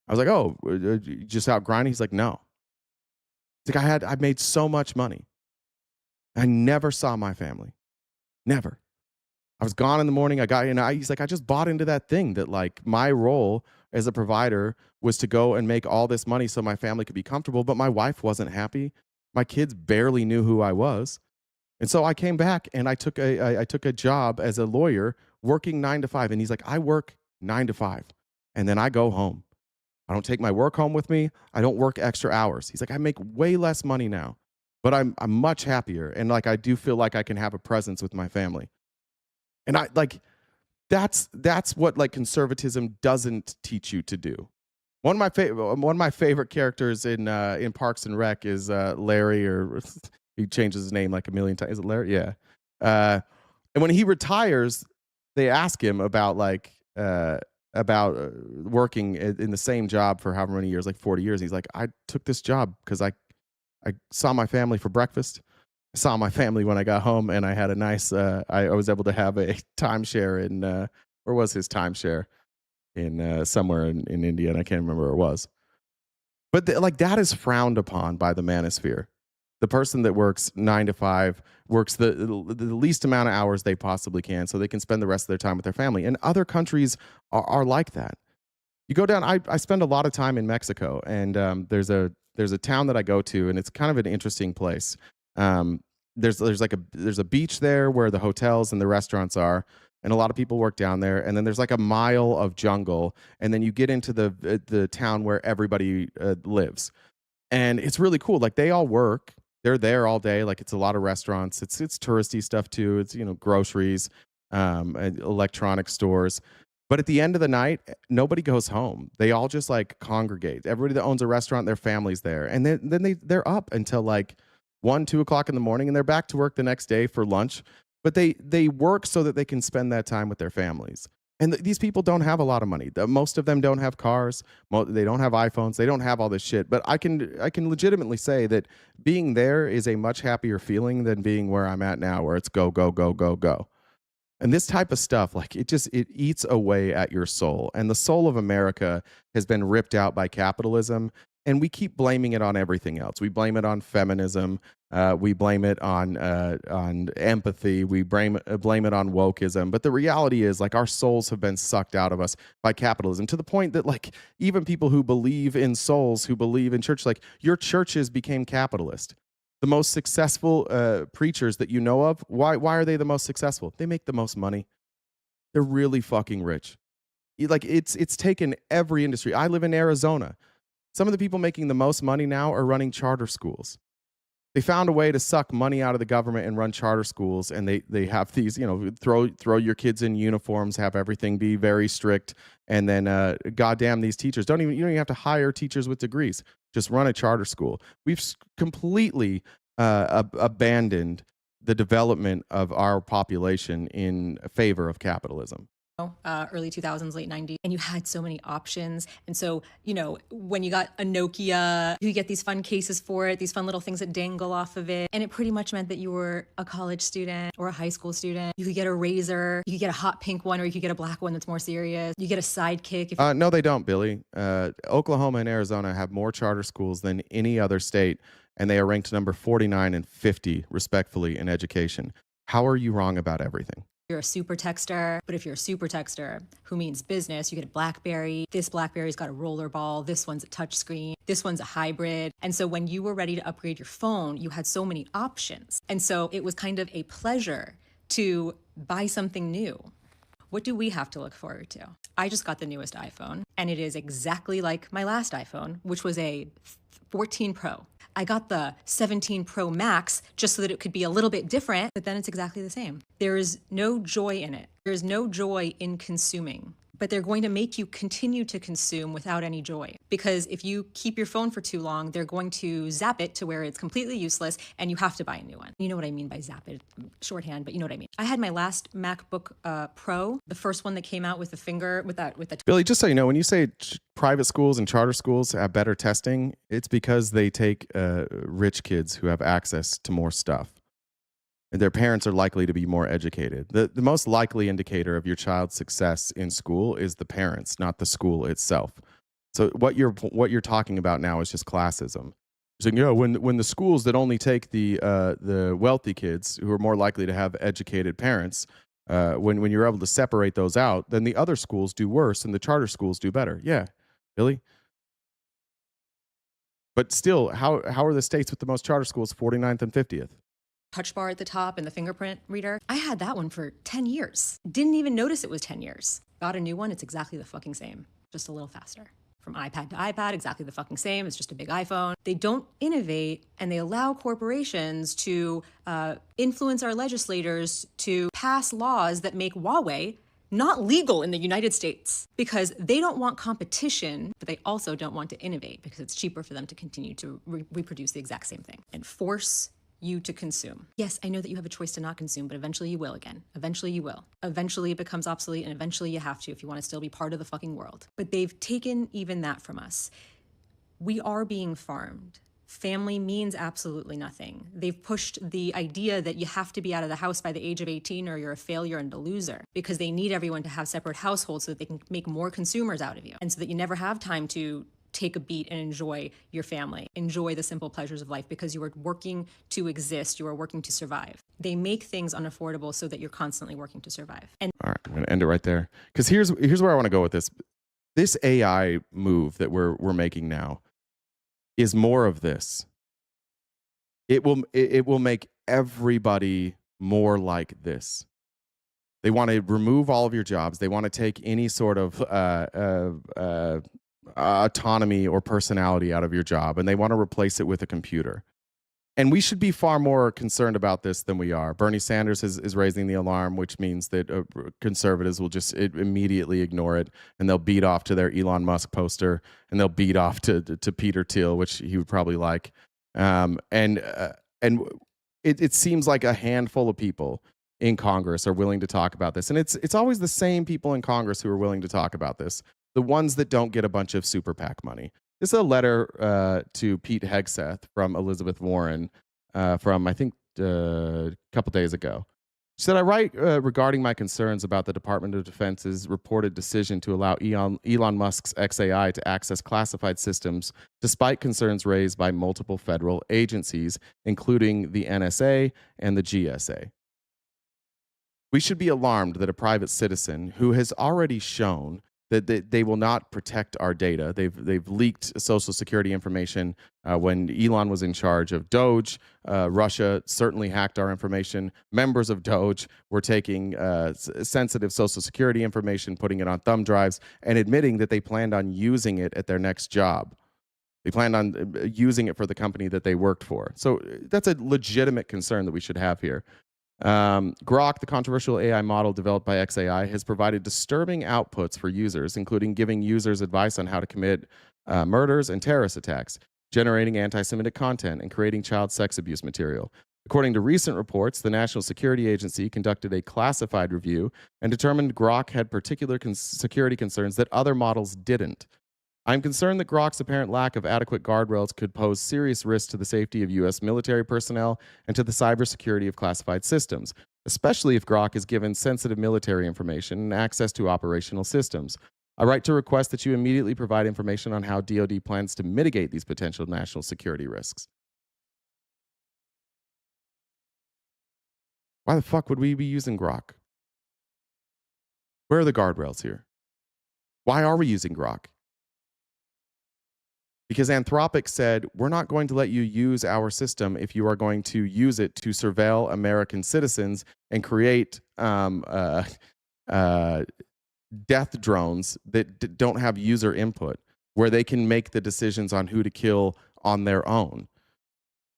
I was like, oh, just out grinding? He's like, no. He's like, I made so much money. I never saw my family. Never. I was gone in the morning. He's like, I just bought into that thing that like my role as a provider was to go and make all this money so my family could be comfortable, but my wife wasn't happy. My kids barely knew who I was. And so I came back and I took a job as a lawyer working 9 to 5. And he's like, I work 9 to 5 and then I go home. I don't take my work home with me. I don't work extra hours. He's like, I make way less money now, but I'm much happier. And like, I do feel like I can have a presence with my family. And I like that's what like conservatism doesn't teach you to do. One of my favorite characters in Parks and Rec is Larry, or he changes his name like a million times. Is it Larry? Yeah. And when he retires, they ask him about working in the same job for however many years, like 40 years. He's like, I took this job because I saw my family for breakfast. I saw my family when I got home, and I had a nice. I was able to have a timeshare in where was his timeshare in somewhere in India, and I can't remember where it was. But like that is frowned upon by the manosphere. The person that works 9 to 5 works the least amount of hours they possibly can, so they can spend the rest of their time with their family. And other countries are like that. You go down. I spend a lot of time in Mexico, and there's a town that I go to, and it's kind of an interesting place. There's a beach there where the hotels and the restaurants are, and a lot of people work down there. And then there's like a mile of jungle, and then you get into the town where everybody lives, and it's really cool. Like they all work, they're there all day. Like it's a lot of restaurants. It's touristy stuff too. It's groceries, electronic stores. But at the end of the night, nobody goes home. They all just like congregate. Everybody that owns a restaurant, their family's there, and then they're up until like 1, 2 o'clock in the morning, and they're back to work the next day for lunch. But they work so that they can spend that time with their families. And these people don't have a lot of money. Most of them don't have cars. They don't have iPhones. They don't have all this shit. But I can legitimately say that being there is a much happier feeling than being where I'm at now, where it's go, go, go, go, go. And this type of stuff, like it eats away at your soul. And the soul of America has been ripped out by capitalism. And we keep blaming it on everything else. We blame it on feminism. We blame it on empathy. We blame it on wokeism. But the reality is, like, our souls have been sucked out of us by capitalism, to the point that, like, even people who believe in souls, who believe in church, like, your churches became capitalist. The most successful preachers that you know of, why are they the most successful? They make the most money. They're really fucking rich. Like it's taken every industry. I live in Arizona. Some of the people making the most money now are running charter schools. They found a way to suck money out of the government and run charter schools, and they have these, throw your kids in uniforms, have everything be very strict, and then goddamn, these teachers you don't even have to hire teachers with degrees. Just run a charter school. We've completely abandoned the development of our population in favor of capitalism. Early 2000s, late 90s, and you had so many options. And so, when you got a Nokia, you get these fun cases for it, these fun little things that dangle off of it. And it pretty much meant that you were a college student or a high school student. You could get a Razor, you could get a hot pink one, or you could get a black one that's more serious. You get a Sidekick. No, they don't, Billy. Oklahoma and Arizona have more charter schools than any other state, and they are ranked number 49 and 50, respectfully, in education. How are you wrong about everything? You're a super texter, but if you're a super texter who means business, you get a BlackBerry. This BlackBerry's got a rollerball. This one's a touchscreen. This one's a hybrid. And so when you were ready to upgrade your phone, you had so many options. And so it was kind of a pleasure to buy something new. What do we have to look forward to? I just got the newest iPhone, and it is exactly like my last iPhone, which was a 14 Pro. I got the 17 Pro Max just so that it could be a little bit different, but then it's exactly the same. There is no joy in it. There is no joy in consuming, but they're going to make you continue to consume without any joy. Because if you keep your phone for too long, they're going to zap it to where it's completely useless and you have to buy a new one. You know what I mean by zap it, shorthand, but you know what I mean. I had my last MacBook Pro, the first one that came out with the finger, with the Billy, just so you know, when you say private schools and charter schools have better testing, it's because they take rich kids who have access to more stuff. And their parents are likely to be more educated. The most likely indicator of your child's success in school is the parents, not the school itself. So what you're talking about now is just classism. So when the schools that only take the wealthy kids who are more likely to have educated parents, when you're able to separate those out, then the other schools do worse and the charter schools do better. Yeah, Billy. But still, how are the states with the most charter schools 49th and 50th? touch bar at the top and the fingerprint reader. I had that one for 10 years. Didn't even notice it was 10 years. Got a new one, it's exactly the fucking same, just a little faster. From iPad to iPad, exactly the fucking same. It's just a big iPhone. They don't innovate, and they allow corporations to influence our legislators to pass laws that make Huawei not legal in the United States because they don't want competition, but they also don't want to innovate because it's cheaper for them to continue to reproduce the exact same thing and force you to consume. Yes, I know that you have a choice to not consume, but eventually you will again. Eventually you will. Eventually it becomes obsolete, and eventually you have to if you want to still be part of the fucking world. But they've taken even that from us. We are being farmed. Family means absolutely nothing. They've pushed the idea that you have to be out of the house by the age of 18 or you're a failure and a loser because they need everyone to have separate households so that they can make more consumers out of you and so that you never have time to take a beat and enjoy your family, enjoy the simple pleasures of life because you are working to exist, you are working to survive. They make things unaffordable so that you're constantly working to survive. And all right, I'm going to end it right there because here's where I want to go with this. This AI move that we're making now is more of this. It will make everybody more like this. They want to remove all of your jobs. They want to take any sort of autonomy or personality out of your job, and they want to replace it with a computer. And we should be far more concerned about this than we are. Bernie Sanders is raising the alarm, which means that conservatives will just immediately ignore it, and they'll beat off to their Elon Musk poster, and they'll beat off to Peter Thiel, which he would probably like. And it seems like a handful of people in Congress are willing to talk about this, and it's always the same people in Congress who are willing to talk about this. The ones that don't get a bunch of super PAC money. This is a letter to Pete Hegseth from Elizabeth Warren from, I think, a couple days ago. She said, I write regarding my concerns about the Department of Defense's reported decision to allow Elon Musk's XAI to access classified systems, despite concerns raised by multiple federal agencies, including the NSA and the GSA. We should be alarmed that a private citizen who has already shown that they will not protect our data. They've leaked Social Security information when Elon was in charge of Doge. Russia certainly hacked our information. Members of Doge were taking sensitive Social Security information, putting it on thumb drives, and admitting that they planned on using it at their next job. They planned on using it for the company that they worked for. So that's a legitimate concern that we should have here. Grok, the controversial AI model developed by XAI, has provided disturbing outputs for users, including giving users advice on how to commit murders and terrorist attacks, generating anti-Semitic content, and creating child sex abuse material. According to recent reports, the National Security Agency conducted a classified review and determined Grok had particular security concerns that other models didn't. I'm concerned that Grok's apparent lack of adequate guardrails could pose serious risks to the safety of U.S. military personnel and to the cybersecurity of classified systems, especially if Grok is given sensitive military information and access to operational systems. I write to request that you immediately provide information on how DoD plans to mitigate these potential national security risks. Why the fuck would we be using Grok? Where are the guardrails here? Why are we using Grok? Because Anthropic said, we're not going to let you use our system if you are going to use it to surveil American citizens and create death drones that don't have user input, where they can make the decisions on who to kill on their own.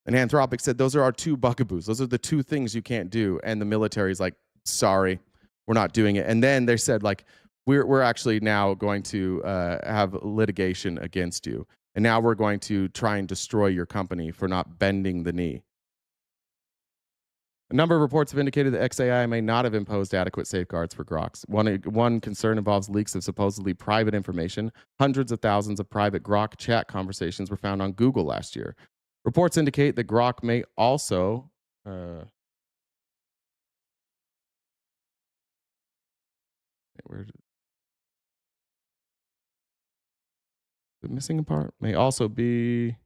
And Anthropic said, those are our two bugaboos. Those are the two things you can't do. And the military's like, sorry, we're not doing it. And then they said, like, we're actually now going to have litigation against you. And now we're going to try and destroy your company for not bending the knee. A number of reports have indicated that XAI may not have imposed adequate safeguards for Groks. One concern involves leaks of supposedly private information. Hundreds of thousands of private Grok chat conversations were found on Google last year. Reports indicate that Grok may also... The missing part may also be...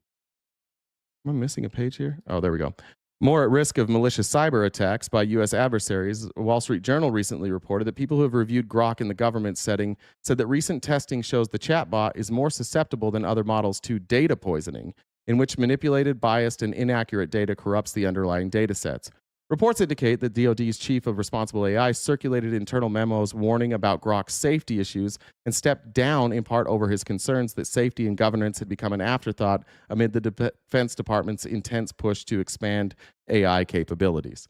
Am I missing a page here? Oh, there we go. More at risk of malicious cyber attacks by U.S. adversaries. Wall Street Journal recently reported that people who have reviewed Grok in the government setting said that recent testing shows the chatbot is more susceptible than other models to data poisoning, in which manipulated, biased, and inaccurate data corrupts the underlying data sets. Reports indicate that DoD's chief of responsible AI circulated internal memos warning about Grok's safety issues and stepped down in part over his concerns that safety and governance had become an afterthought amid the Defense Department's intense push to expand AI capabilities.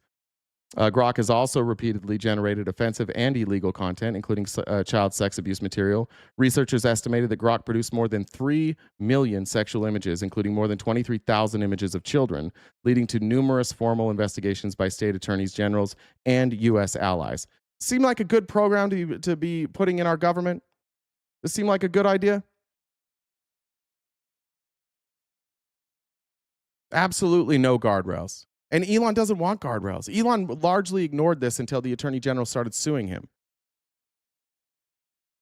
Grok has also repeatedly generated offensive and illegal content, including child sex abuse material. Researchers estimated that Grok produced more than 3 million sexual images, including more than 23,000 images of children, leading to numerous formal investigations by state attorneys generals and U.S. allies. Seem like a good program to be putting in our government? Does it seem like a good idea? Absolutely no guardrails. And Elon doesn't want guardrails. Elon largely ignored this until the Attorney General started suing him.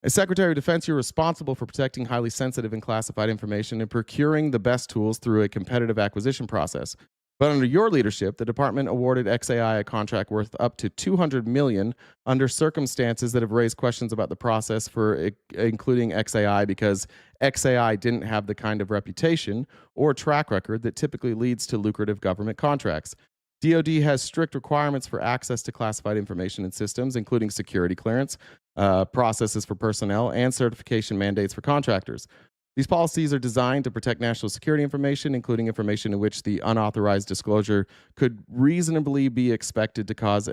As Secretary of Defense, you're responsible for protecting highly sensitive and classified information and procuring the best tools through a competitive acquisition process. But under your leadership, the department awarded XAI a contract worth up to $200 million under circumstances that have raised questions about the process for including XAI, because XAI didn't have the kind of reputation or track record that typically leads to lucrative government contracts. DoD has strict requirements for access to classified information and systems, including security clearance, processes for personnel, and certification mandates for contractors. These policies are designed to protect national security information, including information in which the unauthorized disclosure could reasonably be expected to cause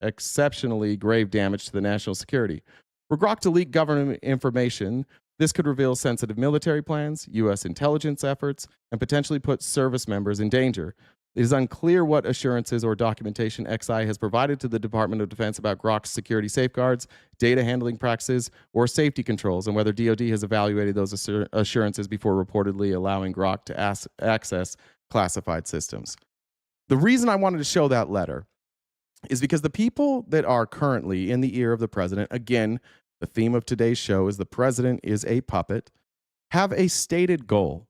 exceptionally grave damage to the national security. For Grok to leak government information, this could reveal sensitive military plans, U.S. intelligence efforts, and potentially put service members in danger. It is unclear what assurances or documentation XI has provided to the Department of Defense about Grok's security safeguards, data handling practices, or safety controls, and whether DoD has evaluated those assurances before reportedly allowing Grok to access classified systems. The reason I wanted to show that letter is because the people that are currently in the ear of the president, again, the theme of today's show is the president is a puppet, have a stated goal.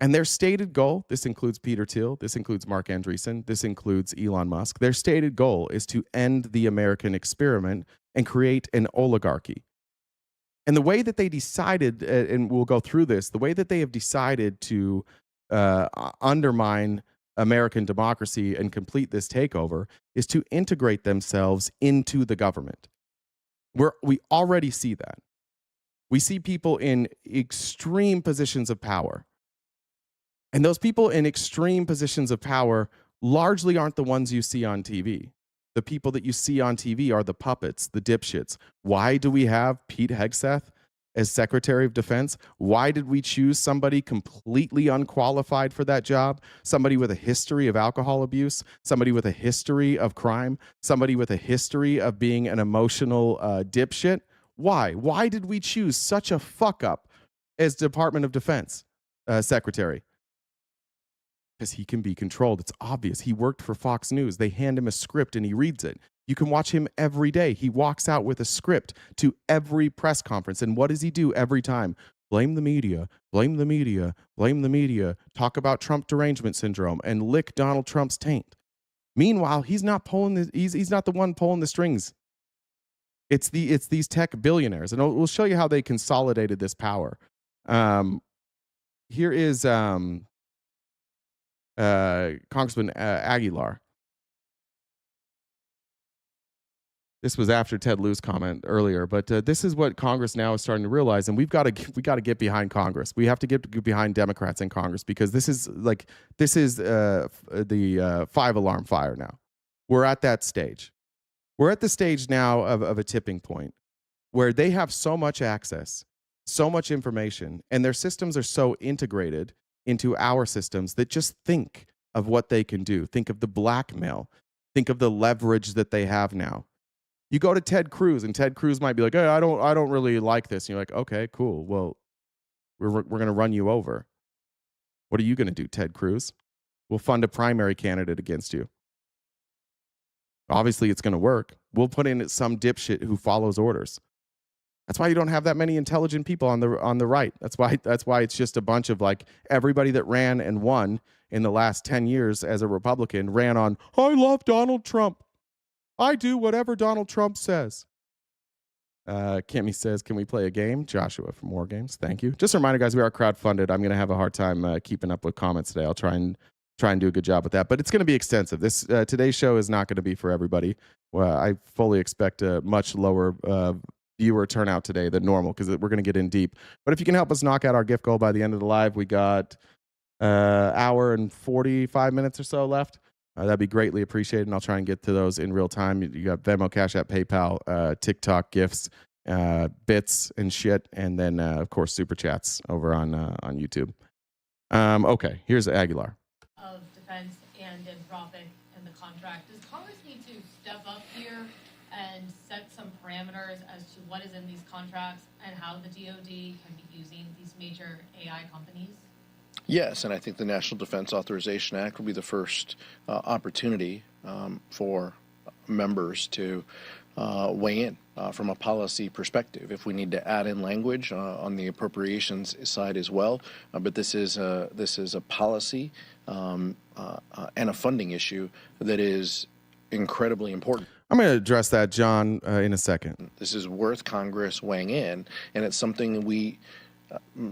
And their stated goal, this includes Peter Thiel, this includes Mark Andreessen, this includes Elon Musk, their stated goal is to end the American experiment and create an oligarchy. And the way that they decided, and we'll go through this, the way that they have decided to undermine American democracy and complete this takeover is to integrate themselves into the government. We already see that. We see people in extreme positions of power. And those people in extreme positions of power largely aren't the ones you see on TV. The people that you see on TV are the puppets, the dipshits. Why do we have Pete Hegseth as Secretary of Defense? Why did we choose somebody completely unqualified for that job? Somebody with a history of alcohol abuse, somebody with a history of crime, somebody with a history of being an emotional dipshit? Why? Why did we choose such a fuck up as Department of Defense Secretary? Because he can be controlled. It's obvious. He worked for Fox News. They hand him a script and he reads it. You can watch him every day. He walks out with a script to every press conference. And what does he do every time? Blame the media, blame the media, blame the media, talk about Trump derangement syndrome and lick Donald Trump's taint. Meanwhile, he's not the one pulling the strings. It's these tech billionaires. And we'll show you how they consolidated this power. Here is Congressman Aguilar. This was after Ted Lieu's comment earlier, but this is what Congress now is starting to realize, and we got to get behind Congress. We have to get behind Democrats in Congress because this is the 5-alarm fire now. We're at that stage. We're at the stage now of a tipping point where they have so much access, so much information, and their systems are so integrated into our systems that just think of what they can do. Think of the blackmail. Think of the leverage that they have now. You go to Ted Cruz, and Ted Cruz might be like, "Hey, I don't really like this." And you're like, "Okay, cool. Well, we're going to run you over." What are you going to do, Ted Cruz? We'll fund a primary candidate against you. Obviously, it's going to work. We'll put in some dipshit who follows orders. That's why you don't have that many intelligent people on the right. That's why it's just a bunch of like everybody that ran and won in the last 10 years as a Republican ran on, "I love Donald Trump. I do whatever Donald Trump says." Kimmy says, "Can we play a game?" Joshua from War Games, thank you. Just a reminder, guys, we are crowdfunded. I'm going to have a hard time keeping up with comments today. I'll try and do a good job with that, but it's going to be extensive. This today's show is not going to be for everybody. Well, I fully expect a much lower viewer turnout today than normal because we're going to get in deep. But if you can help us knock out our gift goal by the end of the live, we got hour and 45 minutes or so left. That'd be greatly appreciated, and I'll try and get to those in real time. You got Venmo, Cash App, PayPal, TikTok, gifts, bits, and shit, and then, of course, Super Chats over on YouTube. Okay, here's Aguilar. Of defense and Anthropic and the contract. Does Congress need to step up here and set some parameters as to what is in these contracts and how the DoD can be using these major AI companies? Yes, and I think the National Defense Authorization Act will be the first opportunity for members to weigh in from a policy perspective. If we need to add in language on the appropriations side as well, but this is a policy and a funding issue that is incredibly important. I'm going to address that, John, in a second. This is worth Congress weighing in, and it's something that we.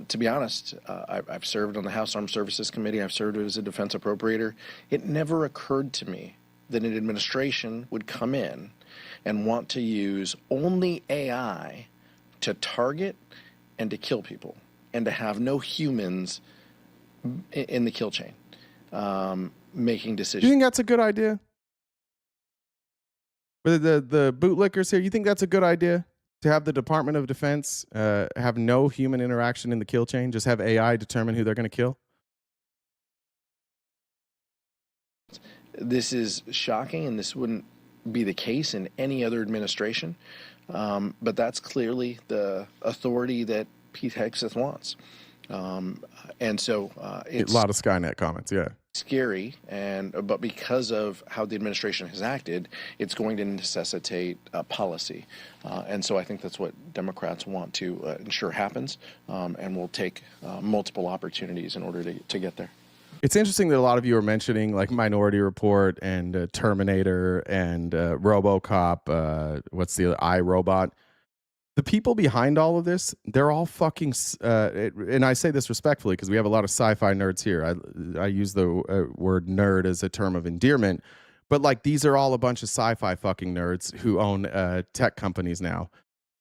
To be honest, I've served on the House Armed Services Committee. I've served as a defense appropriator. It never occurred to me that an administration would come in and want to use only AI to target and to kill people and to have no humans in the kill chain making decisions. Do you think that's a good idea? The bootlickers here, you think that's a good idea? To have the Department of Defense have no human interaction in the kill chain, just have AI determine who they're going to kill? This is shocking, and this wouldn't be the case in any other administration. But that's clearly the authority that Pete Hegseth wants. And so it's a lot of Skynet comments, yeah. Scary, but because of how the administration has acted, it's going to necessitate policy. And so I think that's what Democrats want to ensure happens, and will take multiple opportunities in order to get there. It's interesting that a lot of you are mentioning like Minority Report and Terminator and RoboCop. What's the other? iRobot. The people behind all of this, they're all fucking, and I say this respectfully because we have a lot of sci-fi nerds here. I use the word nerd as a term of endearment, but like these are all a bunch of sci-fi fucking nerds who own tech companies now,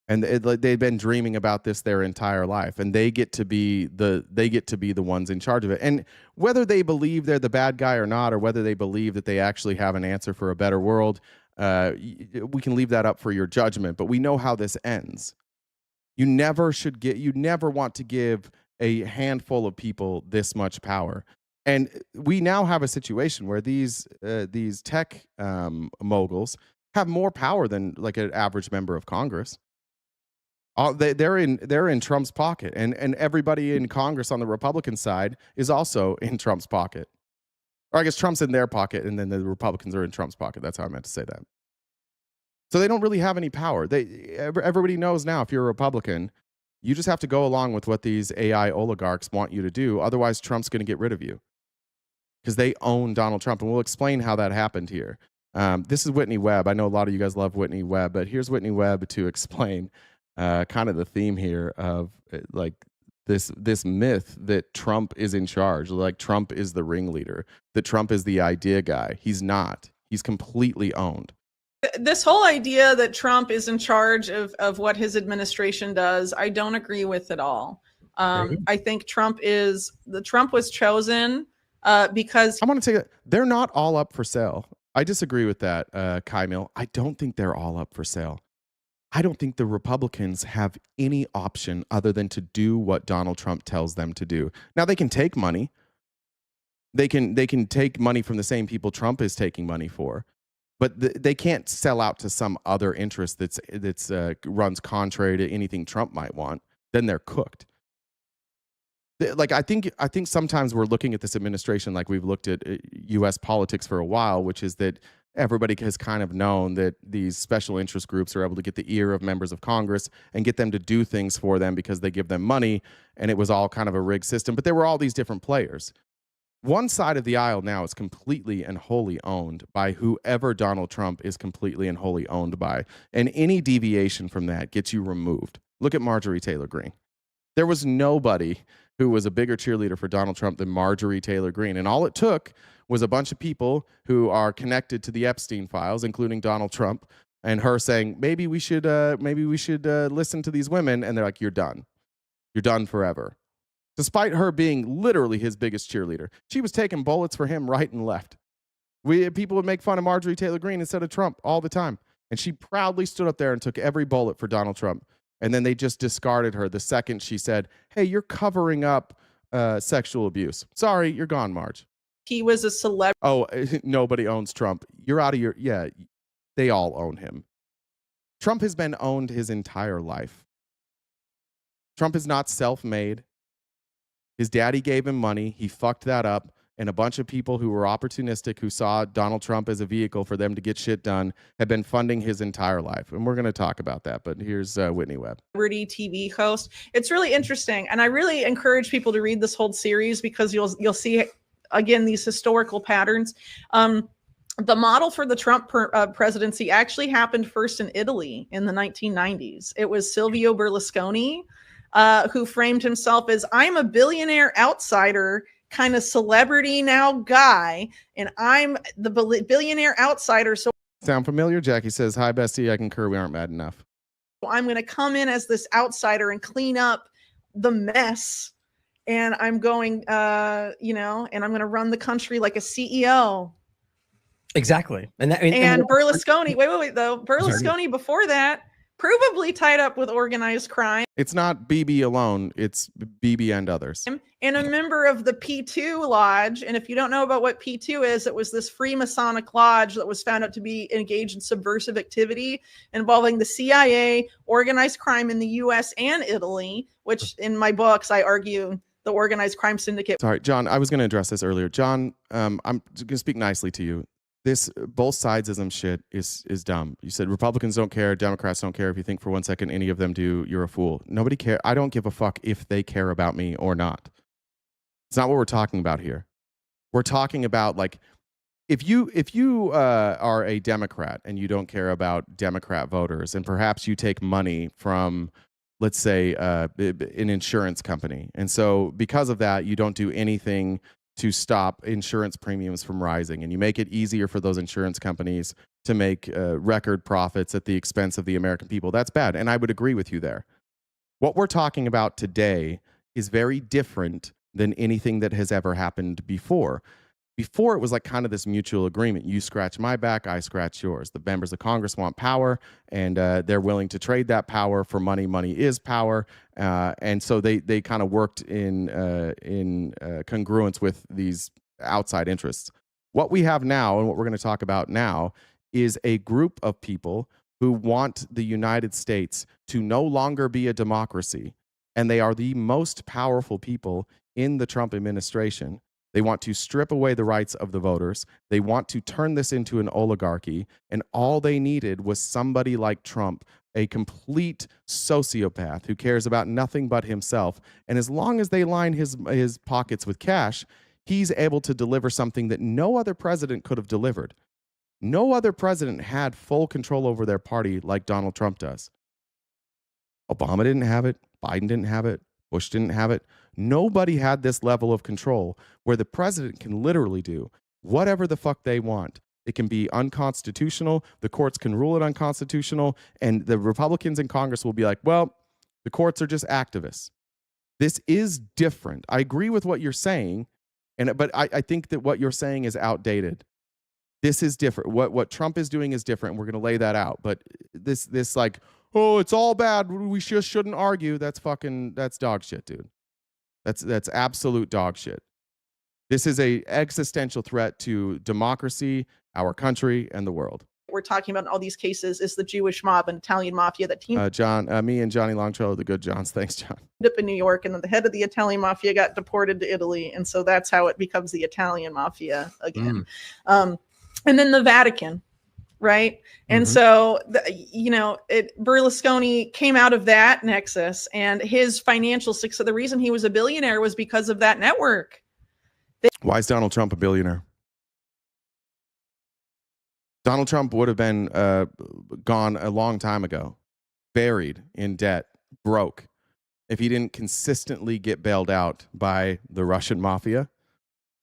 and they've been dreaming about this their entire life, and they get to be the ones in charge of it. And whether they believe they're the bad guy or not, or whether they believe that they actually have an answer for a better world, we can leave that up for your judgment, but we know how this ends. You never want to give a handful of people this much power. And we now have a situation where these tech moguls have more power than like an average member of Congress. They're in Trump's pocket, and everybody in Congress on the Republican side is also in Trump's pocket. Or I guess Trump's in their pocket, and then the Republicans are in Trump's pocket. That's how I meant to say that. So they don't really have any power. Everybody knows now, if you're a Republican, you just have to go along with what these AI oligarchs want you to do. Otherwise, Trump's going to get rid of you because they own Donald Trump. And we'll explain how that happened here. This is Whitney Webb. I know a lot of you guys love Whitney Webb, but here's Whitney Webb to explain kind of the theme here of like this myth that Trump is in charge, like Trump is the ringleader, that Trump is the idea guy. He's not. He's completely owned. This whole idea that Trump is in charge of what his administration does, I don't agree with at all. I think Trump was chosen because I want to say they're not all up for sale. I disagree with that, Kai Mill. I don't think they're all up for sale. I don't think the Republicans have any option other than to do what Donald Trump tells them to do. Now they can take money. They can take money from the same people Trump is taking money for, but they can't sell out to some other interest that's runs contrary to anything Trump might want. Then they're cooked. Like I think sometimes we're looking at this administration like we've looked at U.S. politics for a while, which is that everybody has kind of known that these special interest groups are able to get the ear of members of Congress and get them to do things for them because they give them money, and it was all kind of a rigged system. But there were all these different players. One side of the aisle now is completely and wholly owned by whoever Donald Trump is completely and wholly owned by, and any deviation from that gets you removed. Look at Marjorie Taylor Greene. There was nobody who was a bigger cheerleader for Donald Trump than Marjorie Taylor Greene, and all it took was a bunch of people who are connected to the Epstein files, including Donald Trump, and her saying, maybe we should listen to these women. And they're like, you're done. You're done forever. Despite her being literally his biggest cheerleader. She was taking bullets for him right and left. People would make fun of Marjorie Taylor Greene instead of Trump all the time. And she proudly stood up there and took every bullet for Donald Trump. And then they just discarded her the second she said, hey, you're covering up sexual abuse. Sorry, you're gone, Marge. he was a celebrity. Oh, nobody owns Trump. You're out of your, yeah, they all own him. Trump has been owned his entire life. Trump is not self-made. His daddy gave him money. He fucked that up. And a bunch of people who were opportunistic, who saw Donald Trump as a vehicle for them to get shit done, have been funding his entire life. And we're going to talk about that. But here's Whitney Webb. Celebrity TV host. It's really interesting. And I really encourage people to read this whole series because you'll see, again, these historical patterns. The model for the Trump presidency actually happened first in Italy in the 1990s. It was Silvio Berlusconi who framed himself as, I'm a billionaire outsider kind of celebrity now guy, and I'm the billionaire outsider. So sound familiar? Jackie says, hi, bestie. I concur. We aren't mad enough. I'm going to come in as this outsider and clean up the mess. And I'm going, and I'm going to run the country like a CEO. Exactly. And Berlusconi, wait, though. Berlusconi before that, provably tied up with organized crime. It's not BB alone. It's BB and others. And a member of the P2 Lodge. And if you don't know about what P2 is, it was this Freemasonic lodge that was found out to be engaged in subversive activity involving the CIA, organized crime in the US and Italy, which in my books, I argue the organized crime syndicate. Sorry, John, I was going to address this earlier. John, I'm going to speak nicely to you. This both sidesism shit is dumb. You said Republicans don't care, Democrats don't care. If you think for 1 second any of them do, you're a fool. Nobody care. I don't give a fuck if they care about me or not. It's not what we're talking about here. We're talking about like if you are a Democrat and you don't care about Democrat voters, and perhaps you take money from, let's say, an insurance company, and so because of that, you don't do anything to stop insurance premiums from rising, and you make it easier for those insurance companies to make record profits at the expense of the American people. That's bad, and I would agree with you there. What we're talking about today is very different than anything that has ever happened before. Before, it was like kind of this mutual agreement. You scratch my back, I scratch yours. The members of Congress want power, and they're willing to trade that power for money. Money is power. And so they kind of worked in congruence with these outside interests. What we have now, and what we're going to talk about now, is a group of people who want the United States to no longer be a democracy. And they are the most powerful people in the Trump administration. They want to strip away the rights of the voters. They want to turn this into an oligarchy. And all they needed was somebody like Trump, a complete sociopath who cares about nothing but himself. And as long as they line his pockets with cash, he's able to deliver something that no other president could have delivered. No other president had full control over their party like Donald Trump does. Obama didn't have it. Biden didn't have it. Bush didn't have it. Nobody had this level of control where the president can literally do whatever the fuck they want. It can be unconstitutional. The courts can rule it unconstitutional. And the Republicans in Congress will be like, well, the courts are just activists. This is different. I agree with what you're saying, but I think that what you're saying is outdated. This is different. What Trump is doing is different. We're going to lay that out. But this like, oh, it's all bad. We just shouldn't argue. That's dog shit, dude. That's absolute dog shit. This is a existential threat to democracy, our country, and the world. We're talking about in all these cases is the Jewish mob and Italian mafia that teamed me and Johnny Longfellow, the good Johns. Thanks, John. up in New York, and then the head of the Italian mafia got deported to Italy, and so that's how it becomes the Italian mafia again. And then the Vatican, right? And so, Berlusconi came out of that nexus, and his financial success, the reason he was a billionaire was because of that network. Why is Donald Trump a billionaire? Donald Trump would have been gone a long time ago, buried in debt, broke, if he didn't consistently get bailed out by the Russian mafia,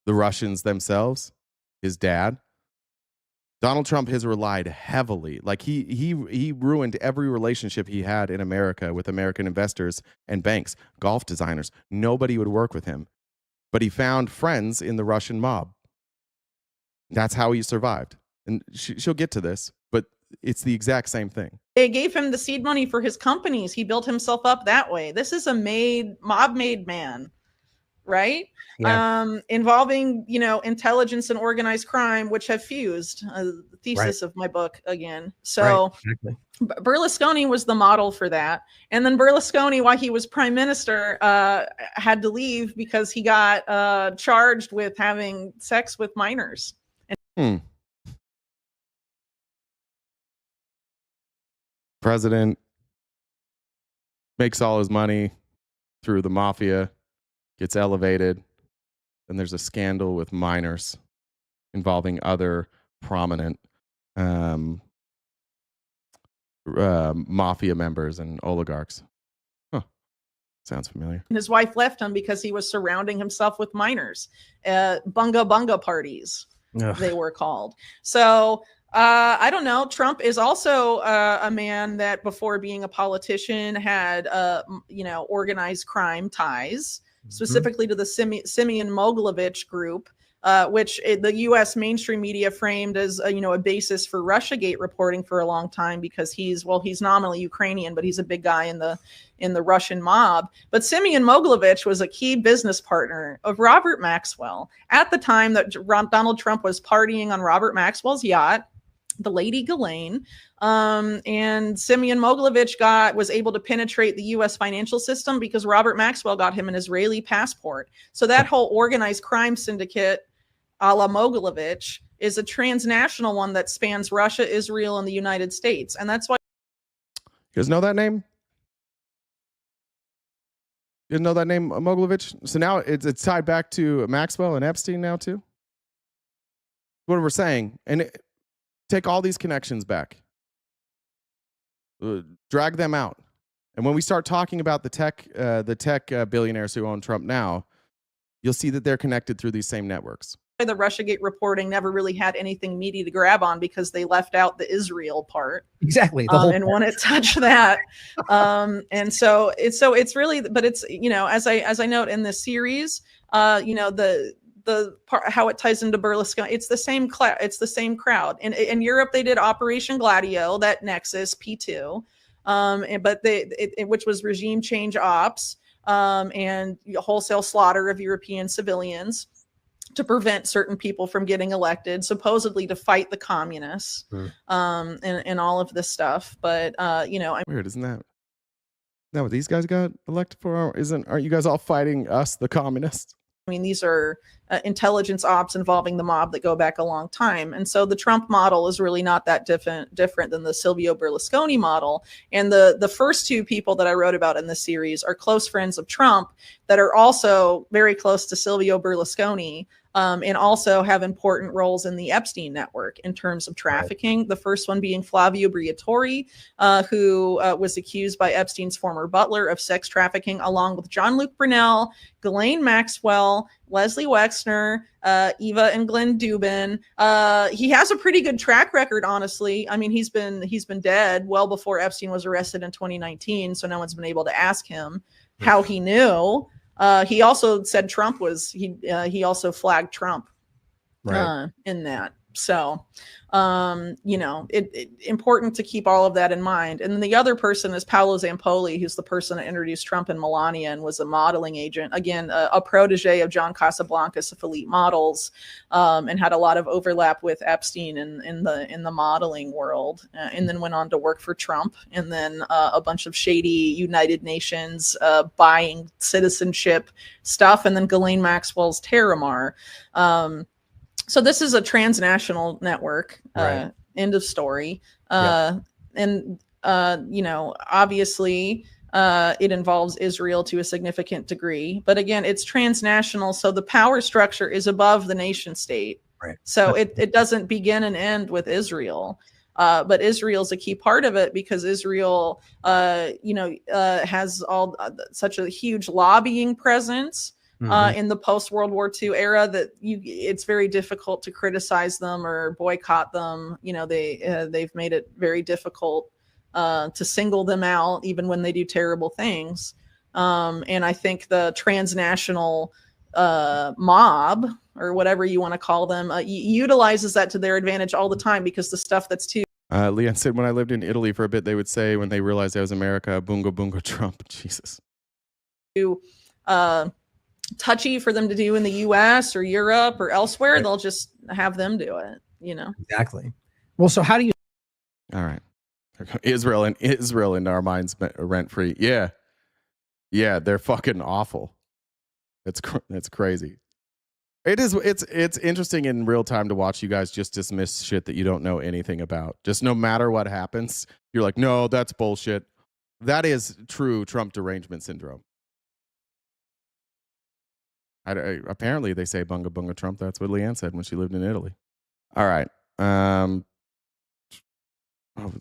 the Russians themselves, his dad. Donald Trump has relied heavily, like he ruined every relationship he had in America with American investors and banks, golf designers. Nobody would work with him, but he found friends in the Russian mob. That's how he survived. And she'll get to this, but it's the exact same thing. They gave him the seed money for his companies. He built himself up that way. This is a mob-made man, right? Yeah. Involving, intelligence and organized crime, which have fused. The thesis of my book again. So exactly. Berlusconi was the model for that. And then Berlusconi, while he was prime minister, had to leave because he got charged with having sex with minors. President makes all his money through the mafia, gets elevated, and there's a scandal with minors involving other prominent mafia members and oligarchs. Huh. Sounds familiar. His wife left him because he was surrounding himself with minors. Bunga bunga parties, they were called. So I don't know. Trump is also a man that before being a politician had, organized crime ties, specifically to the Simeon Mogilevich group, which the U.S. mainstream media framed as a basis for Russiagate reporting for a long time because he's nominally Ukrainian, but he's a big guy in the Russian mob. But Simeon Mogilevich was a key business partner of Robert Maxwell at the time that Donald Trump was partying on Robert Maxwell's yacht, the Lady Ghislaine, and Simeon Mogilevich was able to penetrate the U.S. financial system because Robert Maxwell got him an Israeli passport. So that whole organized crime syndicate, a la Mogilevich, is a transnational one that spans Russia, Israel, and the United States, and that's why. You guys know that name? You guys know that name, Mogilevich? So now it's tied back to Maxwell and Epstein now too. What we're saying, and take all these connections back, drag them out, and when we start talking about the tech billionaires who own Trump now, you'll see that they're connected through these same networks. The Russiagate reporting never really had anything meaty to grab on because they left out the Israel part. Exactly. The whole and when it touched that. And so it's really, but it's, as I note in this series, the part, how it ties into Berlusconi, it's the same crowd. In Europe, they did Operation Gladio, that Nexus P2, which was regime change ops, and wholesale slaughter of European civilians to prevent certain people from getting elected, supposedly to fight the communists, and all of this stuff. But Weird, isn't that? That what these guys got elected for? Aren't you guys all fighting us, the communists? I mean, these are intelligence ops involving the mob that go back a long time. And so the Trump model is really not that different than the Silvio Berlusconi model. And the first two people that I wrote about in this series are close friends of Trump that are also very close to Silvio Berlusconi, and also have important roles in the Epstein network in terms of trafficking. Right. The first one being Flavio Briatore, who was accused by Epstein's former butler of sex trafficking, along with Jean-Luc Brunel, Ghislaine Maxwell, Leslie Wexner, Eva and Glenn Dubin. He has a pretty good track record, honestly. I mean, he's been dead well before Epstein was arrested in 2019, so no one's been able to ask him how he knew. He also said Trump was, he also flagged Trump in that. So, important to keep all of that in mind. And then the other person is Paolo Zampoli, who's the person that introduced Trump and Melania and was a modeling agent. Again, a protege of John Casablancas of Elite Models, and had a lot of overlap with Epstein in the modeling world, and then went on to work for Trump, and then a bunch of shady United Nations buying citizenship stuff, and then Ghislaine Maxwell's Terramar. So this is a transnational network, Right. End of story. Yeah. And, obviously it involves Israel to a significant degree, but again, it's transnational. So the power structure is above the nation state. Right. So it doesn't begin and end with Israel. But Israel's a key part of it because Israel, has such a huge lobbying presence. In the post-World War II era, that it's very difficult to criticize them or boycott them. They've made it very difficult to single them out, even when they do terrible things. And I think the transnational mob, or whatever you want to call them, utilizes that to their advantage all the time, because the stuff that's too. Leon said, when I lived in Italy for a bit, they would say when they realized I was America, "Bunga bunga Trump." Jesus. Touchy for them to do in the US or Europe or elsewhere, right. They'll just have them do it, Exactly. Well, so how do you? All right. Israel in our minds rent free. Yeah. They're fucking awful. It's crazy. It's interesting in real time to watch you guys just dismiss shit that you don't know anything about. Just no matter what happens, you're like, no, that's bullshit. That is true Trump derangement syndrome. Apparently they say bunga bunga Trump. That's what Leanne said when she lived in Italy. All right. Oh,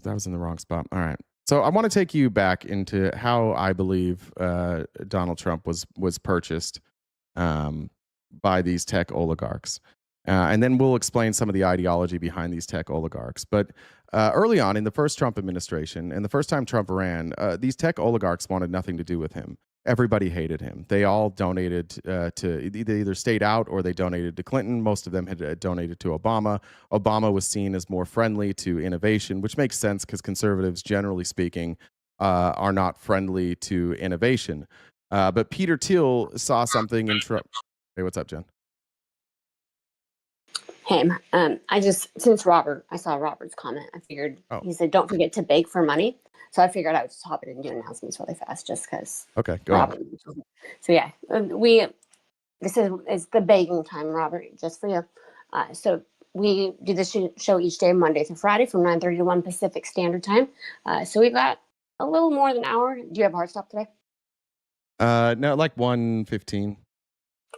that was in the wrong spot. All right. So I want to take you back into how I believe Donald Trump was purchased by these tech oligarchs. And then we'll explain some of the ideology behind these tech oligarchs. But early on in the first Trump administration, and the first time Trump ran, these tech oligarchs wanted nothing to do with him. Everybody hated him. They all donated they either stayed out or they donated to Clinton. Most of them had donated to Obama. Obama was seen as more friendly to innovation, which makes sense because conservatives, generally speaking, are not friendly to innovation. But Peter Thiel saw something in Trump. Hey, what's up, Jen? Hey, since I saw Robert's comment, I figured he said, don't forget to beg for money. So I figured I would just hop in and do announcements really fast just because. Okay, go on. So yeah, this is the begging time, Robert, just for you. So we do this show each day, Monday through Friday from 9:30 to 1 Pacific Standard Time. So we've got a little more than an hour. Do you have a hard stop today? No, like 1:15.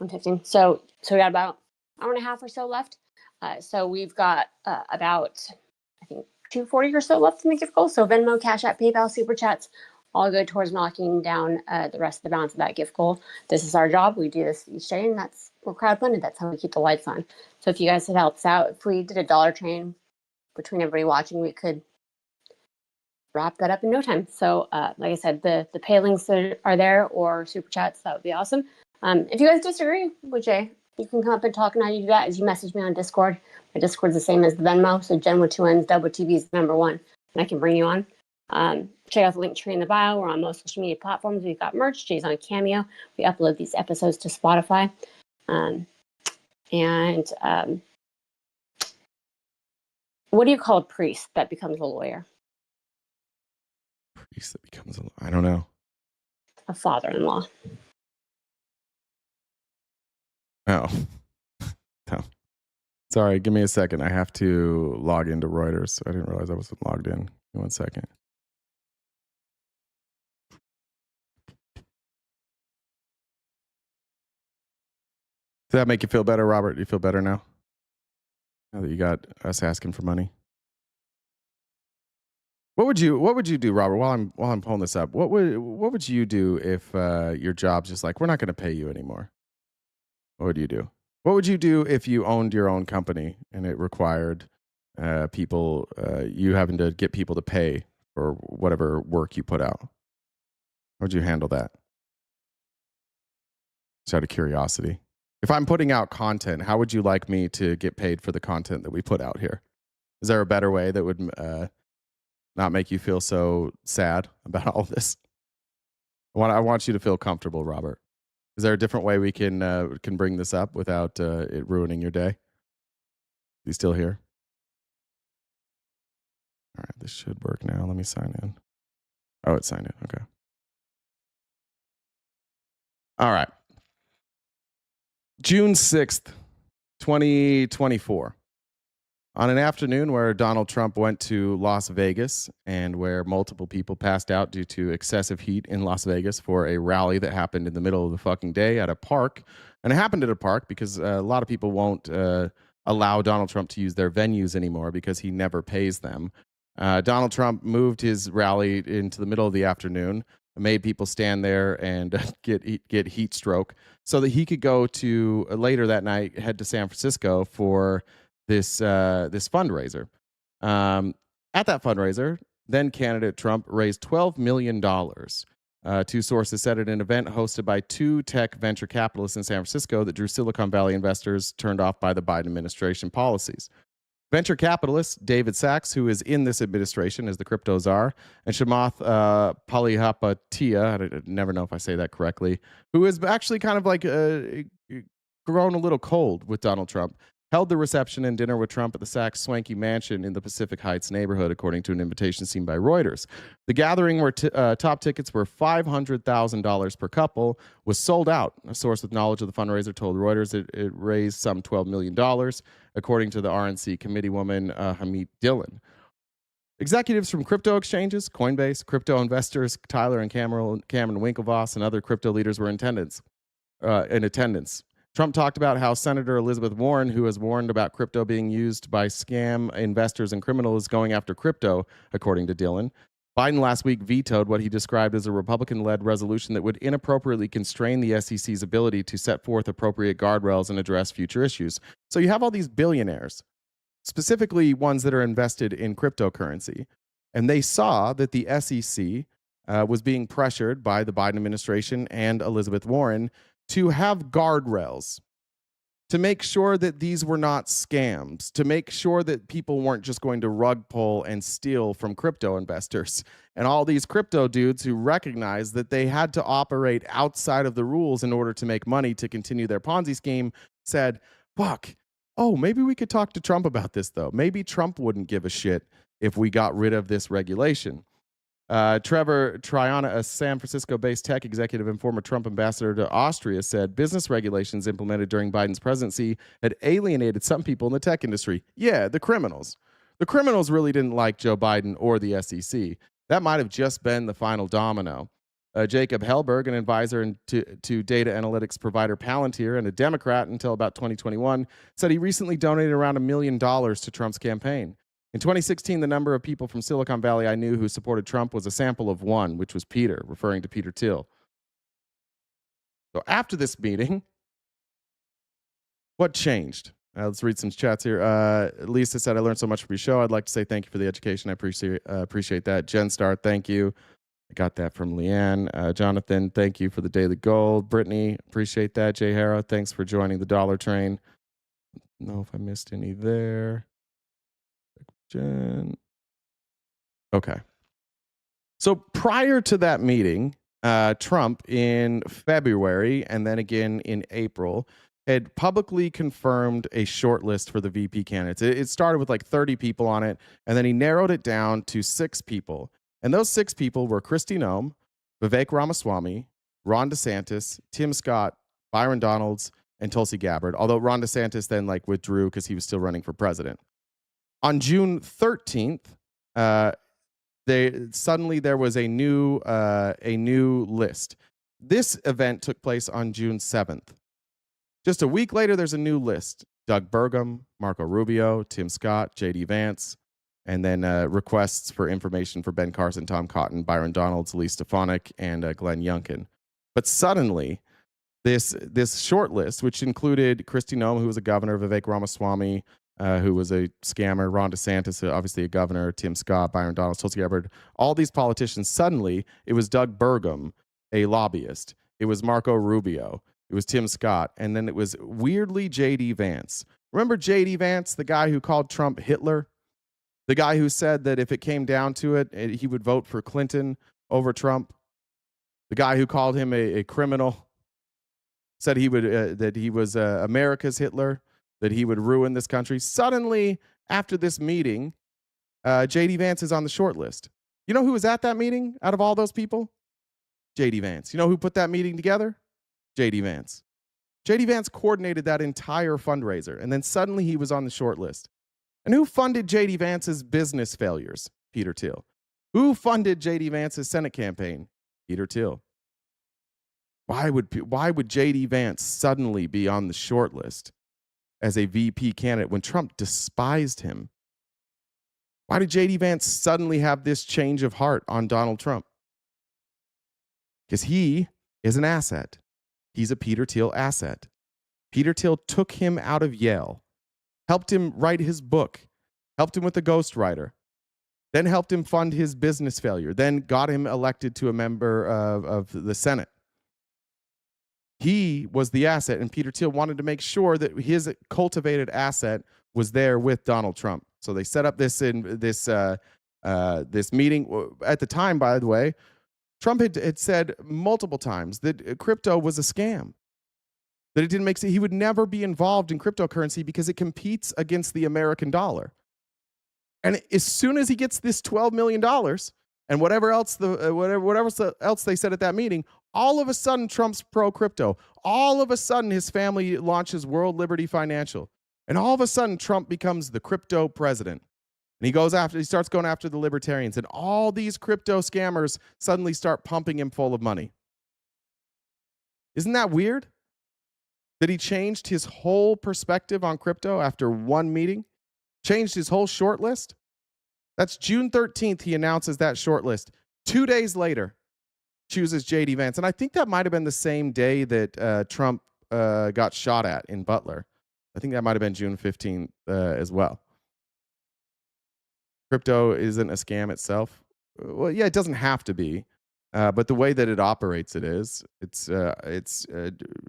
1:15. So we got about an hour and a half or so left. So we've got about, I think, 240 or so left in the gift goal. So Venmo, Cash App, PayPal, Super Chats, all go towards knocking down the rest of the balance of that gift goal. This is our job. We do this each day, and we're crowdfunded. That's how we keep the lights on. So if you guys could help us out, if we did a dollar train between everybody watching, we could wrap that up in no time. So like I said, the pay links that are there or Super Chats, that would be awesome. If you guys disagree with Jay, you can come up and talk, and how you do that is you message me on Discord. My Discord's the same as the Venmo, so Jen with 2 N's, Dub with TV is the number 1, and I can bring you on. Check out the link tree in the bio. We're on most social media platforms. We've got merch. Jay's on Cameo. We upload these episodes to Spotify. What do you call a priest that becomes a lawyer? Priest that becomes I don't know. A father-in-law. Oh. No. Sorry, give me a second. I have to log into Reuters. I didn't realize I wasn't logged in. Give me 1 second. Does that make you feel better, Robert? Do you feel better now? Now that you got us asking for money? What would you do, Robert, while I'm pulling this up? What would you do if your job's just like, we're not going to pay you anymore? What would you do? What would you do if you owned your own company and it required people, you having to get people to pay for whatever work you put out? How would you handle that? Just out of curiosity. If I'm putting out content, how would you like me to get paid for the content that we put out here? Is there a better way that would not make you feel so sad about all this? I want you to feel comfortable, Robert. Is there a different way we can bring this up without it ruining your day? You still here? All right, this should work now. Let me sign in. Oh, it's signed in. Okay. All right. June 6th, 2024. On an afternoon where Donald Trump went to Las Vegas and where multiple people passed out due to excessive heat in Las Vegas for a rally that happened in the middle of the fucking day at a park. And it happened at a park because a lot of people won't allow Donald Trump to use their venues anymore because he never pays them. Donald Trump moved his rally into the middle of the afternoon, made people stand there and get heat stroke so that he could go to later that night, head to San Francisco for this fundraiser. At that fundraiser, then candidate Trump raised $12 million. Two sources said at an event hosted by 2 tech venture capitalists in San Francisco that drew Silicon Valley investors turned off by the Biden administration policies. Venture capitalist David Sachs, who is in this administration as the crypto czar, and Chamath Palihapitiya, I never know if I say that correctly, who is actually kind of like grown a little cold with Donald Trump, held the reception and dinner with Trump at the Sachs swanky mansion in the Pacific Heights neighborhood, according to an invitation seen by Reuters. The gathering, where top tickets were $500,000 per couple, was sold out. A source with knowledge of the fundraiser told Reuters it raised some $12 million, according to the RNC committee woman, Hamid Dillon. Executives from crypto exchanges, Coinbase, crypto investors, Tyler and Cameron Winklevoss, and other crypto leaders were in attendance. Trump talked about how Senator Elizabeth Warren, who has warned about crypto being used by scam investors and criminals, going after crypto, according to Dillon. Biden last week vetoed what he described as a Republican-led resolution that would inappropriately constrain the SEC's ability to set forth appropriate guardrails and address future issues. So you have all these billionaires, specifically ones that are invested in cryptocurrency, and they saw that the SEC was being pressured by the Biden administration and Elizabeth Warren to have guardrails, to make sure that these were not scams, to make sure that people weren't just going to rug pull and steal from crypto investors. And all these crypto dudes who recognized that they had to operate outside of the rules in order to make money to continue their Ponzi scheme said, fuck, oh, maybe we could talk to Trump about this, though. Maybe Trump wouldn't give a shit if we got rid of this regulation. Trevor Triana, a San Francisco-based tech executive and former Trump ambassador to Austria, said business regulations implemented during Biden's presidency had alienated some people in the tech industry. Yeah, the criminals. The criminals really didn't like Joe Biden or the SEC. That might have just been the final domino. Jacob Hellberg, an advisor to data analytics provider Palantir and a Democrat until about 2021, said he recently donated around $1 million to Trump's campaign. In 2016, the number of people from Silicon Valley I knew who supported Trump was a sample of one, which was Peter, referring to Peter Thiel. So after this meeting, what changed? Let's read some chats here. Lisa said, I learned so much from your show. I'd like to say thank you for the education. I appreciate that. Jen Star, thank you. I got that from Leanne. Jonathan, thank you for the daily gold. Brittany, appreciate that. Jay Harrow, thanks for joining the Dollar Train. I don't know if I missed any there. Jen. Okay. So prior to that meeting, Trump in February and then again in April had publicly confirmed a short list for the VP candidates. It started with like 30 people on it, and then he narrowed it down to 6 people. And those 6 people were Kristi Noem, Vivek Ramaswamy, Ron DeSantis, Tim Scott, Byron Donalds, and Tulsi Gabbard, although Ron DeSantis then like withdrew because he was still running for president. On June 13th, there was a new list. This event took place on June 7th. Just a week later, there's a new list. Doug Burgum, Marco Rubio, Tim Scott, J.D. Vance, and then requests for information for Ben Carson, Tom Cotton, Byron Donalds, Lee Stefanik, and Glenn Youngkin. But suddenly, this short list, which included Kristi Noem, who was a governor, Vivek Ramaswamy, who was a scammer, Ron DeSantis, obviously a governor, Tim Scott, Byron Donalds, Tulsi Gabbard, all these politicians, suddenly it was Doug Burgum, a lobbyist. It was Marco Rubio. It was Tim Scott. And then it was weirdly J.D. Vance. Remember J.D. Vance, the guy who called Trump Hitler? The guy who said that if it came down to it, he would vote for Clinton over Trump? The guy who called him a criminal? Said he would that he was America's Hitler? That he would ruin this country? Suddenly, after this meeting, J.D. Vance is on the short list. You know who was at that meeting out of all those people? J.D. Vance. You know who put that meeting together? J.D. Vance. J.D. Vance coordinated that entire fundraiser, and then suddenly he was on the short list. And who funded J.D. Vance's business failures? Peter Thiel. Who funded J.D. Vance's Senate campaign? Peter Thiel. Why would J.D. Vance suddenly be on the short list as a VP candidate when Trump despised him? Why did J.D. Vance suddenly have this change of heart on Donald Trump? Because he is an asset. He's a Peter Thiel asset. Peter Thiel took him out of Yale, helped him write his book, helped him with the ghostwriter, then helped him fund his business failure, then got him elected to a member of the Senate. He was the asset, and Peter Thiel wanted to make sure that his cultivated asset was there with Donald Trump. So they set up this meeting. At the time, by the way, Trump had said multiple times that crypto was a scam, that it didn't make sense. He would never be involved in cryptocurrency because it competes against the American dollar. And as soon as he gets this $12 million and whatever else they said at that meeting, all of a sudden Trump's pro-crypto. All of a sudden his family launches World Liberty Financial. And all of a sudden Trump becomes the crypto president. And he starts going after the libertarians, and all these crypto scammers suddenly start pumping him full of money. Isn't that weird? That he changed his whole perspective on crypto after one meeting? Changed his whole short list? That's June 13th, he announces that short list. 2 days later, chooses J.D. Vance. And I think that might have been the same day that Trump got shot at in Butler. I think that might have been June 15th as well. Crypto isn't a scam itself. Well, yeah, it doesn't have to be, but the way that it operates, it's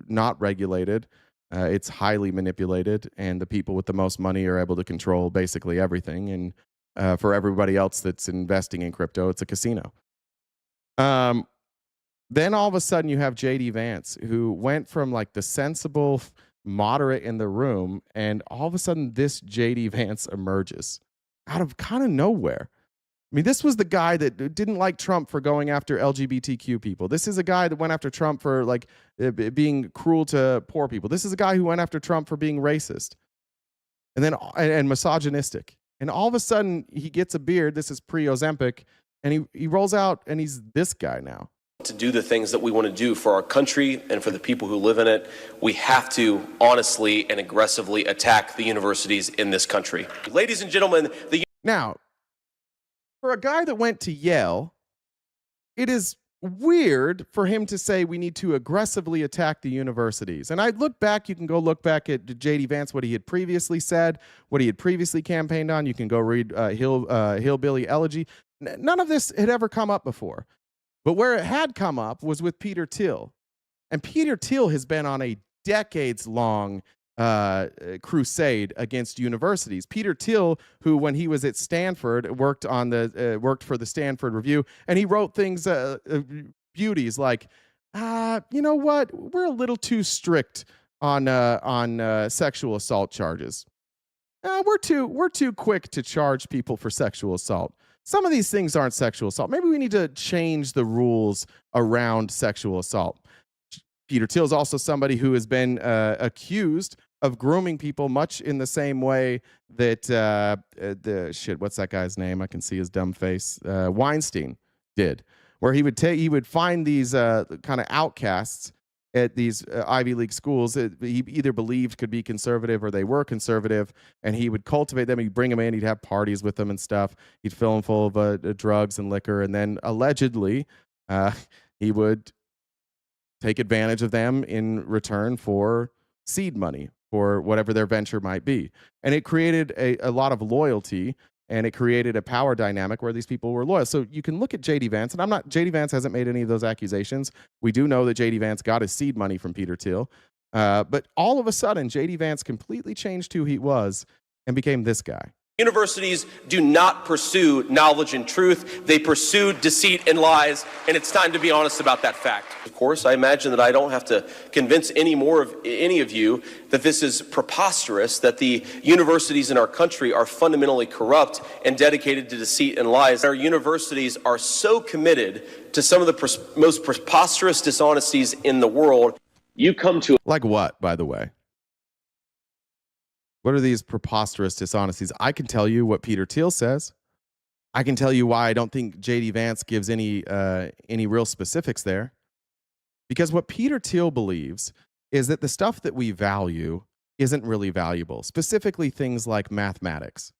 not regulated. It's highly manipulated, and the people with the most money are able to control basically everything. And for everybody else that's investing in crypto, it's a casino. Then all of a sudden, you have J.D. Vance, who went from like the sensible, moderate in the room, and all of a sudden, this J.D. Vance emerges out of kind of nowhere. I mean, this was the guy that didn't like Trump for going after LGBTQ people. This is a guy that went after Trump for like being cruel to poor people. This is a guy who went after Trump for being racist and misogynistic. And all of a sudden he gets a beard. This is pre-Ozempic, and he rolls out and he's this guy now. To do the things that we want to do for our country and for the people who live in it, we have to honestly and aggressively attack the universities in this country. Ladies and gentlemen, Now, for a guy that went to Yale, it is weird for him to say we need to aggressively attack the universities. And I look back, you can go look back at JD Vance, what he had previously said, what he had previously campaigned on. You can go read Hillbilly Elegy. None of this had ever come up before. But where it had come up was with Peter Thiel. And Peter Thiel has been on a decades-long crusade against universities. Peter Thiel, who when he was at Stanford worked for the Stanford Review, and he wrote things beauties like, you know what, we're a little too strict on sexual assault charges. We're too quick to charge people for sexual assault. Some of these things aren't sexual assault. Maybe we need to change the rules around sexual assault. Peter Thiel is also somebody who has been accused of grooming people much in the same way that what's that guy's name? I can see his dumb face. Weinstein did, where he would find these kind of outcasts at these Ivy League schools that he either believed could be conservative or they were conservative, and he would cultivate them. He'd bring them in. He'd have parties with them and stuff. He'd fill them full of drugs and liquor, and then allegedly he would take advantage of them in return for seed money for whatever their venture might be. And it created a lot of loyalty, and it created a power dynamic where these people were loyal. So you can look at JD Vance, and JD Vance hasn't made any of those accusations. We do know that JD Vance got his seed money from Peter Thiel. But all of a sudden, JD Vance completely changed who he was and became this guy. universities do not pursue knowledge and truth. They pursue deceit and lies, and it's time to be honest about that fact. Of course, I imagine that I don't have to convince any of you that this is preposterous, that the universities in our country are fundamentally corrupt and dedicated to deceit and lies. Our universities are so committed to some of the most preposterous dishonesties in the world. You come to... Like what, by the way? What are these preposterous dishonesties? I can tell you what Peter Thiel says. I can tell you why I don't think JD Vance gives any real specifics there. Because what Peter Thiel believes is that the stuff that we value isn't really valuable, specifically things like mathematics.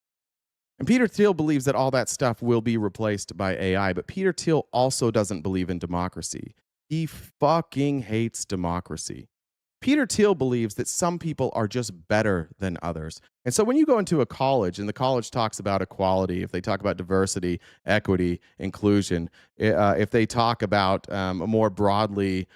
And Peter Thiel believes that all that stuff will be replaced by AI, but Peter Thiel also doesn't believe in democracy. He fucking hates democracy. Peter Thiel believes that some people are just better than others. And so when you go into a college and the college talks about equality, if they talk about diversity, equity, inclusion, if they talk about more broadly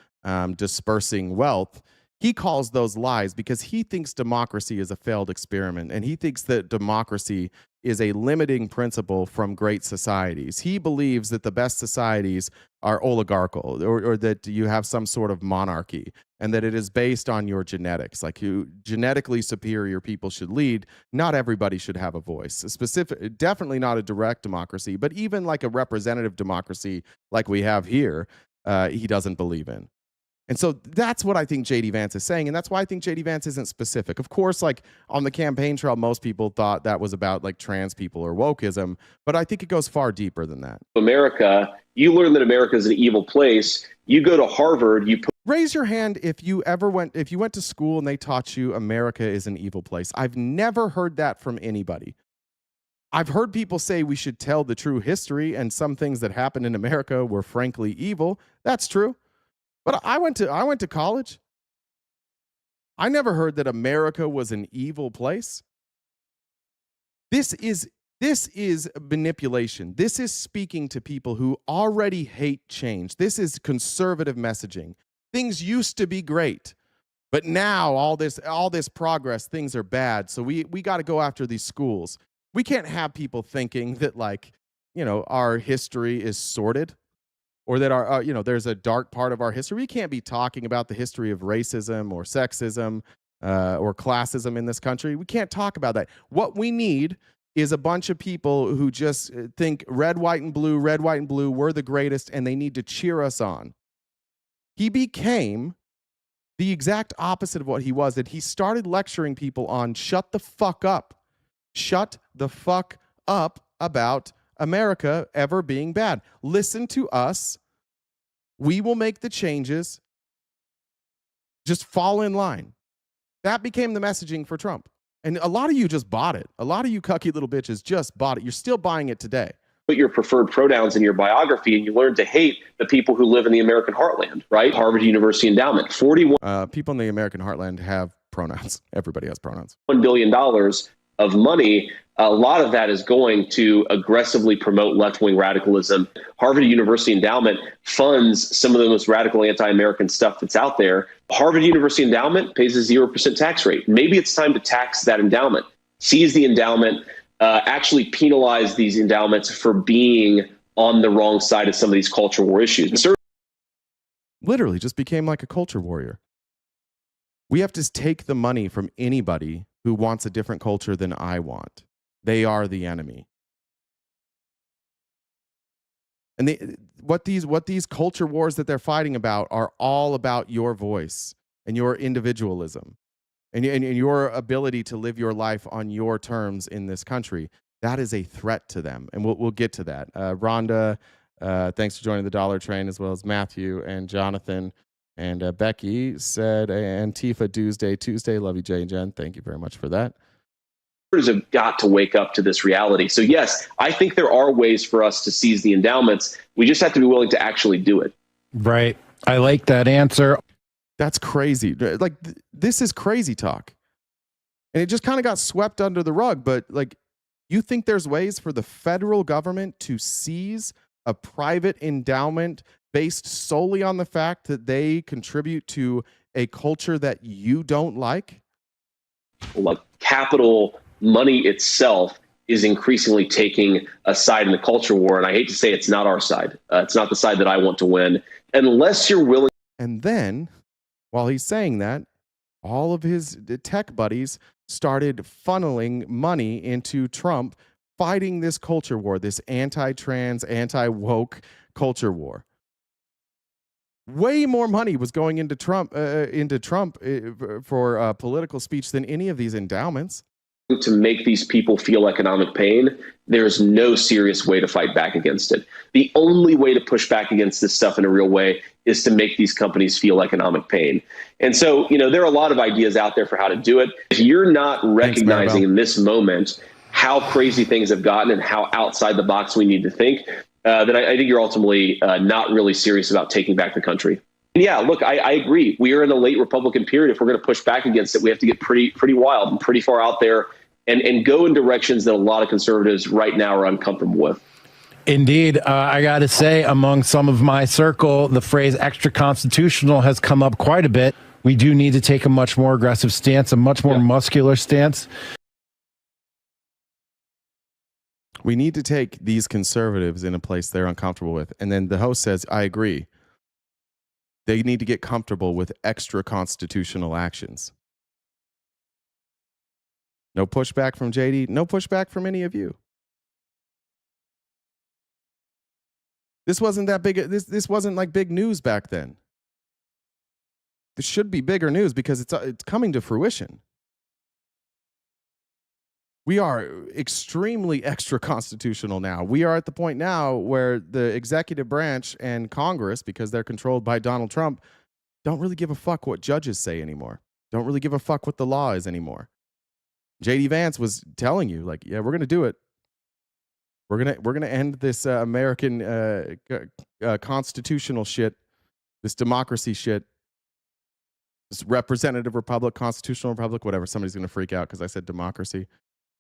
dispersing wealth, he calls those lies because he thinks democracy is a failed experiment, and he thinks that democracy is a limiting principle from great societies. He believes that the best societies are oligarchical, or that you have some sort of monarchy, and that it is based on your genetics. Like, you genetically superior people should lead. Not everybody should have a voice. Definitely not a direct democracy, but even like a representative democracy like we have here, he doesn't believe in. And so that's what I think JD Vance is saying, and that's why I think JD Vance isn't specific. Of course, like on the campaign trail, most people thought that was about like trans people or wokeism, but I think it goes far deeper than that. America, you learn that America is an evil place. You go to Harvard, Raise your hand if you went to school and they taught you America is an evil place. I've never heard that from anybody. I've heard people say we should tell the true history, and some things that happened in America were frankly evil. That's true. But I went to college. I never heard that America was an evil place. This is manipulation. This is speaking to people who already hate change. This is conservative messaging. Things used to be great, but now all this progress, things are bad. So we got to go after these schools. We can't have people thinking that, like, our history is sordid, or that there's a dark part of our history. We can't be talking about the history of racism or sexism or classism in this country. We can't talk about that. What we need is a bunch of people who just think red, white, and blue, we're the greatest, and they need to cheer us on. He became the exact opposite of what he was, that he started lecturing people on shut the fuck up. Shut the fuck up about America ever being bad. Listen to us. We will make the changes. Just fall in line. That became the messaging for Trump. And a lot of you just bought it. A lot of you cucky little bitches just bought it. You're still buying it today. Put your preferred pronouns in your biography, and you learn to hate the people who live in the American heartland, right? Harvard University endowment, $41 people in the American heartland have pronouns. Everybody has pronouns. billion of money. A lot of that is going to aggressively promote left-wing radicalism. Harvard University endowment funds some of the most radical anti-American stuff that's out there. Harvard University endowment pays a 0% tax rate. Maybe it's time to tax that endowment, seize the endowment, actually penalize these endowments for being on the wrong side of some of these culture war issues. Literally just became like a culture warrior. We have to take the money from anybody who wants a different culture than I want. They are the enemy. And what these culture wars that they're fighting about are all about your voice and your individualism and your ability to live your life on your terms in this country. That is a threat to them. And we'll get to that. Rhonda, thanks for joining the Dollar Train, as well as Matthew and Jonathan. And Becky said, Antifa Tuesday. Love you, Jay and Jen. Thank you very much for that. Have got to wake up to this reality. So yes, I think there are ways for us to seize the endowments. We just have to be willing to actually do it. Right. I like that answer. That's crazy. Like this is crazy talk. And it just kind of got swept under the rug. But like, you think there's ways for the federal government to seize a private endowment based solely on the fact that they contribute to a culture that you don't like? Like capital money itself is increasingly taking a side in the culture war. And I hate to say it's not our side. It's not the side that I want to win, unless you're willing. And then while he's saying that, all of his tech buddies started funneling money into Trump fighting this culture war, this anti-trans, anti-woke culture war. Way more money was going into Trump for political speech than any of these endowments. To make these people feel economic pain, there's no serious way to fight back against it. The only way to push back against this stuff in a real way is to make these companies feel economic pain. And so, there are a lot of ideas out there for how to do it. If you're not recognizing in this moment how crazy things have gotten and how outside the box we need to think, then I think you're ultimately not really serious about taking back the country. And yeah, look, I agree. We are in a late Republican period. If we're going to push back against it, we have to get pretty wild and pretty far out there and go in directions that a lot of conservatives right now are uncomfortable with. Indeed. I got to say, among some of my circle, the phrase extra constitutional has come up quite a bit. We do need to take a much more aggressive stance, a much more muscular stance. We need to take these conservatives in a place they're uncomfortable with. And then the host says, I agree. They need to get comfortable with extra constitutional actions. No pushback from JD. No pushback from any of you. This wasn't that big. This wasn't like big news back then. This should be bigger news because it's coming to fruition. We are extremely extra constitutional now. We are at the point now where the executive branch and Congress, because they're controlled by Donald Trump, don't really give a fuck what judges say anymore. Don't really give a fuck what the law is anymore. JD Vance was telling you, like, yeah, we're going to do it. We're gonna end this American constitutional shit, this democracy shit, this representative republic, constitutional republic, whatever. Somebody's going to freak out because I said democracy.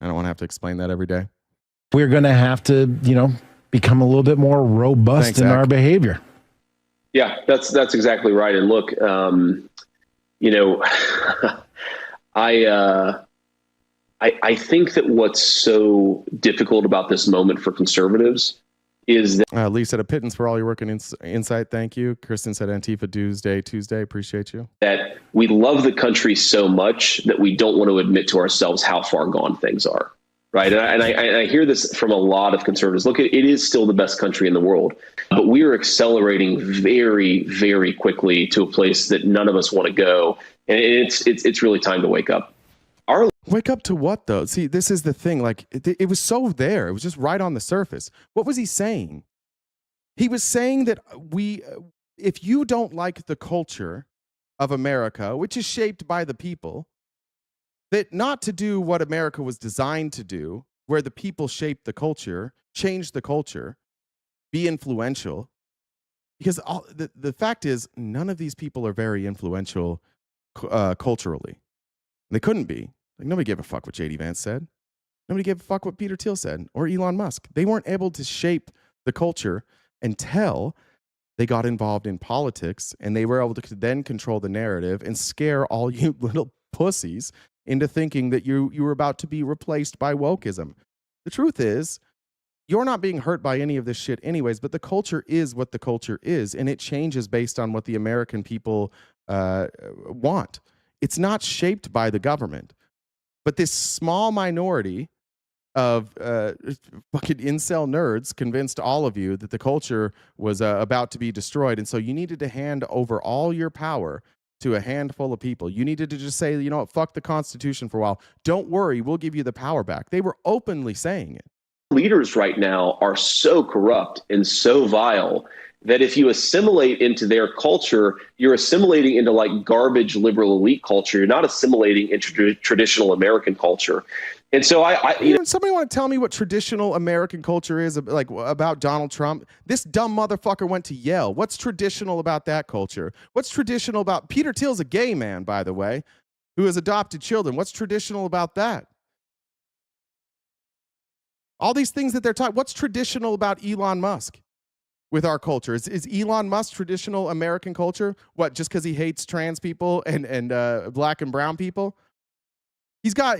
I don't want to have to explain that every day. We're going to have to, become a little bit more robust in our behavior. Yeah, that's exactly right. And look, I think that what's so difficult about this moment for conservatives is that Lee said a pittance for all your work and insight. Thank you. Kristen said Antifa Tuesday. Appreciate you. That we love the country so much that we don't want to admit to ourselves how far gone things are. Right. And I hear this from a lot of conservatives. Look, it is still the best country in the world, but we are accelerating very, very quickly to a place that none of us want to go. And it's really time to wake up. Wake up to what, though? See, this is the thing. Like, it was so there. It was just right on the surface. What was he saying? He was saying that if you don't like the culture of America, which is shaped by the people, that not to do what America was designed to do, where the people shape the culture, change the culture, be influential. Because the fact is, none of these people are very influential culturally. They couldn't be. Like, nobody gave a fuck what J.D. Vance said. Nobody gave a fuck what Peter Thiel said or Elon Musk. They weren't able to shape the culture until they got involved in politics, and they were able to then control the narrative and scare all you little pussies into thinking that you were about to be replaced by wokeism. The truth is, you're not being hurt by any of this shit anyways, but the culture is what the culture is, and it changes based on what the American people want. It's not shaped by the government. But this small minority of fucking incel nerds convinced all of you that the culture was about to be destroyed, and so you needed to hand over all your power to a handful of people. You needed to just say, you know what, fuck the Constitution for a while. Don't worry, we'll give you the power back. They were openly saying it. Leaders right now are so corrupt and so vile that if you assimilate into their culture, you're assimilating into like garbage liberal elite culture. You're not assimilating into traditional American culture. And so somebody want to tell me what traditional American culture is like about Donald Trump? This dumb motherfucker went to Yale. What's traditional about that culture? What's traditional about Peter Thiel's a gay man, by the way, who has adopted children. What's traditional about that? All these things that they're talking, what's traditional about Elon Musk with our culture? Is Elon Musk traditional American culture? What, just because he hates trans people and black and brown people? He's got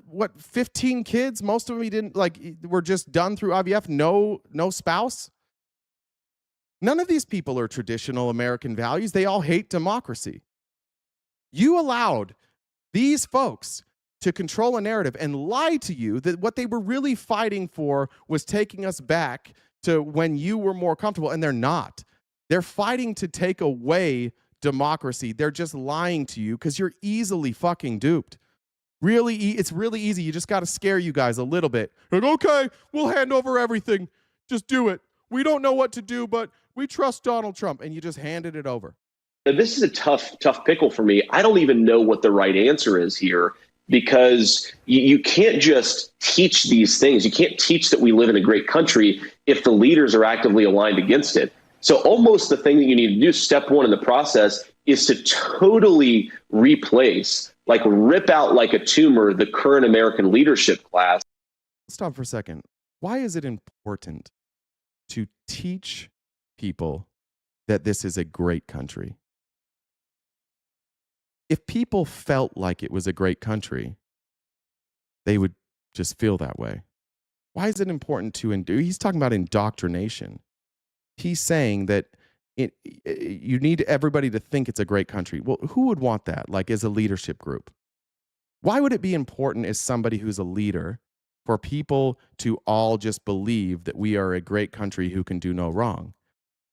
what, 15 kids? Most of them he didn't were just done through IVF. No spouse. None of these people are traditional American values. They all hate democracy. You allowed these folks to control a narrative and lie to you that what they were really fighting for was taking us back to when you were more comfortable, and they're not. They're fighting to take away democracy. They're just lying to you because you're easily fucking duped. It's really easy. You just got to scare you guys a little bit. Like, okay, we'll hand over everything. Just do it. We don't know what to do, but we trust Donald Trump. And you just handed it over. This is a tough pickle for me. I don't even know what the right answer is here, because you can't just teach these things. You can't teach that we live in a great country if the leaders are actively aligned against it. So almost the thing that you need to do, step one in the process, is to totally replace, like rip out like a tumor, the current American leadership class. Stop for a second. Why is it important to teach people that this is a great country? If people felt like it was a great country, they would just feel that way. Why is it important to he's talking about indoctrination. He's saying that you need everybody to think it's a great country. Well, who would want that, like as a leadership group? Why would it be important as somebody who's a leader for people to all just believe that we are a great country who can do no wrong?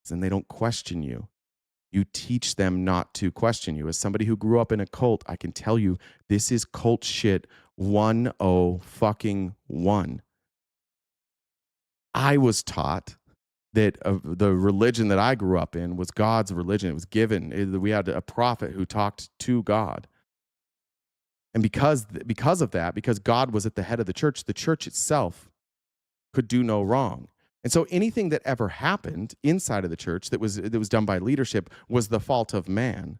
Then they don't question you. You teach them not to question you. As somebody who grew up in a cult, I can tell you this is cult shit 101. I was taught that the religion that I grew up in was God's religion. It was given. We had a prophet who talked to God. And because of that, because God was at the head of the church itself could do no wrong. And so anything that ever happened inside of the church that was done by leadership was the fault of man.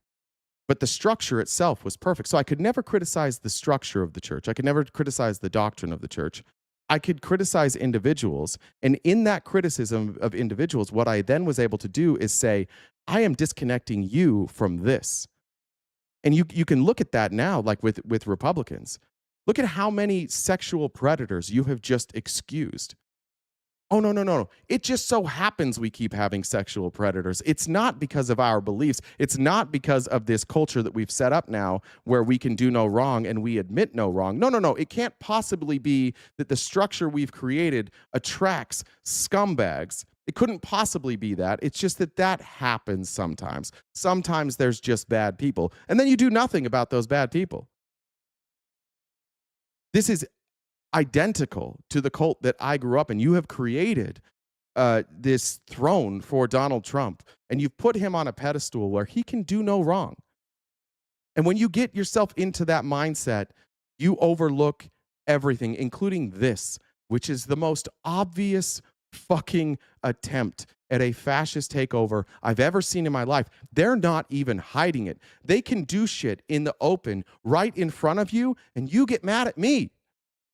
But the structure itself was perfect. So I could never criticize the structure of the church. I could never criticize the doctrine of the church. I could criticize individuals. And in that criticism of individuals, what I then was able to do is say, I am disconnecting you from this. And you can look at that now, like with Republicans. Look at how many sexual predators you have just excused. Oh, no. It just so happens we keep having sexual predators. It's not because of our beliefs. It's not because of this culture that we've set up now where we can do no wrong and we admit no wrong. No. It can't possibly be that the structure we've created attracts scumbags. It couldn't possibly be that. It's just that happens sometimes. Sometimes there's just bad people. And then you do nothing about those bad people. This is identical to the cult that I grew up in. You have created this throne for Donald Trump, and you've put him on a pedestal where he can do no wrong. And when you get yourself into that mindset, you overlook everything, including this, which is the most obvious fucking attempt at a fascist takeover I've ever seen in my life. They're not even hiding it. They can do shit in the open right in front of you, and you get mad at me.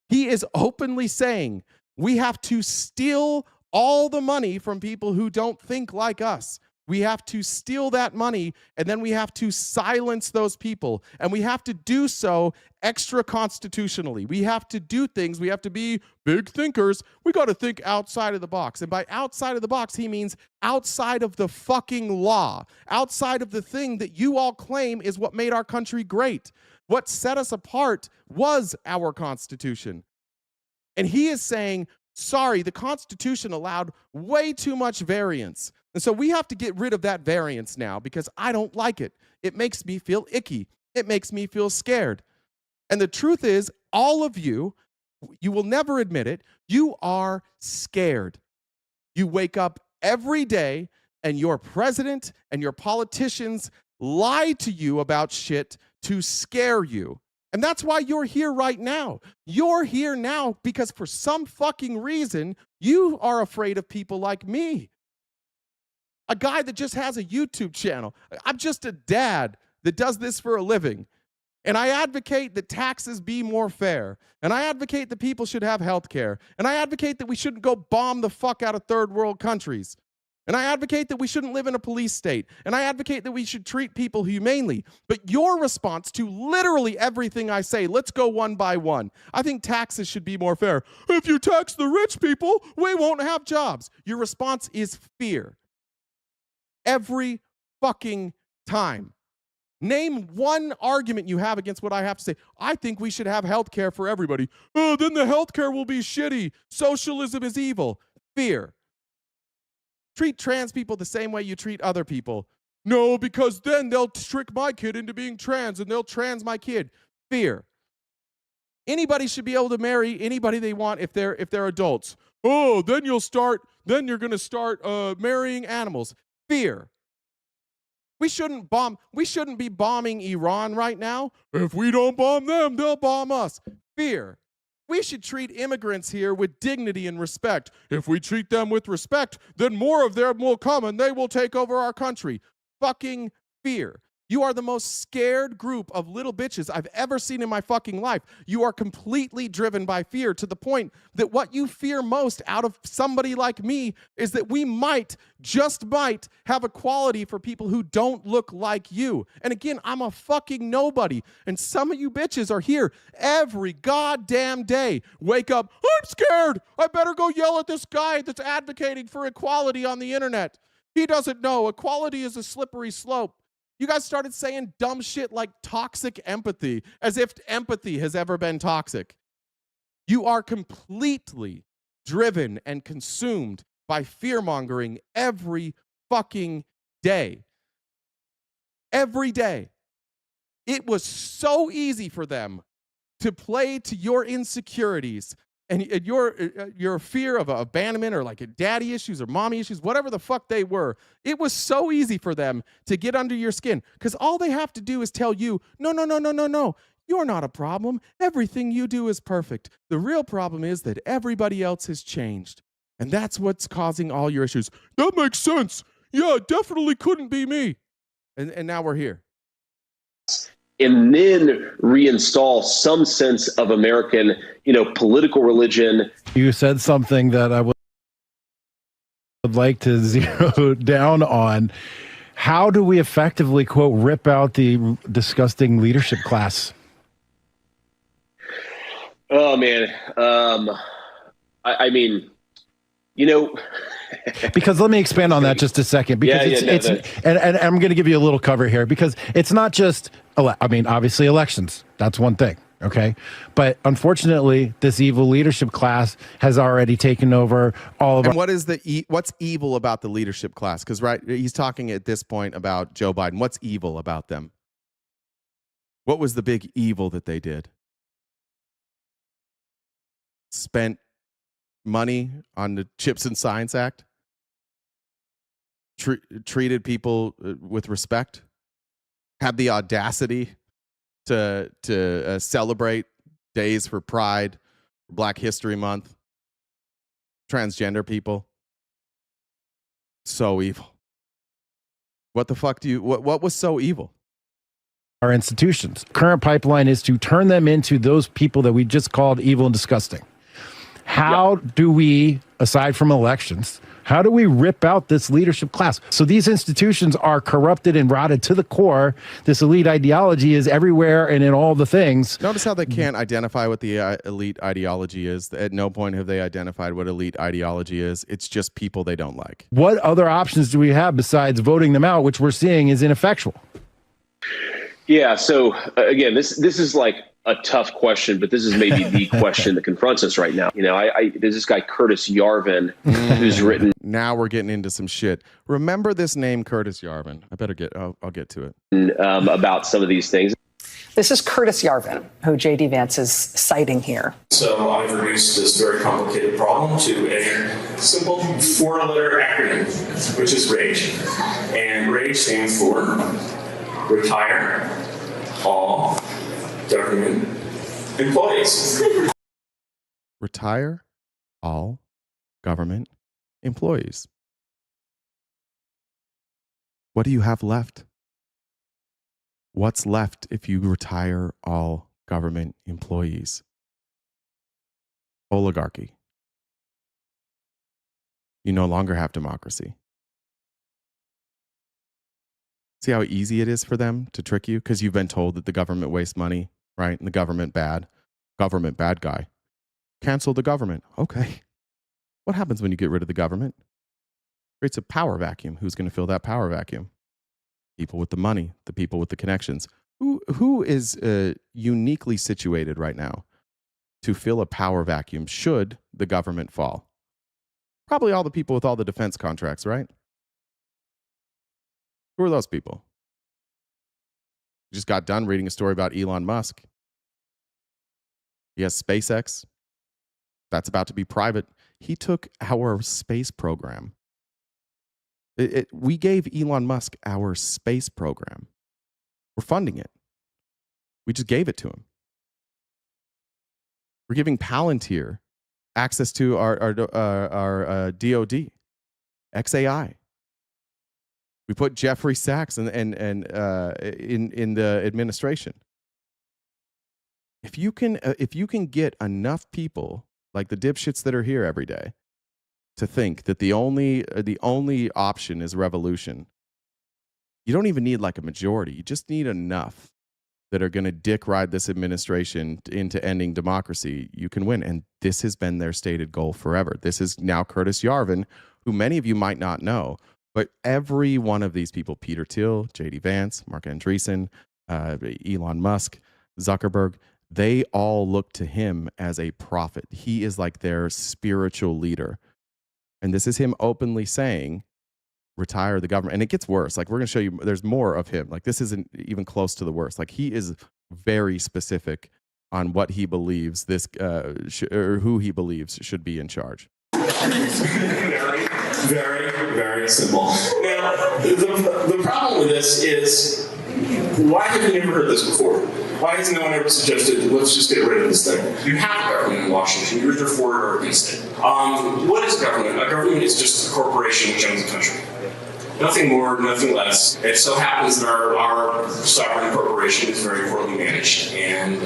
He is openly saying we have to steal all the money from people who don't think like us. We have to steal that money, and then we have to silence those people. And we have to do so extra constitutionally. We have to do things. We have to be big thinkers. We got to think outside of the box. And by outside of the box, he means outside of the fucking law, outside of the thing that you all claim is what made our country great. What set us apart was our Constitution. And he is saying, sorry, the Constitution allowed way too much variance. And so we have to get rid of that variance now because I don't like it. It makes me feel icky. It makes me feel scared. And the truth is, all of you, you will never admit it, you are scared. You wake up every day and your president and your politicians lie to you about shit to scare you. And that's why you're here right now. You're here now because for some fucking reason, you are afraid of people like me. A guy that just has a YouTube channel. I'm just a dad that does this for a living. And I advocate that taxes be more fair. And I advocate that people should have health care. And I advocate that we shouldn't go bomb the fuck out of third world countries. And I advocate that we shouldn't live in a police state. And I advocate that we should treat people humanely. But your response to literally everything I say, let's go one by one. I think taxes should be more fair. If you tax the rich people, we won't have jobs. Your response is fear. Every fucking time. Name one argument you have against what I have to say. I think we should have health care for everybody. Oh, then the health care will be shitty. Socialism is evil. Fear. Treat trans people the same way you treat other people. No, because then they'll trick my kid into being trans and they'll trans my kid. Fear. Anybody should be able to marry anybody they want if they're adults. Oh, then you're going to start marrying animals. Fear. We shouldn't be bombing Iran right now. If we don't bomb them, they'll bomb us. Fear. We should treat immigrants here with dignity and respect. If we treat them with respect, then more of them will come and they will take over our country. Fucking fear. You are the most scared group of little bitches I've ever seen in my fucking life. You are completely driven by fear to the point that what you fear most out of somebody like me is that we just might, have equality for people who don't look like you. And again, I'm a fucking nobody. And some of you bitches are here every goddamn day. Wake up, I'm scared. I better go yell at this guy that's advocating for equality on the internet. He doesn't know. Equality is a slippery slope. You guys started saying dumb shit like toxic empathy, as if empathy has ever been toxic. You are completely driven and consumed by fear-mongering every fucking day. Every day. It was so easy for them to play to your insecurities and your fear of abandonment or like daddy issues or mommy issues, whatever the fuck they were. It was so easy for them to get under your skin because all they have to do is tell you, no. You're not a problem. Everything you do is perfect. The real problem is that everybody else has changed. And that's what's causing all your issues. That makes sense. Yeah, it definitely couldn't be me. And now we're here. And then reinstall some sense of American, political religion. You said something that I would like to zero down on. How do we effectively, quote, rip out the disgusting leadership class? Oh, man. I mean, because let me expand on that just a second, because and I'm going to give you a little cover here, because it's not just, obviously elections, that's one thing. Okay. But unfortunately, this evil leadership class has already taken over all of and what's evil about the leadership class? Because he's talking at this point about Joe Biden. What's evil about them? What was the big evil that they did? Spent money on the Chips and Science Act, treated people with respect, had the audacity to celebrate days for Pride, Black History Month, transgender people. So evil. What the fuck what was so evil? Our institutions. Current pipeline is to turn them into those people that we just called evil and disgusting. How do we, aside from elections, how do we rip out this leadership class? So these institutions are corrupted and rotted to the core. This elite ideology is everywhere and in all the things. Notice how they can't identify what the elite ideology is. At no point have they identified what elite ideology is. It's just people they don't like. What other options do we have besides voting them out, which we're seeing is ineffectual? Yeah. So again, this is like a tough question, but this is maybe the question that confronts us right now. You know, there's this guy, Curtis Yarvin, who's written. Now we're getting into some shit. Remember this name, Curtis Yarvin. I'll get to it. About some of these things. This is Curtis Yarvin, who J.D. Vance is citing here. So I've reduced this very complicated problem to a simple 4-letter acronym, which is RAGE. And RAGE stands for Retire All Government Employees. Retire all government employees. What do you have left? What's left if you retire all government employees? Oligarchy. You no longer have democracy. See how easy it is for them to trick you? Because you've been told that the government wastes money, right? And the government bad guy. Cancel the government. Okay. What happens when you get rid of the government? Creates a power vacuum. Who's going to fill that power vacuum? People with the money, the people with the connections. Who is uniquely situated right now to fill a power vacuum should the government fall? Probably all the people with all the defense contracts, right? Who are those people? Just got done reading a story about Elon Musk. He has SpaceX. That's about to be private. He took our space program. We gave Elon Musk our space program. We're funding it. We just gave it to him. We're giving Palantir access to our DoD, XAI. We put Jeffrey Sachs in the administration. If you can get enough people like the dipshits that are here every day to think that the only option is revolution, you don't even need like a majority. You just need enough that are going to dick ride this administration into ending democracy. You can win, and this has been their stated goal forever. This is now Curtis Yarvin, who many of you might not know. But every one of these people, Peter Thiel, J.D. Vance, Mark Andreessen, Elon Musk, Zuckerberg, they all look to him as a prophet. He is like their spiritual leader. And this is him openly saying, retire the government. And it gets worse. Like, we're going to show you, there's more of him. Like, this isn't even close to the worst. Like, he is very specific on what he believes or who he believes should be in charge. Very, very simple. Now, the problem with this is, why have you never heard this before? Why has no one ever suggested, let's just get rid of this thing? You have a government in Washington. You're either for it or against it. What is government? A government is just a corporation which owns a country. Nothing more, nothing less. It so happens that our sovereign corporation is very poorly managed. And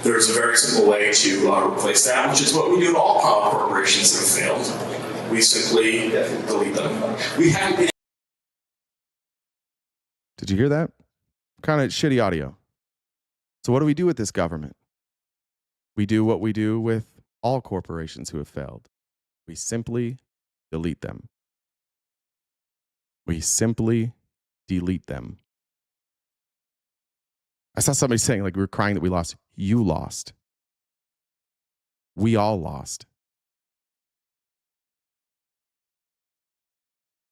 there's a very simple way to replace that, which is what we do to all corporations that have failed. We simply delete them. We haven't been. Did you hear that? Kind of shitty audio. So what do we do with this government? We do what we do with all corporations who have failed. We simply delete them. We simply delete them. I saw somebody saying, like, we were crying that we lost. You lost. We all lost.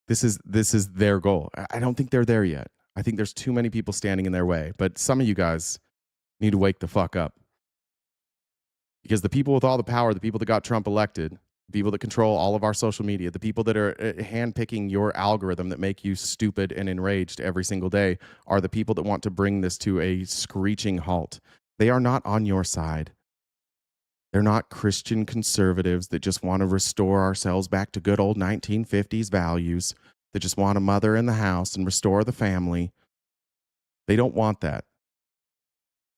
This is their goal. I don't think they're there yet. I think there's too many people standing in their way. But some of you guys need to wake the fuck up. Because the people with all the power, the people that got Trump elected, the people that control all of our social media, the people that are handpicking your algorithm that make you stupid and enraged every single day are the people that want to bring this to a screeching halt. They are not on your side. They're not Christian conservatives that just want to restore ourselves back to good old 1950s values, that just want a mother in the house and restore the family. They don't want that.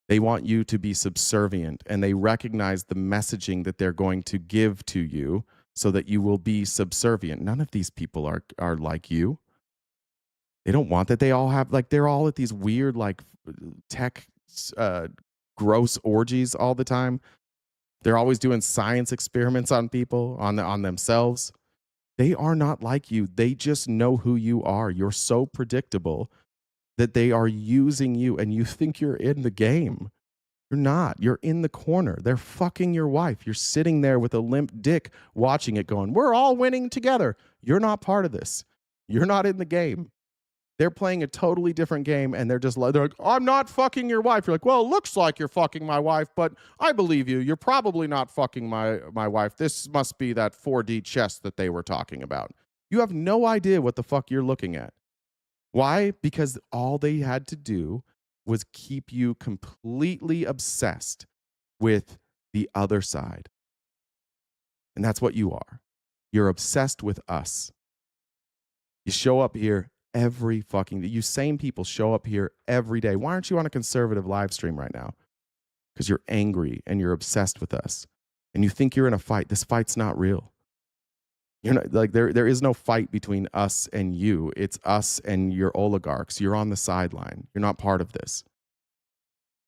They want you to be subservient, and they recognize the messaging that they're going to give to you so that you will be subservient. None of these people are like you. They don't want that. They all have, like, they're all at these weird, like, tech gross orgies all the time. They're always doing science experiments on people, on themselves. They are not like you. They just know who you are. You're so predictable that they are using you, and you think you're in the game. You're not. You're in the corner. They're fucking your wife. You're sitting there with a limp dick watching it going, we're all winning together. You're not part of this. You're not in the game. They're playing a totally different game, and they're like, I'm not fucking your wife. You're like, well, it looks like you're fucking my wife, but I believe you. You're probably not fucking my wife. This must be that 4D chess that they were talking about. You have no idea what the fuck you're looking at. Why? Because all they had to do was keep you completely obsessed with the other side. And that's what you are. You're obsessed with us. You show up here every fucking day. You same people show up here every day. Why aren't you on a conservative live stream right now? Because you're angry and you're obsessed with us. And you think you're in a fight. This fight's not real. You're not, like, there is no fight between us and you. It's us and your oligarchs. You're on the sideline. You're not part of this.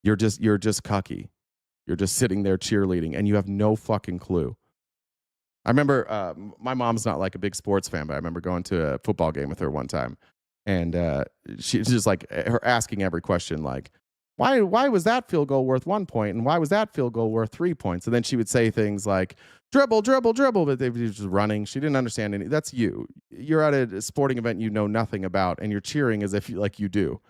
You're just cucky. You're just sitting there cheerleading, and you have no fucking clue. I remember my mom's not like a big sports fan, but I remember going to a football game with her one time, and she's just like her asking every question, like, why was that field goal worth 1 point, and why was that field goal worth 3 points? And then she would say things like, dribble, dribble, dribble, but they were just running. She didn't understand any. That's you. You're at a sporting event you know nothing about, and you're cheering as if you do.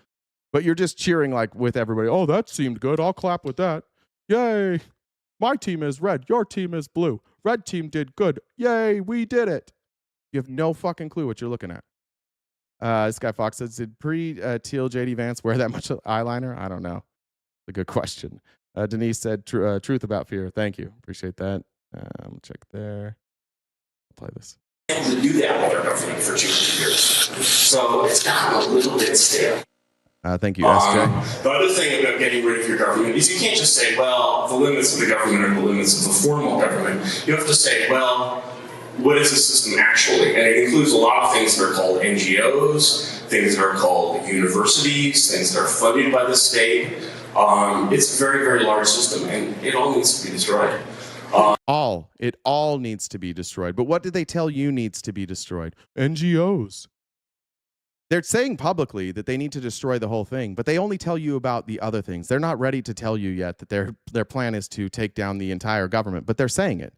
But you're just cheering like with everybody. Oh, that seemed good. I'll clap with that. Yay. My team is red. Your team is blue. Red team did good. Yay, we did it. You have no fucking clue what you're looking at. This guy Fox says, did pre-Thiel JD Vance wear that much eyeliner? I don't know. It's a good question. Denise said, truth about fear. Thank you. Appreciate that. Check there. I'll play this. Able to do that with our government for 2 years. So it's gotten a little bit stale. Thank you, SJ. The other thing about getting rid of your government is you can't just say, well, the limits of the government are the limits of the formal government. You have to say, well, what is the system actually? And it includes a lot of things that are called NGOs, things that are called universities, things that are funded by the state. It's a very, very large system, and it all needs to be destroyed. It all needs to be destroyed. But what did they tell you needs to be destroyed? NGOs. They're saying publicly that they need to destroy the whole thing, but they only tell you about the other things. They're not ready to tell you yet that their plan is to take down the entire government, but they're saying it.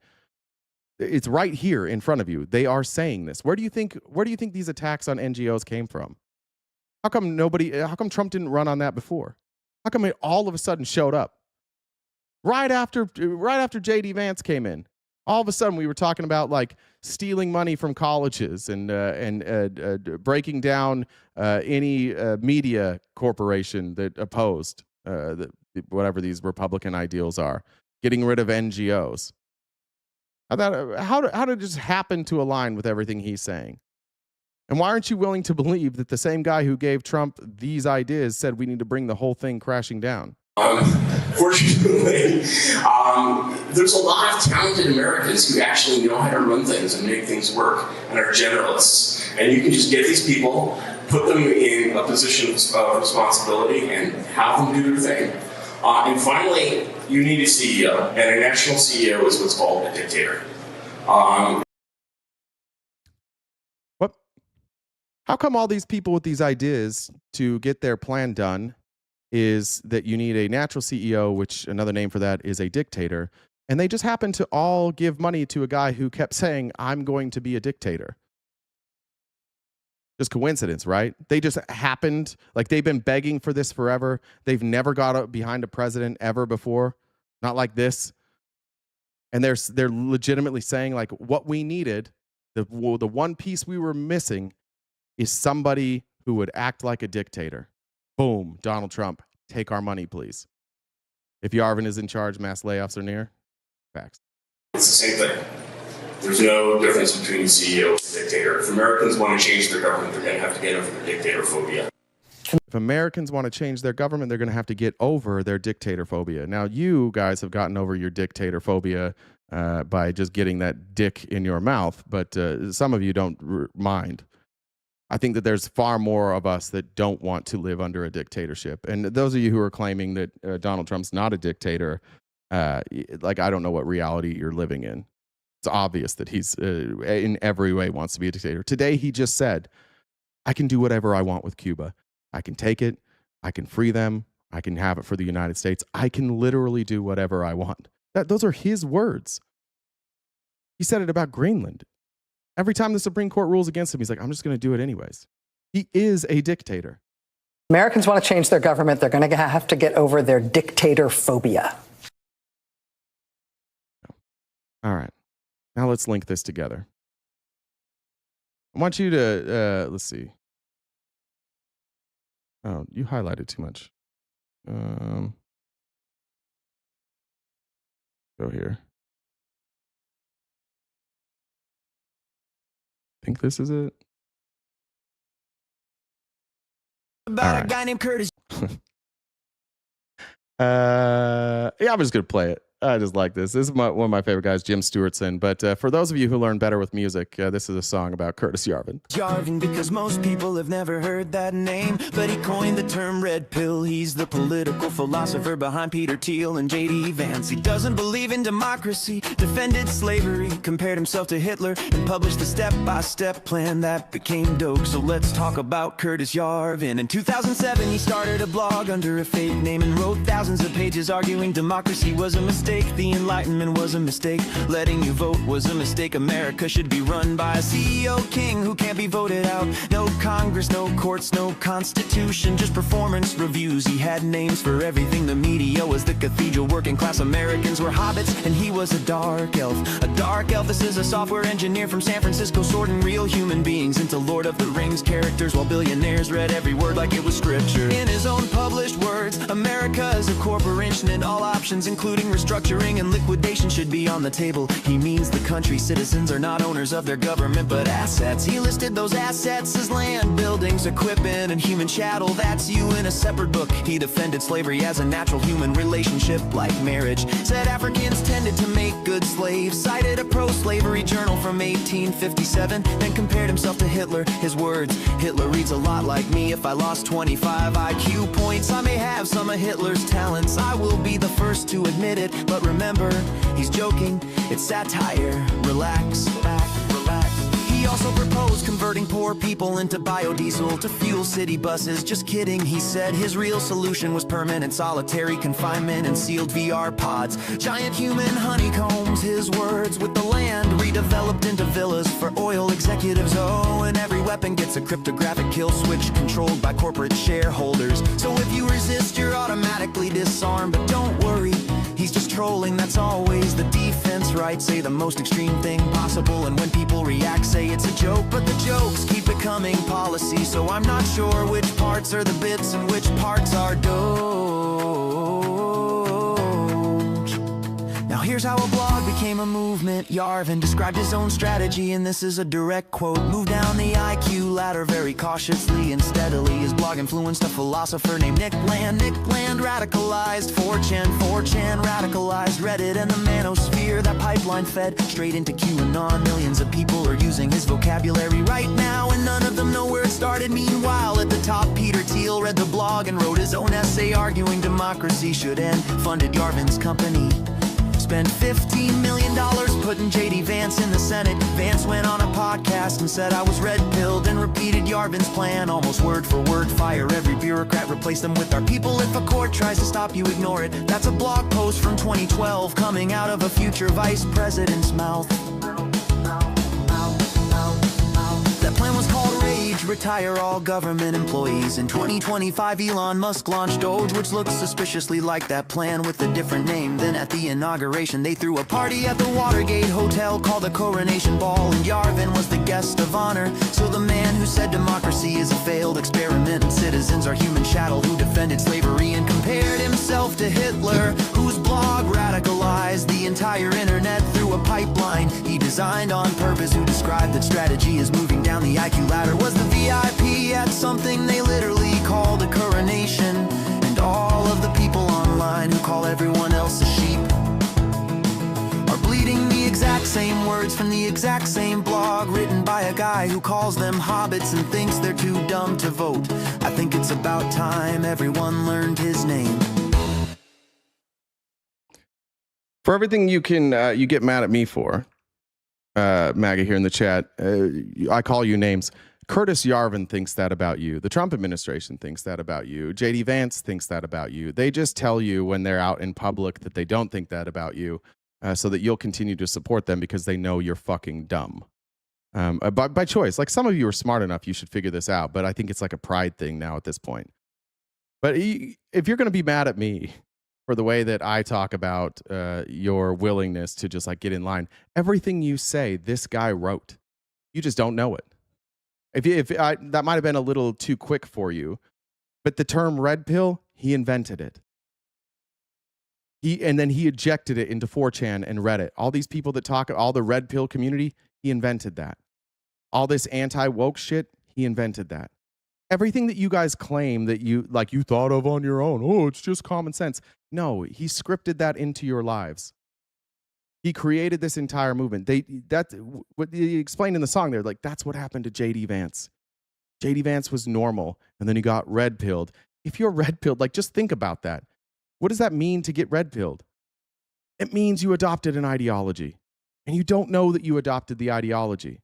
It's right here in front of you. They are saying this. Where do you think these attacks on NGOs came from? How come Trump didn't run on that before? How come it all of a sudden showed up? Right after JD Vance came in. All of a sudden, we were talking about like stealing money from colleges and breaking down any media corporation that opposed whatever these Republican ideals are, getting rid of NGOs. How did it just happen to align with everything he's saying? And why aren't you willing to believe that the same guy who gave Trump these ideas said we need to bring the whole thing crashing down? Fortunately, there's a lot of talented Americans who actually know how to run things and make things work and are generalists. And you can just get these people, put them in a position of responsibility, and have them do their thing. And finally, you need a CEO, and a national CEO is what's called a dictator. How come all these people with these ideas to get their plan done is that you need a natural CEO, which another name for that is a dictator, and they just happen to all give money to a guy who kept saying, I'm going to be a dictator? Just coincidence, right? They just happened, like they've been begging for this forever. They've never got up behind a president ever before. Not like this. And they're legitimately saying, like, what we needed, the one piece we were missing is somebody who would act like a dictator. Boom, Donald Trump, take our money, please. If Yarvin is in charge, mass layoffs are near. Facts. It's the same thing. There's no difference between the CEO and the dictator. If Americans want to change their government, they're going to have to get over their dictator phobia. If Americans want to change their government, they're going to have to get over their dictator phobia. Now, you guys have gotten over your dictator phobia by just getting that dick in your mouth, but some of you don't mind. I think that there's far more of us that don't want to live under a dictatorship. And those of you who are claiming that Donald Trump's not a dictator, like, I don't know what reality you're living in. It's obvious that he's in every way wants to be a dictator. Today, he just said, I can do whatever I want with Cuba. I can take it. I can free them. I can have it for the United States. I can literally do whatever I want. Those are his words. He said it about Greenland. Every time the Supreme Court rules against him, he's like, I'm just going to do it anyways. He is a dictator. Americans want to change their government. They're going to have to get over their dictator phobia. All right. Now let's link this together. I want you to, let's see. Oh, you highlighted too much. Go here. I think this is it. About a guy named Curtis. Yeah, I'm just gonna play it. I just like this. This is one of my favorite guys, Jim Stewartson. But for those of you who learn better with music, this is a song about Curtis Yarvin. Yarvin, because most people have never heard that name, but he coined the term red pill. He's the political philosopher behind Peter Thiel and JD Vance. He doesn't believe in democracy, defended slavery, compared himself to Hitler, and published the step-by-step plan that became dope. So let's talk about Curtis Yarvin. In 2007, he started a blog under a fake name and wrote thousands of pages arguing democracy was a mistake. The Enlightenment was a mistake. Letting you vote was a mistake. America should be run by a CEO king who can't be voted out. No Congress, no courts, no constitution, just performance reviews. He had names for everything. The media was the cathedral. Working class Americans were hobbits, and he was a dark elf. A dark elf, this is a software engineer from San Francisco, sorting real human beings into Lord of the Rings characters, while billionaires read every word like it was scripture. In his own published words, America is a corporation, and all options, including restructuring and liquidation, should be on the table. He means the country's citizens are not owners of their government, but assets. He listed those assets as land, buildings, equipment, and human chattel. That's you in a separate book. He defended slavery as a natural human relationship like marriage. Said Africans tended to make good slaves. Cited a pro-slavery journal from 1857. Then compared himself to Hitler. His words, Hitler reads a lot like me. If I lost 25 IQ points, I may have some of Hitler's talents. I will be the first to admit it. But remember, he's joking, it's satire. Relax, relax. He also proposed converting poor people into biodiesel to fuel city buses. Just kidding, he said his real solution was permanent solitary confinement and sealed VR pods. Giant human honeycombs, his words, with the land redeveloped into villas for oil executives. Oh, and every weapon gets a cryptographic kill switch controlled by corporate shareholders. So if you resist, you're automatically disarmed. But don't worry, he's just trolling, that's always the defense, right? Say the most extreme thing possible, and when people react, say it's a joke. But the jokes keep becoming policy, so I'm not sure which parts are the bits and which parts are dope. Now here's how a blog became a movement. Yarvin described his own strategy, and this is a direct quote. Move down the IQ ladder very cautiously and steadily. His blog influenced a philosopher named Nick Land. Nick Land radicalized 4chan. 4chan radicalized Reddit and the manosphere. That pipeline fed straight into QAnon. Millions of people are using his vocabulary right now, and none of them know where it started. Meanwhile, at the top, Peter Thiel read the blog and wrote his own essay arguing democracy should end. Funded Yarvin's company. Spent $15 million putting JD Vance in the Senate. Vance went on a podcast and said I was red-pilled, and repeated Yarvin's plan almost word for word. Fire every bureaucrat, replace them with our people. If a court tries to stop you, ignore it. That's a blog post from 2012 coming out of a future vice president's mouth. That plan was called Rage. to retire all government employees. In 2025, Elon Musk launched Doge, which looks suspiciously like that plan with a different name. Then at the inauguration, they threw a party at the Watergate Hotel called the Coronation Ball, and Yarvin was the guest of honor. So the man who said democracy is a failed experiment and citizens are human chattel, who defended slavery and compared himself to Hitler, whose blog radicalized the entire internet through a pipeline he designed on purpose, who described that strategy is moving down the IQ ladder, was the VIP at something they literally called a coronation. And all of the people online who call everyone else a sheep are bleeding the exact same words from the exact same blog written by a guy who calls them hobbits and thinks they're too dumb to vote. I think it's about time everyone learned his name. For everything you get mad at me for, MAGA here in the chat, I call you names. Curtis Yarvin thinks that about you. The Trump administration thinks that about you. JD Vance thinks that about you. They just tell you when they're out in public that they don't think that about you, so that you'll continue to support them because they know you're fucking dumb. By choice. Like, some of you are smart enough, you should figure this out, but I think it's like a pride thing now at this point. But if you're going to be mad at me for the way that I talk about your willingness to just like get in line, everything you say, this guy wrote. You just don't know it. That might have been a little too quick for you, but the term red pill, he invented it. And then he ejected it into 4chan and Reddit. All these people that talk, all the red pill community, he invented that. All this anti-woke shit, he invented that. Everything that you guys claim that you thought of on your own, oh, it's just common sense. No, he scripted that into your lives. He created this entire movement. What he explained in the song there, like, that's what happened to JD Vance. JD Vance was normal, and then he got red pilled. If you're red pilled, like, just think about that. What does that mean to get red pilled? It means you adopted an ideology, and you don't know that you adopted the ideology.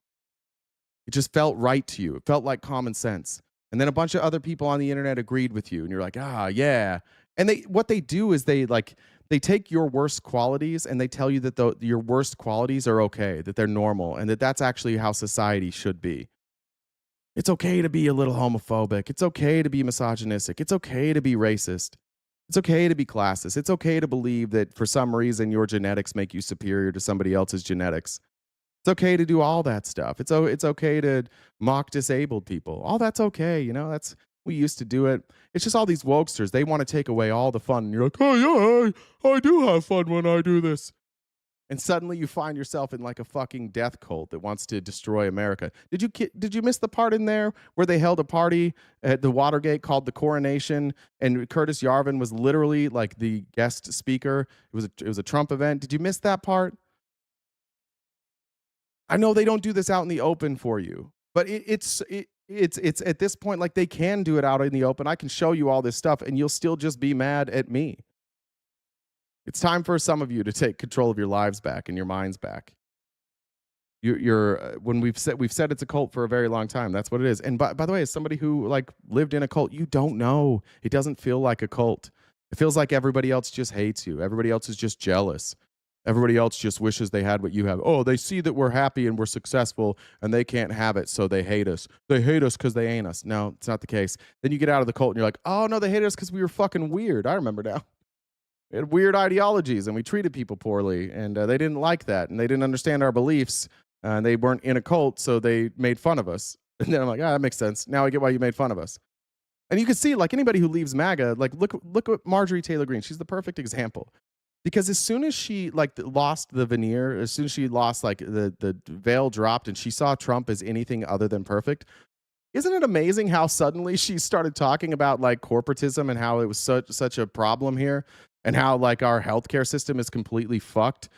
It just felt right to you. It felt like common sense. And then a bunch of other people on the internet agreed with you, and you're like, yeah. And what they do is they take your worst qualities and they tell you that your worst qualities are okay, that they're normal, and that's actually how society should be. It's okay to be a little homophobic. It's okay to be misogynistic. It's okay to be racist. It's okay to be classist. It's okay to believe that for some reason your genetics make you superior to somebody else's genetics. It's okay to do all that stuff. It's okay to mock disabled people. All that's okay. We used to do it. It's just all these wokesters. They want to take away all the fun. And you're like, oh yeah, I do have fun when I do this. And suddenly you find yourself in like a fucking death cult that wants to destroy America. Did you miss the part in there where they held a party at the Watergate called the Coronation, and Curtis Yarvin was literally like the guest speaker? It was a Trump event. Did you miss that part? I know they don't do this out in the open for you, but it's at this point, like, they can do it out in the open. I can show you all this stuff and you'll still just be mad at me. It's time for some of you to take control of your lives back and your minds back. When we've said it's a cult for a very long time. That's what it is. And by the way, as somebody who like lived in a cult, you don't know. It doesn't feel like a cult. It feels like everybody else just hates you. Everybody else is just jealous. Everybody else just wishes they had what you have. Oh, they see that we're happy and we're successful and they can't have it, so they hate us. They hate us because they ain't us. No, it's not the case. Then you get out of the cult and you're like, oh, no, they hate us because we were fucking weird. I remember now. We had weird ideologies and we treated people poorly, and they didn't like that, and they didn't understand our beliefs, and they weren't in a cult, so they made fun of us. And then I'm like, that makes sense. Now I get why you made fun of us. And you can see, like, anybody who leaves MAGA, like, look at Marjorie Taylor Greene. She's the perfect example. Because as soon as she lost the veneer, as soon as she lost the veil dropped and she saw Trump as anything other than perfect, isn't it amazing how suddenly she started talking about like corporatism and how it was such a problem here, and how like our healthcare system is completely fucked,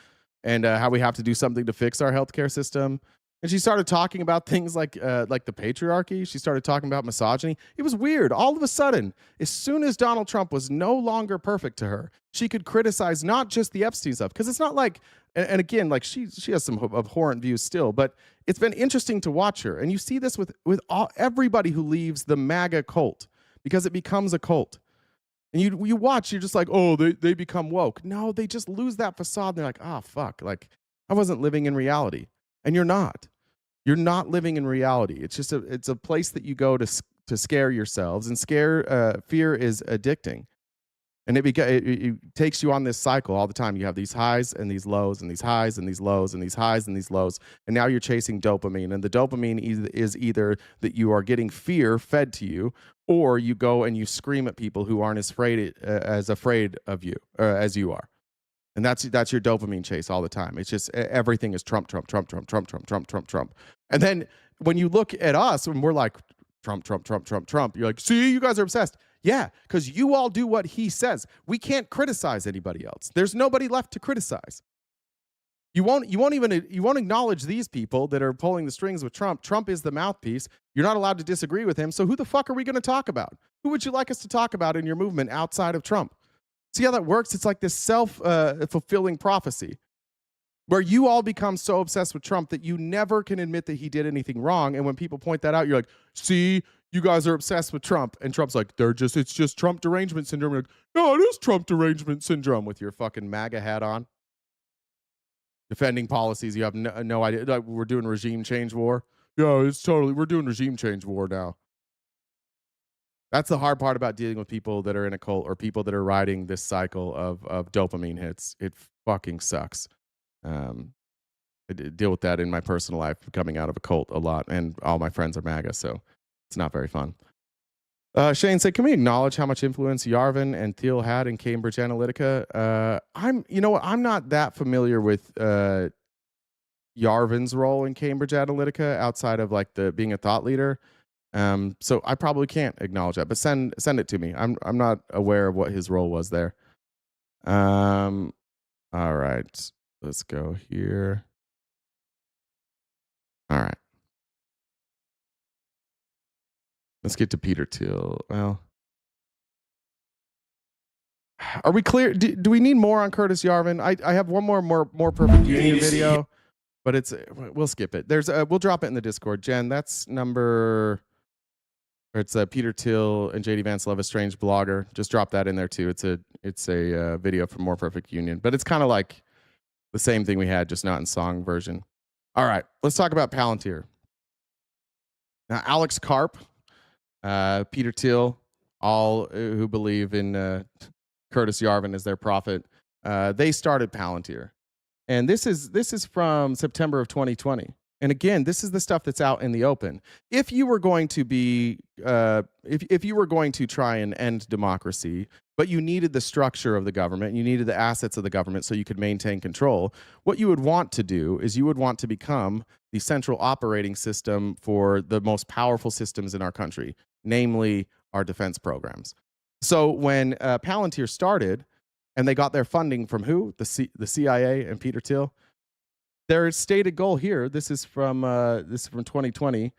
and how we have to do something to fix our healthcare system. And she started talking about things like the patriarchy. She started talking about misogyny. It was weird. All of a sudden, as soon as Donald Trump was no longer perfect to her, she could criticize not just the Epstein stuff, because it's not like, and again, like she has some abhorrent views still, but it's been interesting to watch her. And you see this with everybody who leaves the MAGA cult, because it becomes a cult. And you watch, you're just like, oh, they become woke. No, they just lose that facade. And they're like, oh, fuck, like I wasn't living in reality. And you're not. You're not living in reality. It's just it's a place that you go to scare yourselves, and fear is addicting. And it takes you on this cycle all the time. You have these highs and these lows and these highs and these lows and these highs and these lows. And now you're chasing dopamine. And the dopamine is either that you are getting fear fed to you, or you go and you scream at people who aren't as afraid of you as you are. And that's your dopamine chase all the time. It's just everything is Trump, Trump, Trump, Trump, Trump, Trump, Trump, Trump, Trump. And then when you look at us and we're like, Trump, Trump, Trump, Trump, Trump, you're like, see, you guys are obsessed. Yeah, because you all do what he says. We can't criticize anybody else. There's nobody left to criticize. You won't acknowledge these people that are pulling the strings with Trump. Trump is the mouthpiece. You're not allowed to disagree with him. So who the fuck are we going to talk about? Who would you like us to talk about in your movement outside of Trump? See how that works? It's like this self-fulfilling prophecy where you all become so obsessed with Trump that you never can admit that he did anything wrong. And when people point that out, you're like, see, you guys are obsessed with Trump. And Trump's like, it's just Trump derangement syndrome. You're like, no, it is Trump derangement syndrome, with your fucking MAGA hat on. Defending policies you have no idea. Like, we're doing regime change war. Yeah, we're doing regime change war now. That's the hard part about dealing with people that are in a cult or people that are riding this cycle of dopamine hits. It fucking sucks. I deal with that in my personal life, coming out of a cult a lot, and all my friends are MAGA, so it's not very fun. Shane said, can we acknowledge how much influence Yarvin and Thiel had in Cambridge Analytica? I'm not that familiar with Yarvin's role in Cambridge Analytica outside of like being a thought leader. So I probably can't acknowledge that, but send it to me. I'm not aware of what his role was there. All right, let's go here. All right. Let's get to Peter Thiel. Well, are we clear? Do we need more on Curtis Yarvin? I have one more perfect union video, but we'll skip it. We'll drop it in the Discord. Jen, that's number. It's Peter Thiel and JD Vance Love, a strange blogger. Just drop that in there too. It's a video from More Perfect Union, but it's kind of like the same thing we had, just not in song version. All right, let's talk about Palantir. Now, Alex Karp, Peter Thiel, all who believe in Curtis Yarvin as their prophet, they started Palantir, and this is from September of 2020. And again, this is the stuff that's out in the open. If you were going to be, if you were going to try and end democracy, but you needed the structure of the government, you needed the assets of the government so you could maintain control, what you would want to do is you would want to become the central operating system for the most powerful systems in our country, namely our defense programs. So when Palantir started, and they got their funding from who? The CIA and Peter Thiel. Their stated goal here, this is from 2020,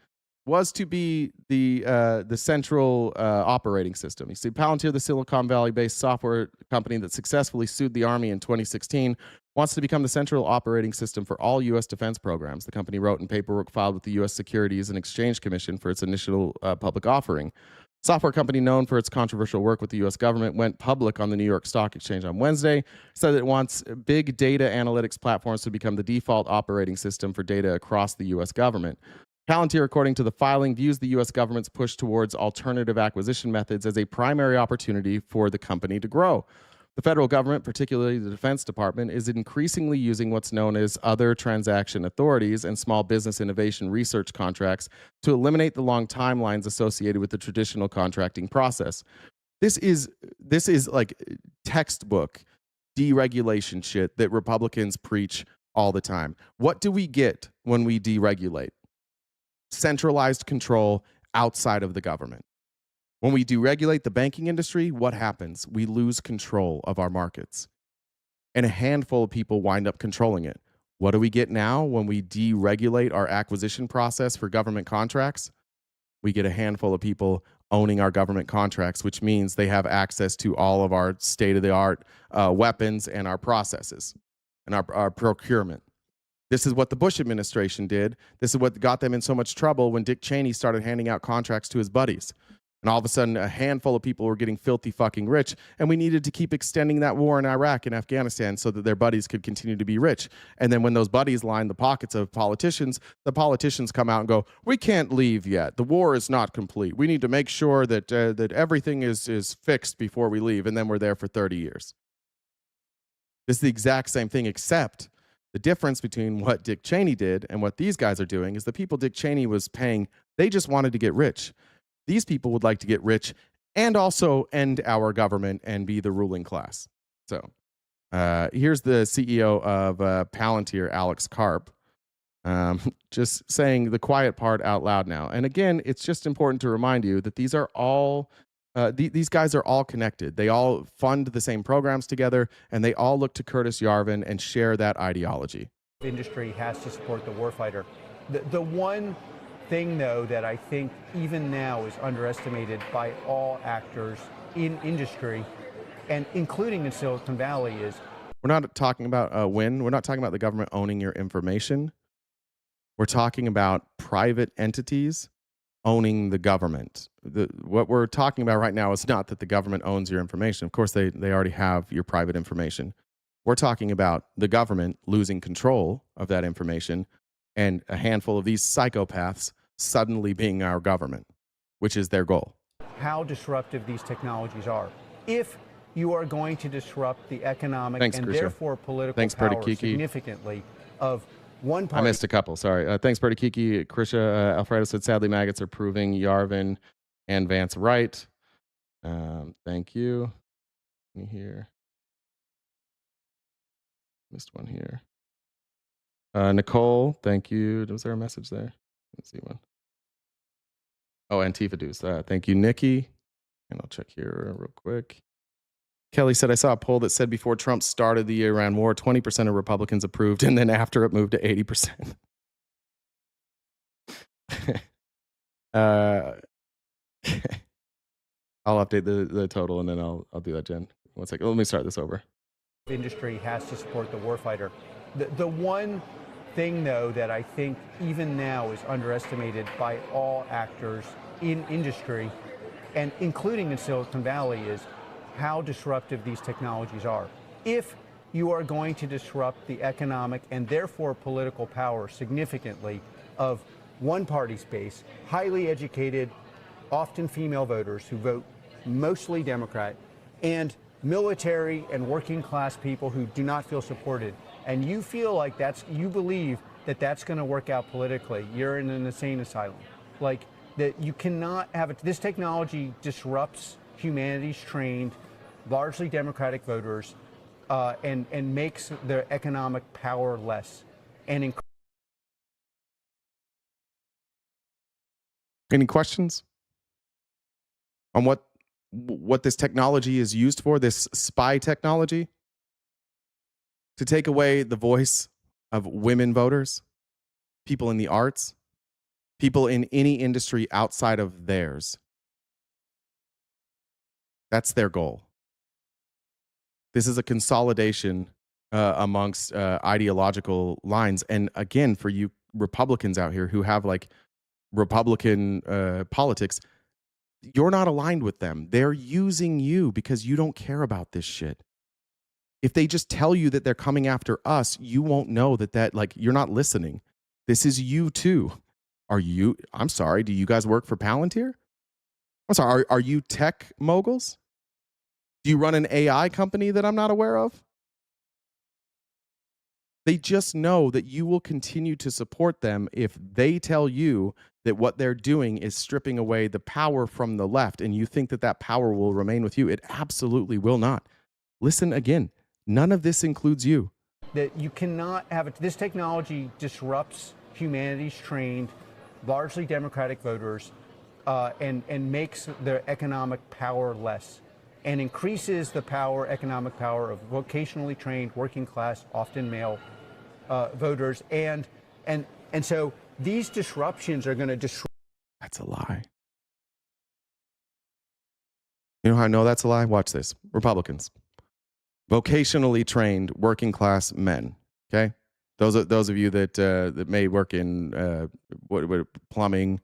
was to be the central operating system. You see, Palantir, the Silicon Valley-based software company that successfully sued the Army in 2016, wants to become the central operating system for all U.S. defense programs. The company wrote in paperwork filed with the U.S. Securities and Exchange Commission for its initial public offering. Software company known for its controversial work with the U.S. government went public on the New York Stock Exchange on Wednesday, said it wants big data analytics platforms to become the default operating system for data across the U.S. government. Palantir, according to the filing, views the U.S. government's push towards alternative acquisition methods as a primary opportunity for the company to grow. The federal government, particularly the Defense Department, is increasingly using what's known as other transaction authorities and small business innovation research contracts to eliminate the long timelines associated with the traditional contracting process. This is like textbook deregulation shit that Republicans preach all the time. What do we get when we deregulate? Centralized control outside of the government. When we deregulate the banking industry, what happens? We lose control of our markets. And a handful of people wind up controlling it. What do we get now when we deregulate our acquisition process for government contracts? We get a handful of people owning our government contracts, which means they have access to all of our state-of-the-art weapons and our processes and our procurement. This is what the Bush administration did. This is what got them in so much trouble when Dick Cheney started handing out contracts to his buddies. And all of a sudden, a handful of people were getting filthy fucking rich, and we needed to keep extending that war in Iraq and Afghanistan so that their buddies could continue to be rich. And then when those buddies line the pockets of politicians, the politicians come out and go, "We can't leave yet. The war is not complete. We need to make sure that that everything is fixed before we leave." And then we're there for 30 years. It's the exact same thing, except the difference between what Dick Cheney did and what these guys are doing is the people Dick Cheney was paying, they just wanted to get rich. These people would like to get rich and also end our government and be the ruling class. So here's the CEO of Palantir, Alex Karp, just saying the quiet part out loud now. And again, it's just important to remind you that these are all, these guys are all connected. They all fund the same programs together, and they all look to Curtis Yarvin and share that ideology. Industry has to support the warfighter. The one thing, though, that I think even now is underestimated by all actors in industry, and including in Silicon Valley, is we're not talking about we're not talking about the government owning your information. We're talking about private entities owning the government. What we're talking about right now is not that the government owns your information. Of course, they already have your private information. We're talking about the government losing control of that information and a handful of these psychopaths suddenly being our government, which is their goal. how disruptive these technologies are. If you are going to disrupt the economic and therefore political power significantly of one party. I missed a couple, sorry. Thanks, Bertie Kiki. Krisha Alfredo said, sadly, maggots are proving Yarvin and Vance right. Thank you. Let me hear. Missed one here. Nicole, thank you. Was there a message there? Let's see one. Oh, Antifa dudes. Thank you, Nikki. And I'll check here real quick. Kelly said, I saw a poll that said before Trump started the Iran war, 20% of Republicans approved, and then after it moved to 80%. I'll update the total, and then I'll do that, Jen. 1 second. Let me start this over. Industry has to support the warfighter. The one thing, though, that I think even now is underestimated by all actors in industry, and including in Silicon Valley, is how disruptive these technologies are. If you are going to disrupt the economic and therefore political power significantly of one party's base, highly educated, often female voters who vote mostly Democrat, and military and working class people who do not feel supported, and you feel like you believe that that's going to work out politically, you're in an insane asylum. Like, that you cannot have it. This technology disrupts humanity's trained, largely Democratic voters, and makes their economic power less. And any questions on what this technology is used for, this spy technology? To take away the voice of women voters, people in the arts, people in any industry outside of theirs. That's their goal. This is a consolidation amongst ideological lines. And again, for you Republicans out here who have like Republican politics, you're not aligned with them. They're using you because you don't care about this shit. If they just tell you that they're coming after us, you won't know that like you're not listening. This is you too. I'm sorry, do you guys work for Palantir? I'm sorry, are you tech moguls? Do you run an AI company that I'm not aware of? They just know that you will continue to support them if they tell you that what they're doing is stripping away the power from the left, and you think that that power will remain with you. It absolutely will not. Listen again, none of this includes you. that you cannot have it. This technology disrupts humanity's trained, largely Democratic voters, and makes their economic power less, and increases the economic power of vocationally trained, working class, often male voters, and so these disruptions are going to disrupt. That's a lie. You know how I know that's a lie? Watch this. Republicans, vocationally trained, working class men. Okay, those of you that may work in what plumbing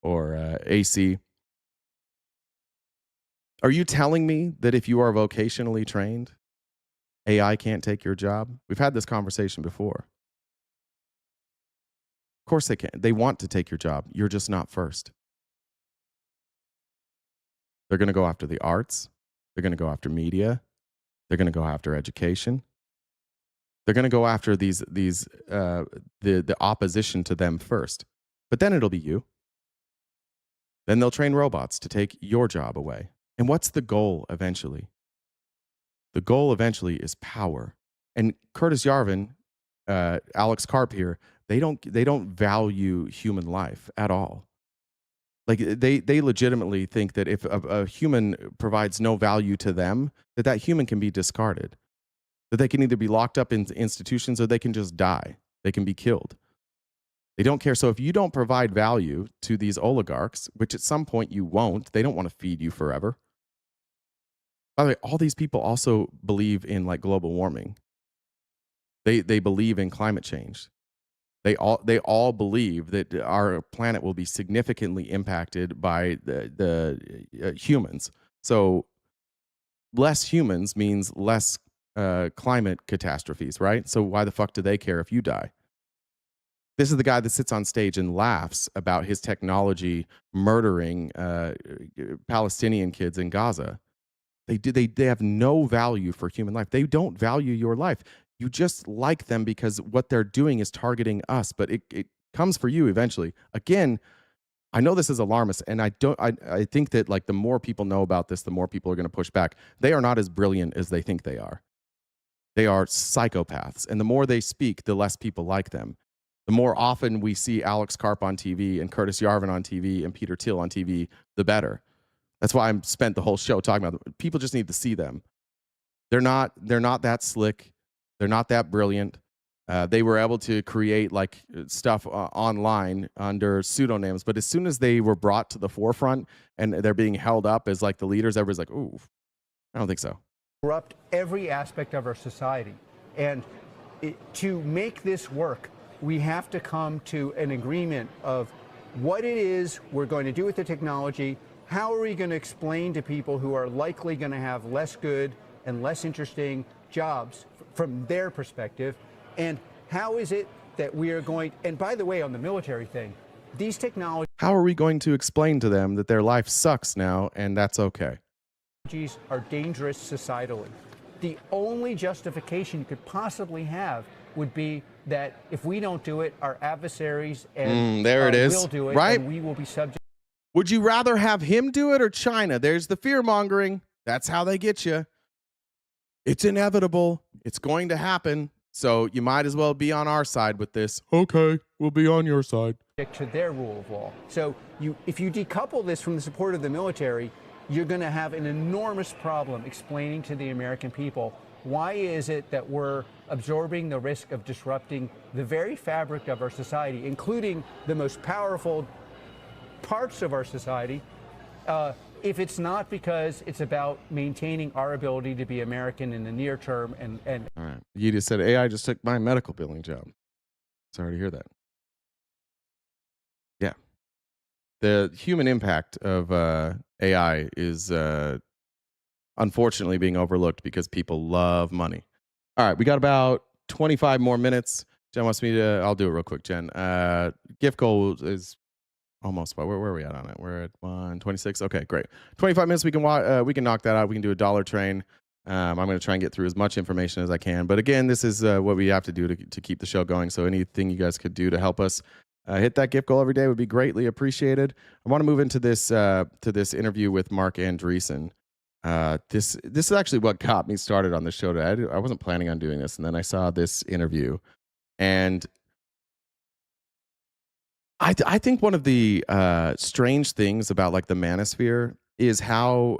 or AC. Are you telling me that if you are vocationally trained, AI can't take your job? We've had this conversation before. Of course they can. They want to take your job. You're just not first. They're going to go after the arts. They're going to go after media. They're going to go after education. They're going to go after the opposition to them first. But then it'll be you. Then they'll train robots to take your job away. And what's the goal eventually? The goal eventually is power. And Curtis Yarvin, Alex Karp here, they don't value human life at all. Like they legitimately think that if a human provides no value to them, that human can be discarded. That they can either be locked up in institutions or they can just die. They can be killed. They don't care. So if you don't provide value to these oligarchs, which at some point you won't, they don't want to feed you forever. By the way, all these people also believe in like global warming. They believe in climate change. They all believe that our planet will be significantly impacted by the humans. So less humans means less climate catastrophes, right? So why the fuck do they care if you die? This is the guy that sits on stage and laughs about his technology murdering Palestinian kids in Gaza. They have no value for human life. They don't value your life. You just like them because what they're doing is targeting us, but it comes for you eventually. Again, I know this is alarmist, and I think that like the more people know about this, the more people are going to push back. They are not as brilliant as they think they are. They are psychopaths, and the more they speak, the less people like them. The more often we see Alex Karp on TV and Curtis Yarvin on TV and Peter Thiel on TV, the better. That's why I spent the whole show talking about them. People just need to see them. They're not that slick. They're not that brilliant. They were able to create like stuff online under pseudonyms, but as soon as they were brought to the forefront and they're being held up as like the leaders, everybody's like, "Ooh, I don't think so." Corrupt every aspect of our society, and to make this work, we have to come to an agreement of what it is we're going to do with the technology. How are we going to explain to people who are likely going to have less good and less interesting jobs from their perspective? And how is it that we are going, and by the way, on the military thing, these technologies... How are we going to explain to them that their life sucks now and that's okay? ...are dangerous societally. The only justification you could possibly have would be that if we don't do it, our adversaries and there it is. Will do it, right? And we will be subject. Would you rather have him do it or China? There's the fear mongering. That's how they get you. It's inevitable. It's going to happen. So you might as well be on our side with this. Okay, we'll be on your side. To their rule of law. So if you decouple this from the support of the military, you're going to have an enormous problem explaining to the American people why is it that we're absorbing the risk of disrupting the very fabric of our society, including the most powerful parts of our society, if it's not because it's about maintaining our ability to be American in the near term. And all right, you just said AI just took my medical billing job. Sorry to hear that. Yeah, the human impact of AI is unfortunately being overlooked because people love money. All right, we got about 25 more minutes. Jen wants me to. I'll do it real quick, Jen. Gift goal is almost. Where are we at on it? We're at 126. Okay, great. 25 minutes. We can knock that out. We can do a dollar train. I'm going to try and get through as much information as I can. But again, this is what we have to do to keep the show going. So anything you guys could do to help us hit that gift goal every day would be greatly appreciated. I want to move into this interview with Mark Andreessen. This is actually what got me started on the show today. I wasn't planning on doing this, and then I saw this interview, and I think one of the strange things about like the manosphere is how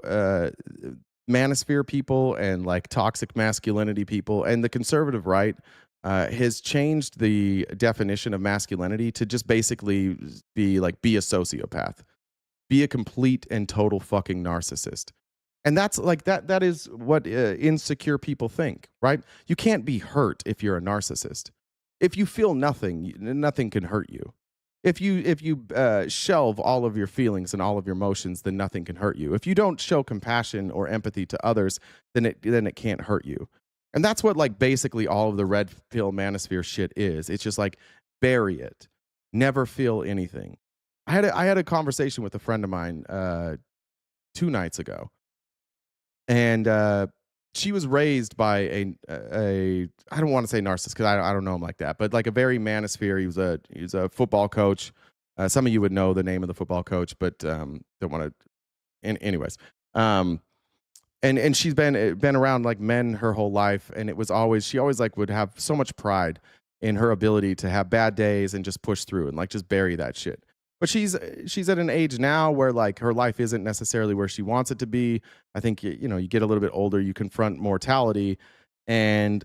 manosphere people and like toxic masculinity people and the conservative right has changed the definition of masculinity to just basically be a sociopath, be a complete and total fucking narcissist. And that's like that is what insecure people think, right? You can't be hurt if you're a narcissist. If you feel nothing, nothing can hurt you. If you shelve all of your feelings and all of your emotions, then nothing can hurt you. If you don't show compassion or empathy to others, then it can't hurt you. And that's what like basically all of the red pill manosphere shit is. It's just like bury it, never feel anything. I had a conversation with a friend of mine 2 nights ago, and she was raised by a I don't want to say narcissist because I don't know him like that, but like a very manosphere. He was a football coach. Some of you would know the name of the football coach, but don't want to. Anyways, and she's been around like men her whole life, and she always like would have so much pride in her ability to have bad days and just push through and like just bury that shit. But she's at an age now where like her life isn't necessarily where she wants it to be. I think you get a little bit older, you confront mortality, and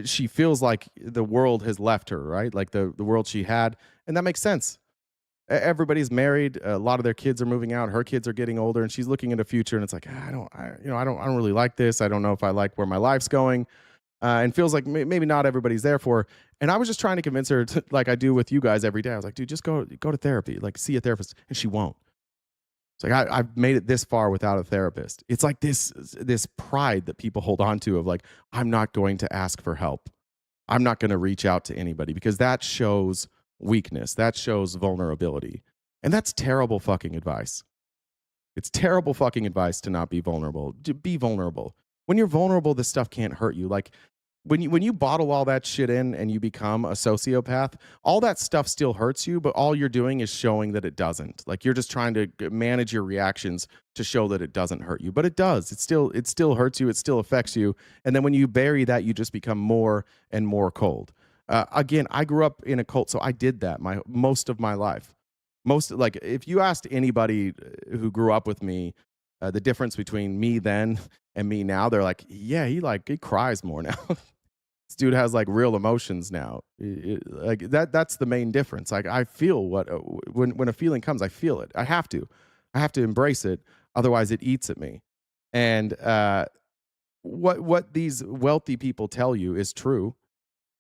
she feels like the world has left her, right? Like the world she had, and that makes sense. Everybody's married, a lot of their kids are moving out, her kids are getting older, and she's looking at the future, and it's like I don't really like this. I don't know if I like where my life's going. And feels like maybe not everybody's there for her. And I was just trying to convince her, like I do with you guys every day. I was like, dude, just go to therapy, like see a therapist. And she won't. It's like I've made it this far without a therapist. It's like this pride that people hold on to of like, I'm not going to ask for help. I'm not going to reach out to anybody because that shows weakness. That shows vulnerability. And that's terrible fucking advice. It's terrible fucking advice to not be vulnerable. To be vulnerable. When you're vulnerable, this stuff can't hurt you. Like when you bottle all that shit in and you become a sociopath, all that stuff still hurts you, but all you're doing is showing that it doesn't. Like you're just trying to manage your reactions to show that it doesn't hurt you, but it does. It still hurts you. It still affects you. And then when you bury that, you just become more and more cold. Again, I grew up in a cult, so I did that most of my life. Like if you asked anybody who grew up with me, the difference between me then and me now, they're like, yeah, he cries more now. This dude has like real emotions now. Like that's the main difference. Like I feel when a feeling comes, I feel it. I have to embrace it. Otherwise it eats at me. And what these wealthy people tell you is true.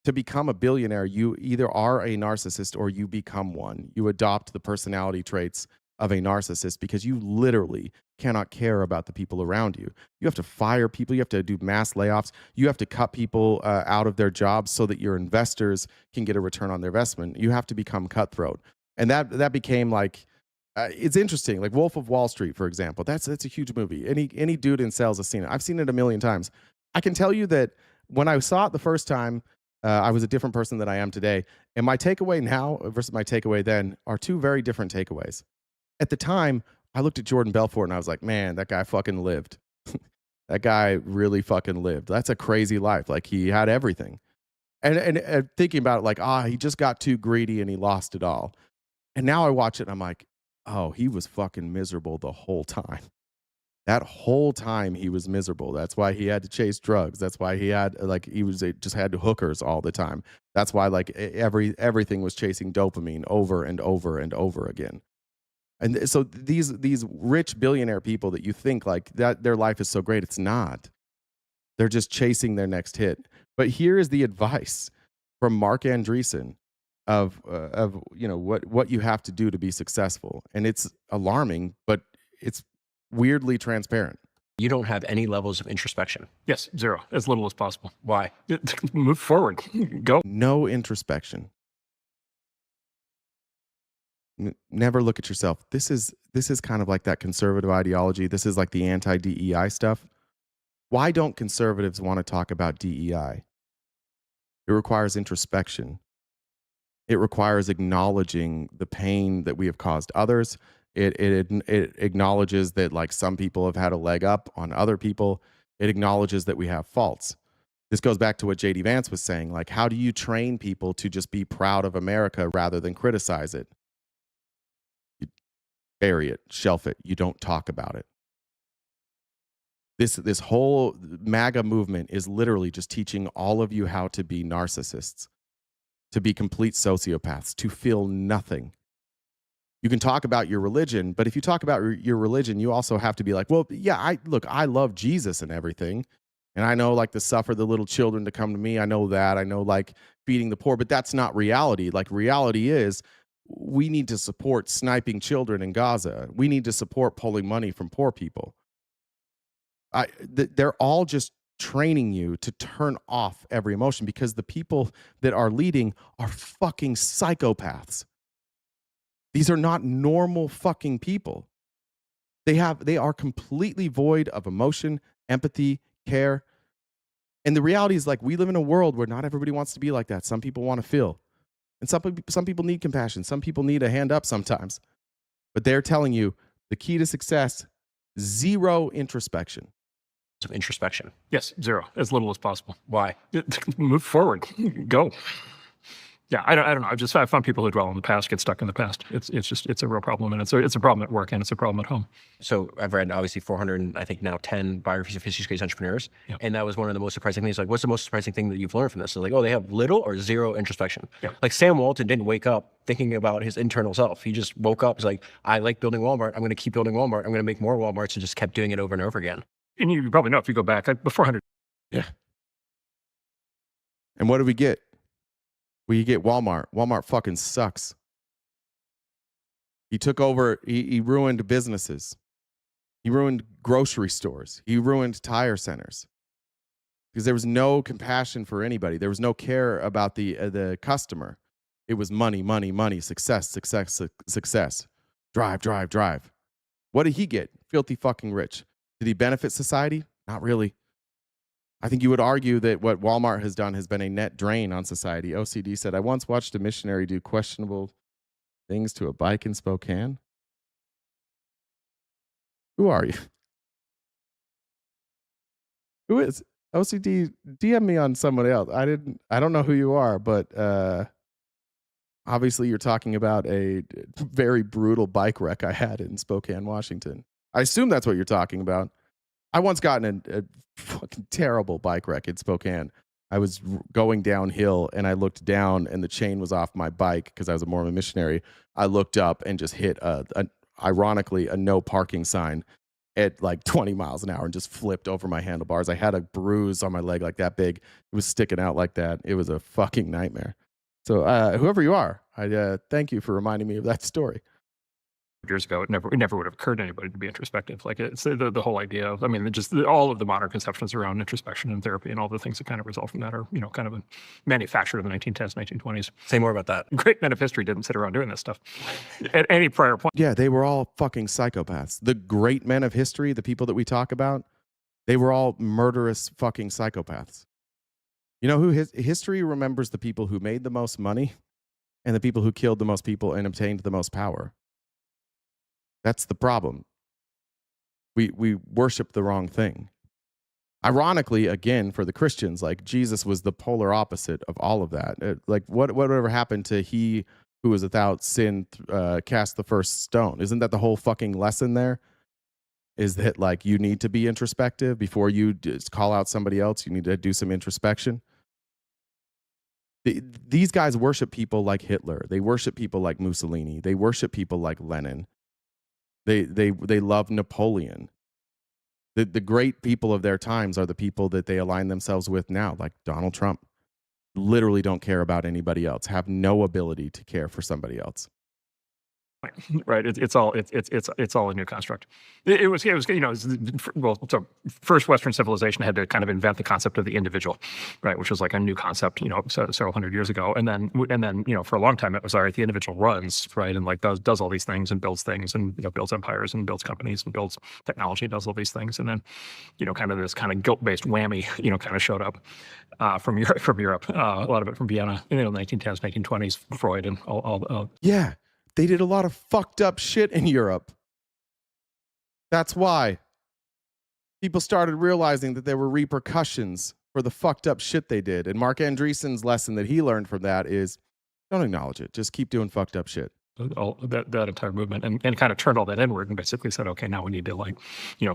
To become a billionaire, you either are a narcissist or you become one. You adopt the personality traits of a narcissist because you literally cannot care about the people around you. You have to fire people. You have to do mass layoffs. You have to cut people out of their jobs so that your investors can get a return on their investment. You have to become cutthroat. And that became like, it's interesting. Like Wolf of Wall Street, for example. That's a huge movie. Any dude in sales has seen it. I've seen it a million times. I can tell you that when I saw it the first time, I was a different person than I am today. And my takeaway now versus my takeaway then are two very different takeaways. At the time, I looked at Jordan Belfort and I was like, man, that guy fucking lived. That guy really fucking lived. That's a crazy life. Like he had everything. And thinking about it like, he just got too greedy and he lost it all. And now I watch it and I'm like, oh, he was fucking miserable the whole time. That whole time he was miserable. That's why he had to chase drugs. That's why he had just had hookers all the time. That's why like everything was chasing dopamine over and over and over again. And so these rich billionaire people that you think like that their life is so great, it's not. They're just chasing their next hit. But here is the advice from Mark Andreessen of what you have to do to be successful. And it's alarming, but it's weirdly transparent. You don't have any levels of introspection. Yes, zero, as little as possible. Why? Move forward. Go. No introspection. Never look at yourself. This is kind of like that conservative ideology. This is like the anti-DEI stuff. Why don't conservatives want to talk about DEI? It requires introspection. It requires acknowledging the pain that we have caused others. It acknowledges that like some people have had a leg up on other people. It acknowledges that we have faults. This goes back to what JD Vance was saying. Like, how do you train people to just be proud of America rather than criticize it? You bury it, shelf it. You don't talk about it. This whole MAGA movement is literally just teaching all of you how to be narcissists, to be complete sociopaths, to feel nothing. You can talk about your religion, but if you talk about your religion, you also have to be like, well, yeah, I love Jesus and everything. And I know like to suffer the little children to come to me. I know that. I know like feeding the poor, but that's not reality. Like reality is we need to support sniping children in Gaza. We need to support pulling money from poor people. They're all just training you to turn off every emotion because the people that are leading are fucking psychopaths. These are not normal fucking people. They are completely void of emotion, empathy, care. And the reality is, like, we live in a world where not everybody wants to be like that. Some people want to feel. And some people need compassion. Some people need a hand up sometimes. But they're telling you the key to success, zero introspection. Some introspection. Yes, zero. As little as possible. Why? Move forward. Go. Yeah, I don't know. I found people who dwell in the past get stuck in the past. It's a real problem, and it's a problem at work, and it's a problem at home. So I've read obviously 400, I think now 10 biographies of history-based entrepreneurs, and that was one of the most surprising things. Like, what's the most surprising thing that you've learned from this? So like, oh, they have little or zero introspection. Like Sam Walton didn't wake up thinking about his internal self. He just woke up. He's like, I like building Walmart. I'm going to keep building Walmart. I'm going to make more Walmarts, and just kept doing it over and over again. And you probably know if you go back before 100. Yeah. And what do we get? We get Walmart. Walmart fucking sucks. He took over, he ruined businesses. He ruined grocery stores. He ruined tire centers. Because there was no compassion for anybody. There was no care about the customer. It was money, money, money, success, success, success. Drive, drive, drive. What did he get? Filthy fucking rich. Did he benefit society? Not really. I think you would argue that what Walmart has done has been a net drain on society. OCD said, I once watched a missionary do questionable things to a bike in Spokane. Who are you? Who is OCD? DM me on someone else. I don't know who you are, but obviously you're talking about a very brutal bike wreck I had in Spokane, Washington. I assume that's what you're talking about. I once got in a fucking terrible bike wreck in Spokane. I was going downhill and I looked down and the chain was off my bike because I was a Mormon missionary. I looked up and just hit ironically a no parking sign at like 20 miles an hour and just flipped over my handlebars. I had a bruise on my leg like that big. It was sticking out like that. It was a fucking nightmare. So whoever you are, I thank you for reminding me of that story. Years ago, it never would have occurred to anybody to be introspective. Like, it's the whole idea of, I mean, just all of the modern conceptions around introspection and therapy and all the things that kind of result from that are, kind of manufactured in the 1910s, 1920s. Say more about that. Great men of history didn't sit around doing this stuff at any prior point. Yeah, they were all fucking psychopaths. The great men of history, the people that we talk about, they were all murderous fucking psychopaths. You know who history remembers? The people who made the most money and the people who killed the most people and obtained the most power. That's the problem. We worship the wrong thing. Ironically, again, for the Christians, like, Jesus was the polar opposite of all of that. Like, whatever happened to he who was without sin cast the first stone? Isn't that the whole fucking lesson there? Is that, like, you need to be introspective before you just call out somebody else? You need to do some introspection. These guys worship people like Hitler. They worship people like Mussolini. They worship people like Lenin. They love Napoleon. The great people of their times are the people that they align themselves with now, like Donald Trump. Literally don't care about anybody else, have no ability to care for somebody else. Right. It's all a new construct. It was so first Western civilization had to kind of invent the concept of the individual, right, which was like a new concept, several hundred years ago. And then for a long time it was, all right, the individual runs, right, and like does all these things and builds things and builds empires and builds companies and builds technology, does all these things. And then kind of this kind of guilt-based whammy kind of showed up from Europe, a lot of it from Vienna in the 1910s, 1920s, Freud and all. Yeah. They did a lot of fucked up shit in Europe. That's why people started realizing that there were repercussions for the fucked up shit they did. And Mark Andreessen's lesson that he learned from that is, don't acknowledge it. Just keep doing fucked up shit. All that entire movement and kind of turned all that inward and basically said, okay, now we need to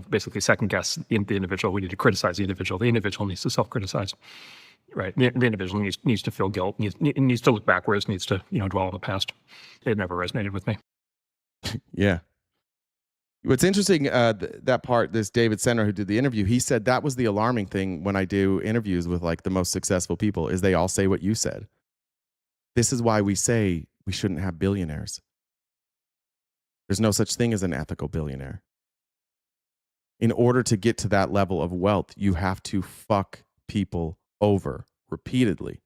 basically second guess the individual. We need to criticize the individual. The individual needs to self-criticize. Right. The individual needs to feel guilt, needs to look backwards, needs to, dwell on the past. It never resonated with me. Yeah. What's interesting, that part, this David Senner who did the interview, he said that was the alarming thing when I do interviews with like the most successful people is they all say what you said. This is why we say we shouldn't have billionaires. There's no such thing as an ethical billionaire. In order to get to that level of wealth, you have to fuck people over repeatedly.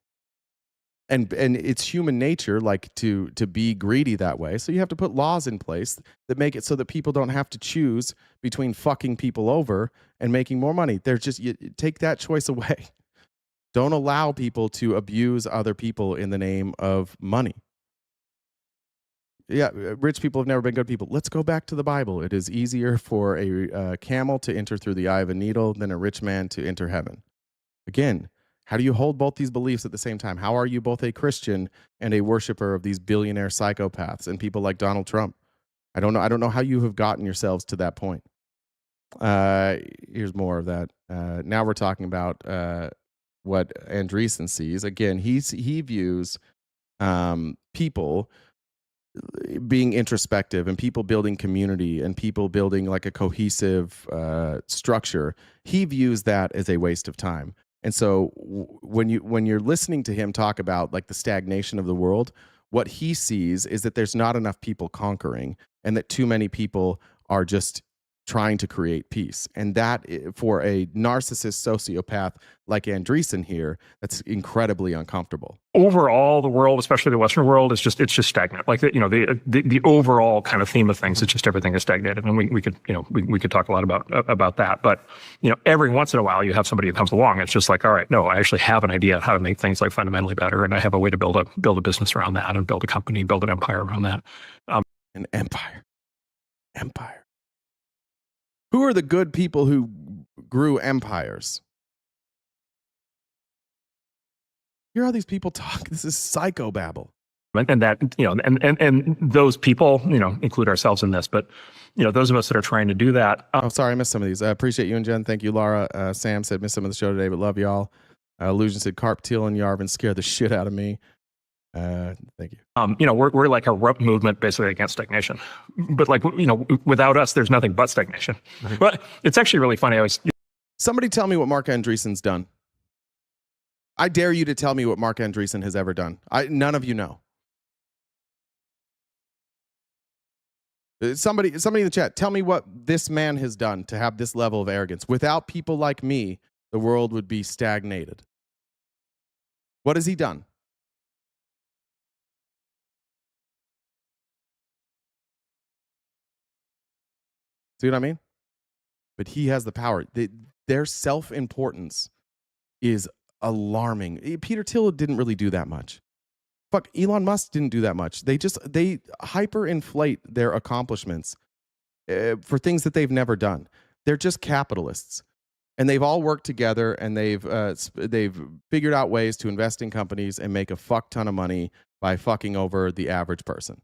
And it's human nature, like to be greedy that way. So you have to put laws in place that make it so that people don't have to choose between fucking people over and making more money. They're just, you take that choice away. Don't allow people to abuse other people in the name of money. Yeah, rich people have never been good people. Let's go back to the Bible. It is easier for a camel to enter through the eye of a needle than a rich man to enter heaven. Again, how do you hold both these beliefs at the same time? How are you both a Christian and a worshiper of these billionaire psychopaths and people like Donald Trump? I don't know how you have gotten yourselves to that point. Here's more of that. Now we're talking about what Andreessen sees. Again, he views people being introspective and people building community and people building like a cohesive structure. He views that as a waste of time. And so when you're listening to him talk about like the stagnation of the world, what he sees is that there's not enough people conquering and that too many people are just trying to create peace. And that, for a narcissist sociopath like Andreessen here, that's incredibly uncomfortable. Overall, the world, especially the Western world, it's just stagnant. Like the overall kind of theme of things, it's just everything is stagnated. And we could we could talk a lot about that. But every once in a while you have somebody who comes along. It's just like, all right, no, I actually have an idea of how to make things like fundamentally better, and I have a way to build a business around that and build a company, build an empire around that. An empire. Who are the good people who grew empires? Hear how these people talk. This is psychobabble. And that, and those people, include ourselves in this, but, those of us that are trying to do that. Sorry, I missed some of these. I appreciate you and Jen. Thank you, Laura. Sam said, missed some of the show today, but love y'all. Illusion said, Carp, Thiel, and Yarvin scared the shit out of me. Thank you. We're like a rope movement basically against stagnation, but without us, there's nothing but stagnation. But it's actually really funny. Somebody tell me what Mark Andreessen's done. I dare you to tell me what Mark Andreessen has ever done. None of you know. Somebody in the chat, tell me what this man has done to have this level of arrogance. Without people like me, the world would be stagnated. What has he done? See what I mean? But he has the power. Their self-importance is alarming. Peter Thiel didn't really do that much. Fuck, Elon Musk didn't do that much. They hyperinflate their accomplishments for things that they've never done. They're just capitalists. And they've all worked together, and they've figured out ways to invest in companies and make a fuck ton of money by fucking over the average person.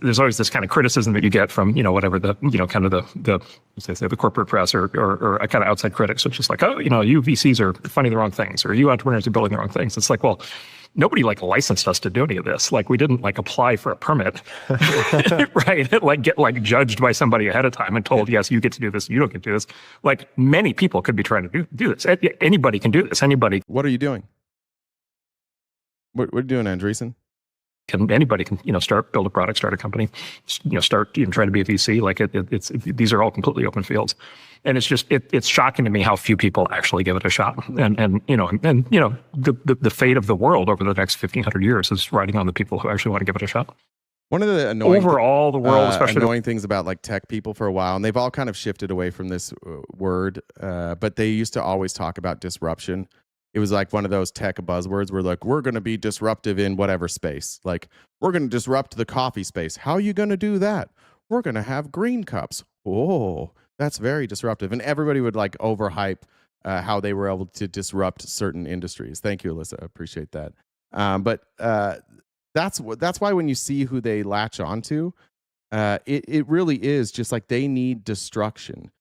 There's always this kind of criticism that you get from, whatever the, kind of the corporate press or kind of outside critics. So it's just like, oh, you VCs are funding the wrong things, or you entrepreneurs are building the wrong things. It's like, well, nobody licensed us to do any of this. We didn't apply for a permit, right? Get judged by somebody ahead of time and told, yes, you get to do this, you don't get to do this. Many people could be trying to do this. Anybody can do this. Anybody. What are you doing? What are you doing, Andreessen? Anybody can, build a product, start a company, start try to be a VC. These are all completely open fields, and it's just it's shocking to me how few people actually give it a shot. And the fate of the world over the next 1,500 years is riding on the people who actually want to give it a shot. One of the annoying overall the world, especially annoying things about tech people for a while, and they've all kind of shifted away from this word, but they used to always talk about disruption. It was like one of those tech buzzwords where we're going to be disruptive in whatever space. We're going to disrupt the coffee space. How are you going to do that? We're going to have green cups. Oh, that's very disruptive. And everybody would overhype how they were able to disrupt certain industries. Thank you, Alyssa. I appreciate that. But that's why when you see who they latch onto, it really is just they need destruction.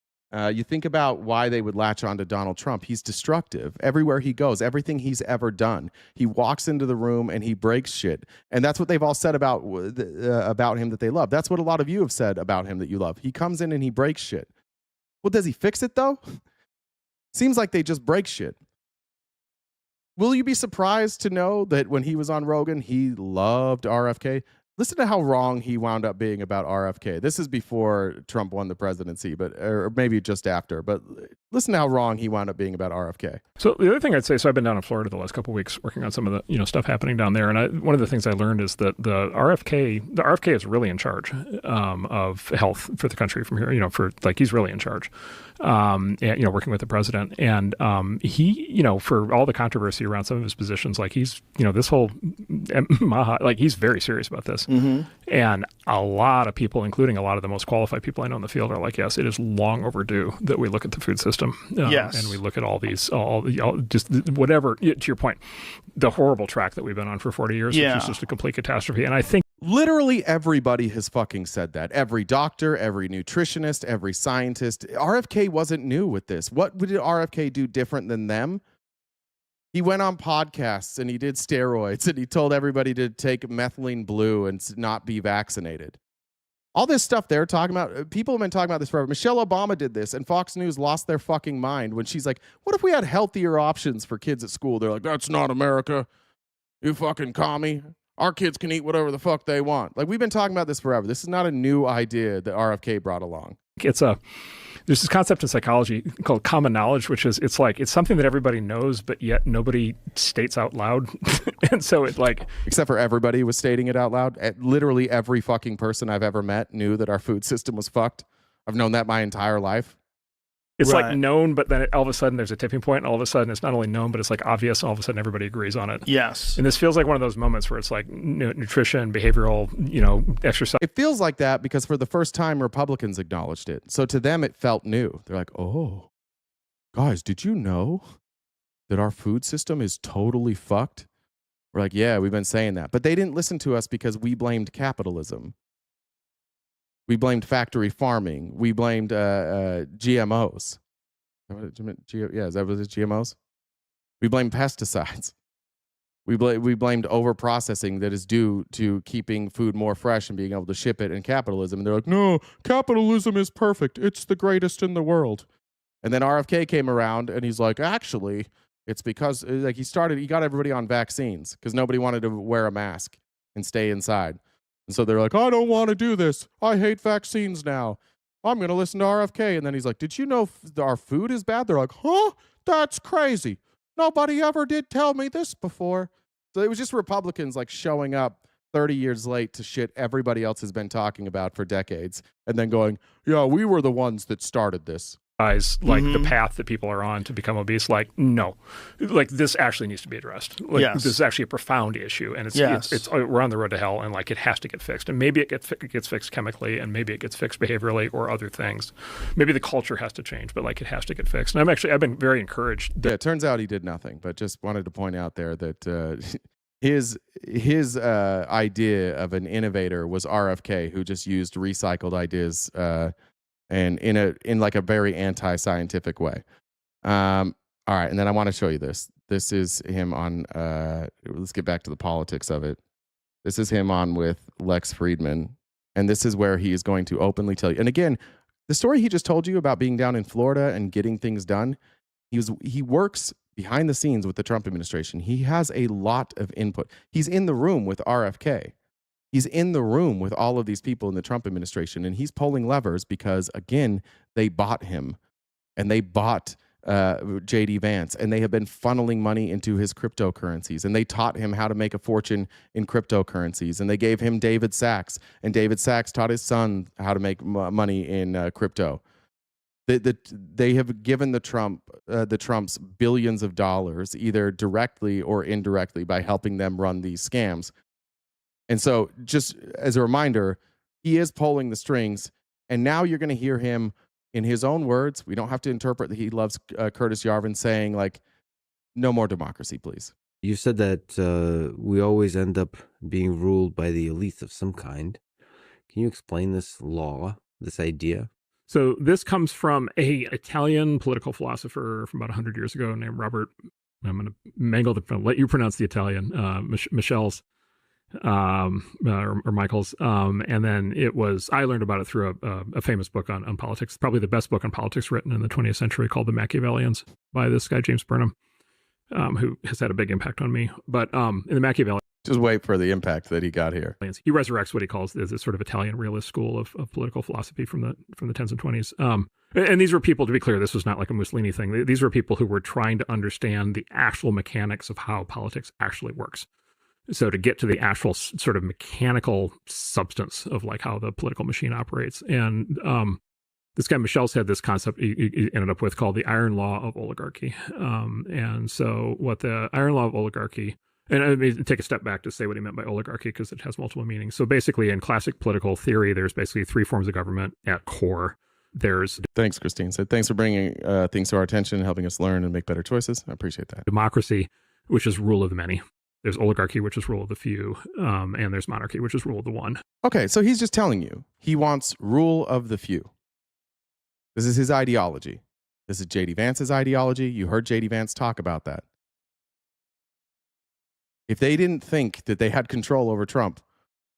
You think about why they would latch on to Donald Trump. He's destructive everywhere he goes, everything he's ever done. He walks into the room and he breaks shit. And that's what they've all said about him that they love. That's what a lot of you have said about him that you love. He comes in and he breaks shit. Well, does he fix it though? Seems like they just break shit. Will you be surprised to know that when he was on Rogan, he loved RFK? Listen to how wrong he wound up being about RFK. This is before Trump won the presidency, or maybe just after. But listen to how wrong he wound up being about RFK. So the other thing I'd say, so I've been down in Florida the last couple of weeks working on some of the stuff happening down there, and one of the things I learned is that the RFK is really in charge of health for the country from here. He's really in charge. And, working with the president, and he, for all the controversy around some of his positions, like he's, this whole Maha, like he's very serious about this. Mm-hmm. And a lot of people, including a lot of the most qualified people I know in the field, are like, yes, it is long overdue that we look at the food system. Yes. And we look at all just whatever, to your point, the horrible track that we've been on for 40 years, which is just a complete catastrophe. And I think literally everybody has fucking said that. Every doctor, every nutritionist, every scientist. RFK wasn't new with this. What did RFK do different than them? He went on podcasts and he did steroids and he told everybody to take methylene blue and not be vaccinated. All this stuff they're talking about, people have been talking about this forever. Michelle Obama did this, and Fox News lost their fucking mind when she's like, what if we had healthier options for kids at school? They're like, that's not America. You fucking commie. Our kids can eat whatever the fuck they want. Like, we've been talking about this forever. This is not a new idea that RFK brought along. There's this concept in psychology called common knowledge, which is it's something that everybody knows, but yet nobody states out loud. And so except for everybody was stating it out loud. Literally every fucking person I've ever met knew that our food system was fucked. I've known that my entire life. It's like known, but then all of a sudden there's a tipping point, and all of a sudden it's not only known, but it's like obvious. All of a sudden everybody agrees on it. Yes. And this feels like one of those moments where it's like nutrition, behavioral, exercise. It feels like that because for the first time Republicans acknowledged it. So to them it felt new. They're like, oh, guys, did you know that our food system is totally fucked? We're like, yeah, we've been saying that. But they didn't listen to us because we blamed capitalism. We blamed factory farming. We blamed GMOs. Is that what it's GMOs? We blamed pesticides. We blamed overprocessing that is due to keeping food more fresh and being able to ship it, and capitalism. And they're like, no, capitalism is perfect. It's the greatest in the world. And then RFK came around and he's like, actually, it's because he got everybody on vaccines because nobody wanted to wear a mask and stay inside. And so they're like, I don't want to do this. I hate vaccines now. I'm going to listen to RFK. And then he's like, did you know our food is bad? They're like, huh? That's crazy. Nobody ever did tell me this before. So it was just Republicans showing up 30 years late to shit everybody else has been talking about for decades. And then going, yeah, we were the ones that started this. The path that people are on to become obese, no, this actually needs to be addressed. This is actually a profound issue, and it's we're on the road to hell, and it has to get fixed. And maybe it gets fixed chemically, and maybe it gets fixed behaviorally or other things. Maybe the culture has to change, but it has to get fixed. And I've been very encouraged. Yeah, it turns out he did nothing, but just wanted to point out there that his idea of an innovator was RFK, who just used recycled ideas. And in a very anti-scientific way. All right, and then I want to show you this. This is him on. Let's get back to the politics of it. This is him on with Lex Friedman, and this is where he is going to openly tell you. And again, the story he just told you about being down in Florida and getting things done. He works behind the scenes with the Trump administration. He has a lot of input. He's in the room with RFK. He's in the room with all of these people in the Trump administration, and he's pulling levers because, again, they bought him, and they bought J.D. Vance, and they have been funneling money into his cryptocurrencies, and they taught him how to make a fortune in cryptocurrencies, and they gave him David Sachs, and David Sachs taught his son how to make money in crypto. They have given the Trumps billions of dollars, either directly or indirectly, by helping them run these scams. And so, just as a reminder, he is pulling the strings, and now you're going to hear him in his own words. We don't have to interpret that he loves Curtis Yarvin saying, no more democracy, please. You said that we always end up being ruled by the elites of some kind. Can you explain this law, this idea? So this comes from a Italian political philosopher from about 100 years ago named Robert. I'm going to let you pronounce the Italian, Michel's. Or Michael's. And then I learned about it through a famous book on politics, probably the best book on politics written in the 20th century, called The Machiavellians, by this guy, James Burnham, who has had a big impact on me. But in The Machiavellians, Just wait for the impact that he got here. He resurrects what he calls this sort of Italian realist school of political philosophy from the 10s and 20s. And these were people, to be clear, this was not like a Mussolini thing. These were people who were trying to understand the actual mechanics of how politics actually works. So to get to the actual sort of mechanical substance of like how the political machine operates. And this guy Michel had this concept he ended up with called the iron law of oligarchy. And so what the iron law of oligarchy, and I mean, take a step back to say what he meant by oligarchy because it has multiple meanings. So basically in classic political theory, there's basically three forms of government at core. Thanks, Christine. So thanks for bringing things to our attention and helping us learn and make better choices. I appreciate that. Democracy, which is rule of the many. There's oligarchy, which is rule of the few. And there's monarchy, which is rule of the one. Okay, so he's just telling you he wants rule of the few. This is his ideology. This is J.D. Vance's ideology. You heard J.D. Vance talk about that. If they didn't think that they had control over Trump.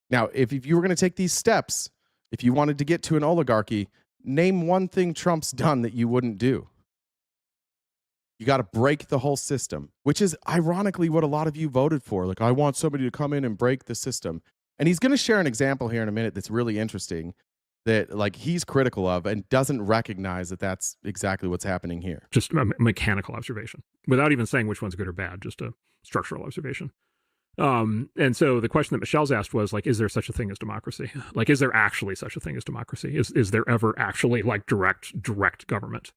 Now, if you were going to take these steps, if you wanted to get to an oligarchy, name one thing Trump's done that you wouldn't do. You got to break the whole system, which is ironically what a lot of you voted for. Like, I want somebody to come in and break the system. And he's going to share an example here in a minute that's really interesting that like he's critical of and doesn't recognize that that's exactly what's happening here. Just a mechanical observation without even saying which one's good or bad, just a structural observation. And so the question that Michelle's asked was like, is there such a thing as democracy? Like, is there actually such a thing as democracy? Is there ever actually like direct government?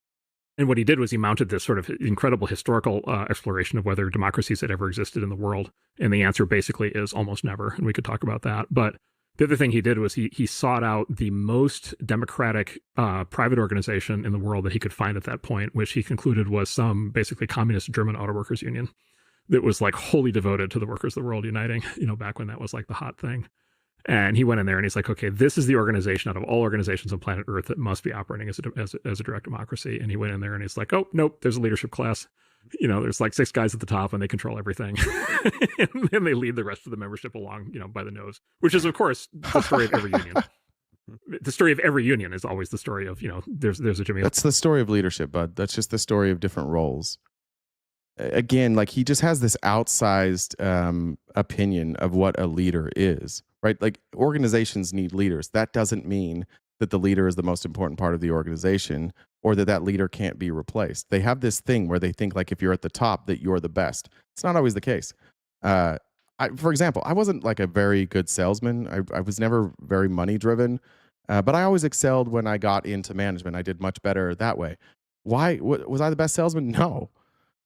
And what he did was he mounted this sort of incredible historical exploration of whether democracies had ever existed in the world. And the answer basically is almost never. And we could talk about that. But the other thing he did was he sought out the most democratic private organization in the world that he could find at that point, which he concluded was some basically communist German auto workers union that was like wholly devoted to the workers of the world uniting, back when that was like the hot thing. And he went in there and he's like, okay, this is the organization out of all organizations on planet Earth that must be operating as a direct democracy. And he went in there and he's like, oh, nope, there's a leadership class. There's like 6 guys at the top and they control everything. And then they lead the rest of the membership along, by the nose, which is, of course, the story of every union. The story of every union is always the story of, there's a Jimmy. That's the story of leadership, bud. That's just the story of different roles. Again, like he just has this outsized opinion of what a leader is, right? Like organizations need leaders. That doesn't mean that the leader is the most important part of the organization or that leader can't be replaced. They have this thing where they think like if you're at the top that you're the best. It's not always the case. For example, I wasn't like a very good salesman. I was never very money driven, but I always excelled when I got into management. I did much better that way. Why? Was I the best salesman? No.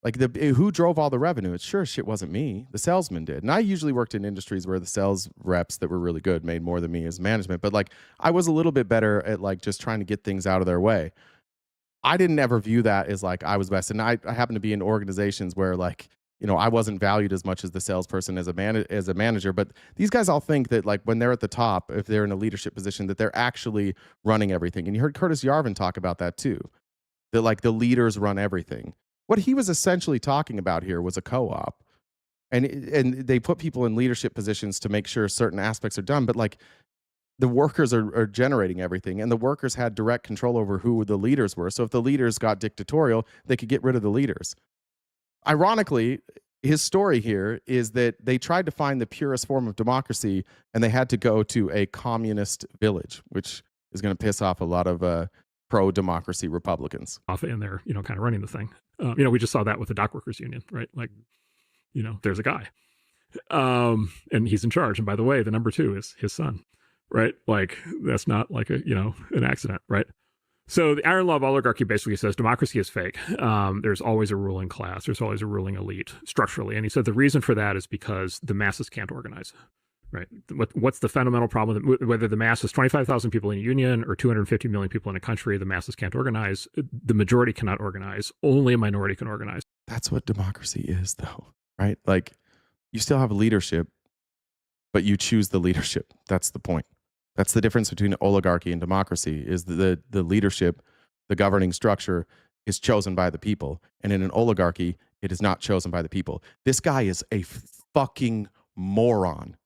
Like who drove all the revenue? It's sure shit wasn't me. The salesman did. And I usually worked in industries where the sales reps that were really good made more than me as management. But like I was a little bit better at like just trying to get things out of their way. I didn't ever view that as like I was best. And I happened to be in organizations where like, I wasn't valued as much as the salesperson as a manager. But these guys all think that like when they're at the top, if they're in a leadership position, that they're actually running everything. And you heard Curtis Yarvin talk about that too. That like the leaders run everything. What he was essentially talking about here was a co-op. And they put people in leadership positions to make sure certain aspects are done. But like the workers are generating everything. And the workers had direct control over who the leaders were. So if the leaders got dictatorial, they could get rid of the leaders. Ironically, his story here is that they tried to find the purest form of democracy and they had to go to a communist village, which is going to piss off a lot of pro-democracy Republicans. And they're, kind of running the thing. We just saw that with the dock workers union, right? Like, there's a guy and he's in charge. And by the way, the number 2 is his son, right? Like that's not like an accident, right? So the iron law of oligarchy basically says democracy is fake. There's always a ruling class. There's always a ruling elite structurally. And he said the reason for that is because the masses can't organize. Right. What's the fundamental problem? Whether the mass is 25,000 people in a union or 250 million people in a country, the masses can't organize. The majority cannot organize. Only a minority can organize. That's what democracy is, though, right? Like you still have leadership, but you choose the leadership. That's the point. That's the difference between oligarchy and democracy is the leadership, the governing structure is chosen by the people. And in an oligarchy, it is not chosen by the people. This guy is a fucking moron.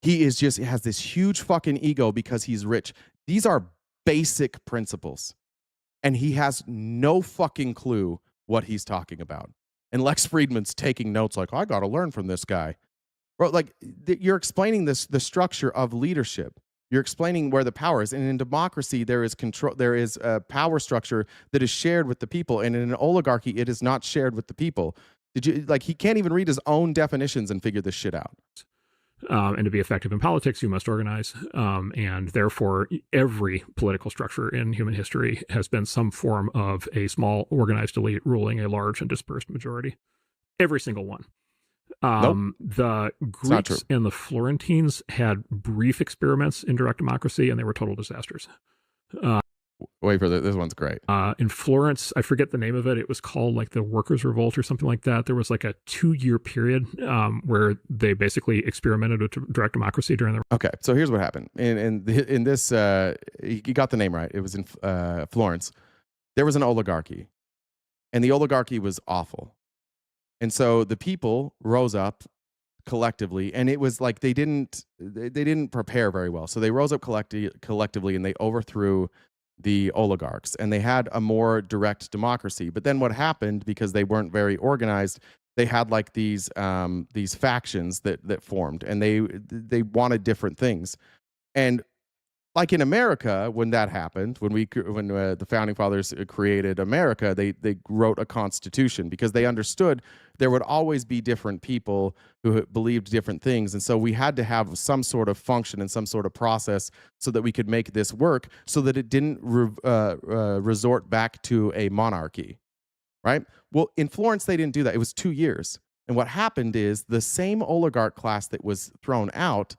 He has this huge fucking ego because he's rich. These are basic principles. And he has no fucking clue what he's talking about. And Lex Friedman's taking notes like, I got to learn from this guy. Bro, like you're explaining the structure of leadership. You're explaining where the power is. And in democracy, there is control. There is a power structure that is shared with the people. And in an oligarchy, it is not shared with the people. Did you like? He can't even read his own definitions and figure this shit out. And to be effective in politics, you must organize. And therefore, every political structure in human history has been some form of a small organized elite ruling a large and dispersed majority. Every single one. The Greeks and the Florentines had brief experiments in direct democracy, and they were total disasters. Wait for this one's great. In Florence, I forget the name of it. It was called like the Workers' Revolt or something like that. There was like a 2-year period where they basically experimented with direct democracy during the. Okay, so here's what happened. In this, you got the name right. It was in Florence. There was an oligarchy, and the oligarchy was awful. And so the people rose up collectively, and it was like they didn't prepare very well. So they rose up collectively, and they overthrew the oligarchs, and they had a more direct democracy. But then what happened, because they weren't very organized, they had like these factions that formed, and they wanted different things. And like in America, when that happened, when the founding fathers created America, they wrote a constitution because they understood there would always be different people who believed different things. And so we had to have some sort of function and some sort of process so that we could make this work, so that it didn't resort back to a monarchy, right? Well, in Florence, they didn't do that. It was 2 years. And what happened is the same oligarch class that was thrown out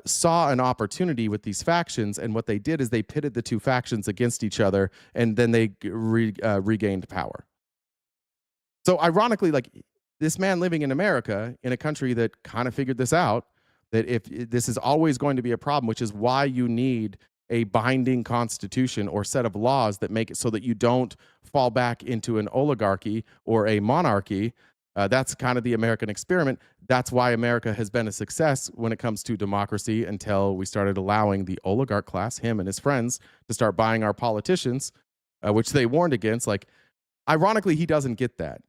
saw an opportunity with these factions, and what they did is they pitted the two factions against each other, and then they regained power. So ironically, like this man living in America, in a country that kind of figured this out, that if this is always going to be a problem, which is why you need a binding constitution or set of laws that make it so that you don't fall back into an oligarchy or a monarchy. That's kind of the American experiment. That's why America has been a success when it comes to democracy, until we started allowing the oligarch class, him and his friends, to start buying our politicians, which they warned against. Like, ironically, he doesn't get that.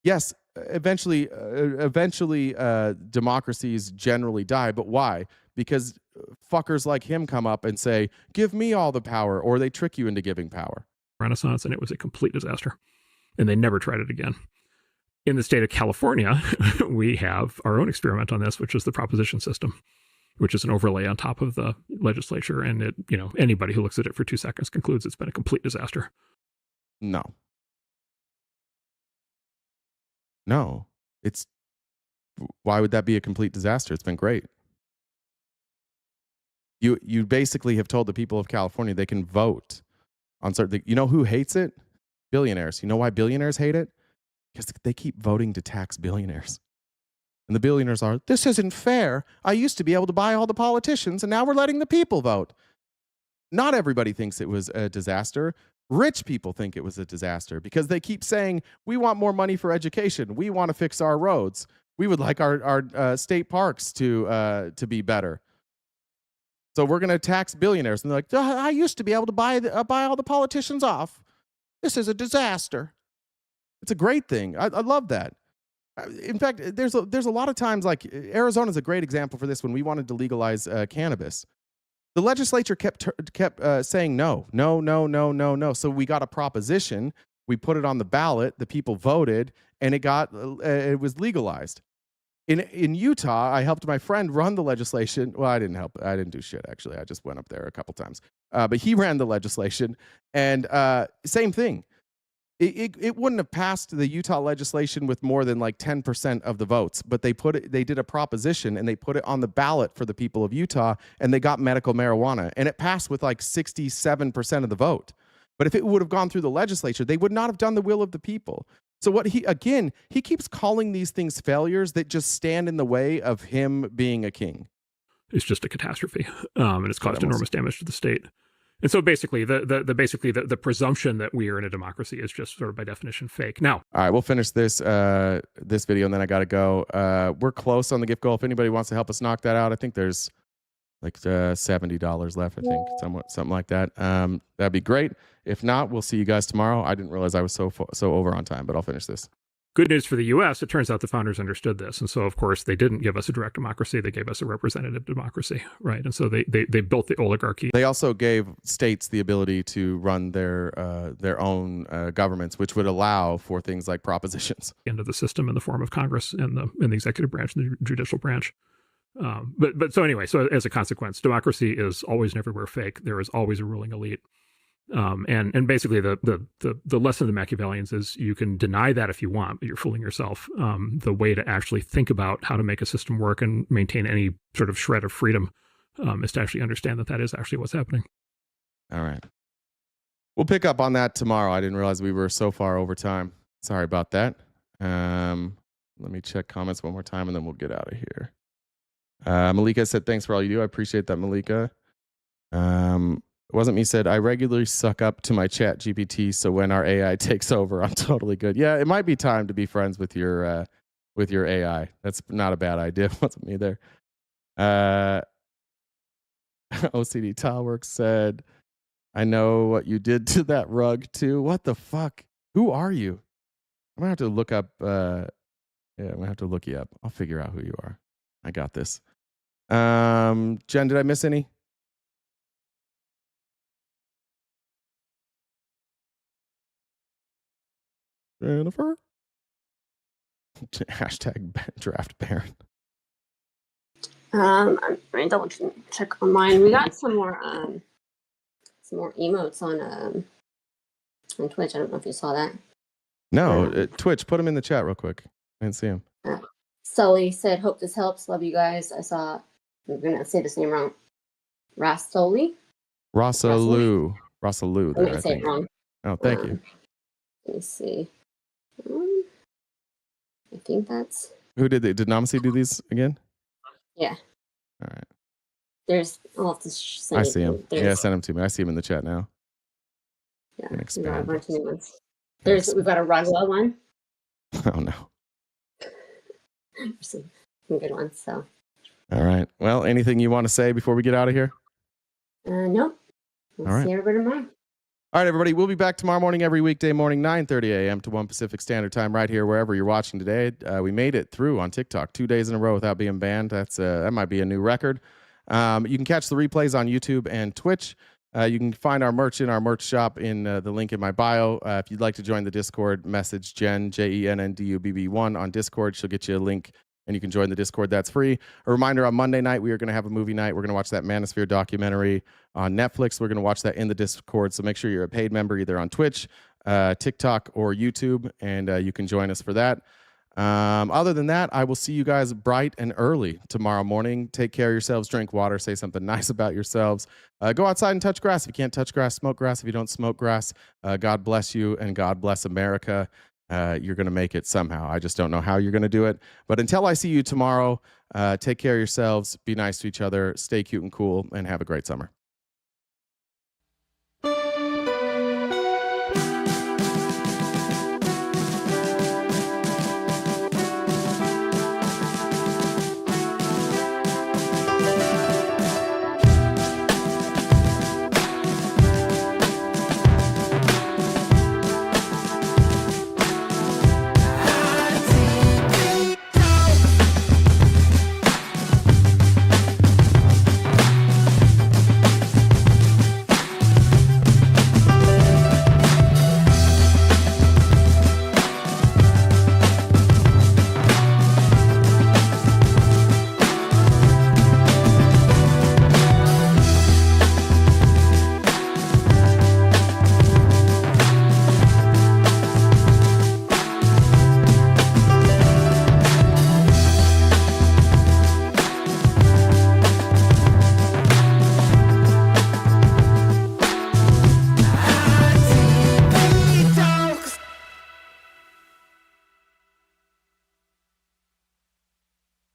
Yes, eventually, democracies generally die, but why? Because fuckers like him come up and say, "Give me all the power," or they trick you into giving power. Renaissance, and it was a complete disaster, and they never tried it again. In the state of California, we have our own experiment on this, which is the proposition system, which is an overlay on top of the legislature. And it, anybody who looks at it for 2 seconds concludes it's been a complete disaster. No, why would that be a complete disaster? It's been great. You basically have told the people of California they can vote on certain. You know who hates it? Billionaires. You know why billionaires hate it? Because they keep voting to tax billionaires. And the billionaires are, "This isn't fair. I used to be able to buy all the politicians, and now we're letting the people vote." Not everybody thinks it was a disaster. Rich people think it was a disaster because they keep saying, "We want more money for education. We want to fix our roads. We would like our state parks to be better. So we're going to tax billionaires." And they're like, "I used to be able to buy all the politicians off. This is a disaster." It's a great thing. I love that. In fact, there's a lot of times, like Arizona is a great example for this. When we wanted to legalize cannabis, the legislature kept saying no. So we got a proposition. We put it on the ballot. The people voted, and it was legalized. In Utah, I helped my friend run the legislation. Well, I didn't help. I didn't do shit, actually. I just went up there a couple times. But he ran the legislation, and same thing. It wouldn't have passed the Utah legislation with more than like 10% of the votes, but they did a proposition and they put it on the ballot for the people of Utah, and they got medical marijuana, and it passed with like 67% of the vote. But if it would have gone through the legislature, they would not have done the will of the people. So he keeps calling these things failures that just stand in the way of him being a king. It's just a catastrophe, and it's caused enormous damage to the state. And so basically, the presumption that we are in a democracy is just sort of by definition fake. Now, all right, we'll finish this video, and then I got to go. We're close on the gift goal. If anybody wants to help us knock that out, I think there's like $70 left. I think something like that. That'd be great. If not, we'll see you guys tomorrow. I didn't realize I was so over on time, but I'll finish this. Good news for the U.S., it turns out the founders understood this. And so, of course, they didn't give us a direct democracy. They gave us a representative democracy, right? And so they built the oligarchy. They also gave states the ability to run their own governments, which would allow for things like propositions. Into the system in the form of Congress and the executive branch and the judicial branch. But so anyway, so as a consequence, democracy is always and everywhere fake. There is always a ruling elite. And basically the lesson of the Machiavellians is you can deny that if you want, but you're fooling yourself. The way to actually think about how to make a system work and maintain any sort of shred of freedom is to actually understand that that is actually what's happening. All right. We'll pick up on that tomorrow. I didn't realize we were so far over time. Sorry about that. Let me check comments one more time and then we'll get out of here. Malika said, thanks for all you do. I appreciate that, Malika. It wasn't me said, I regularly suck up to my chat GPT, so when our AI takes over, I'm totally good. Yeah, it might be time to be friends with your AI. That's not a bad idea. It wasn't me there. OCD Tileworks said, I know what you did to that rug too. What the fuck? Who are you? I'm gonna have to look up I'm gonna have to look you up. I'll figure out who you are. I got this. Jen, did I miss any? Jennifer? Hashtag draft Baron. I'm trying to double check on mine. We got some more emotes on Twitch. I don't know if you saw that. No, Twitch, put them in the chat real quick. I didn't see them. Sully said, hope this helps. Love you guys. I saw, I'm going to say this name wrong. Rastoli? Rossaloo. Rossaloo. I'm going to say it wrong. Oh, thank you. Let me see. I think that's... Who did they? Did Namasi do these again? Yeah. All right. There's... I'll have to send I see him. Yeah, send him to me. I see him in the chat now. Yeah, we got a bunch of new ones. We've got a Rugwell one. Oh, no. Some good ones, so... All right. Well, anything you want to say before we get out of here? No. We'll All right. see everybody tomorrow. All right, everybody. We'll be back tomorrow morning, every weekday morning, 9:30 a.m. to 1 Pacific Standard Time, right here, wherever you're watching today. We made it through on TikTok 2 days in a row without being banned. That might be a new record. You can catch the replays on YouTube and Twitch. You can find our merch in our merch shop in the link in my bio. If you'd like to join the Discord, message Jen, JENNDUBB1 on Discord. She'll get you a link and you can join the Discord. That's free. A reminder, on Monday night, we are going to have a movie night. We're going to watch that Manosphere documentary on Netflix. We're going to watch that in the Discord. So make sure you're a paid member either on Twitch, TikTok, or YouTube, and you can join us for that. Other than that, I will see you guys bright and early tomorrow morning. Take care of yourselves, drink water, say something nice about yourselves. Go outside and touch grass. If you can't touch grass, smoke grass. If you don't smoke grass, God bless you and God bless America. You're going to make it somehow. I just don't know how you're going to do it. But until I see you tomorrow, take care of yourselves, be nice to each other, stay cute and cool, and have a great summer.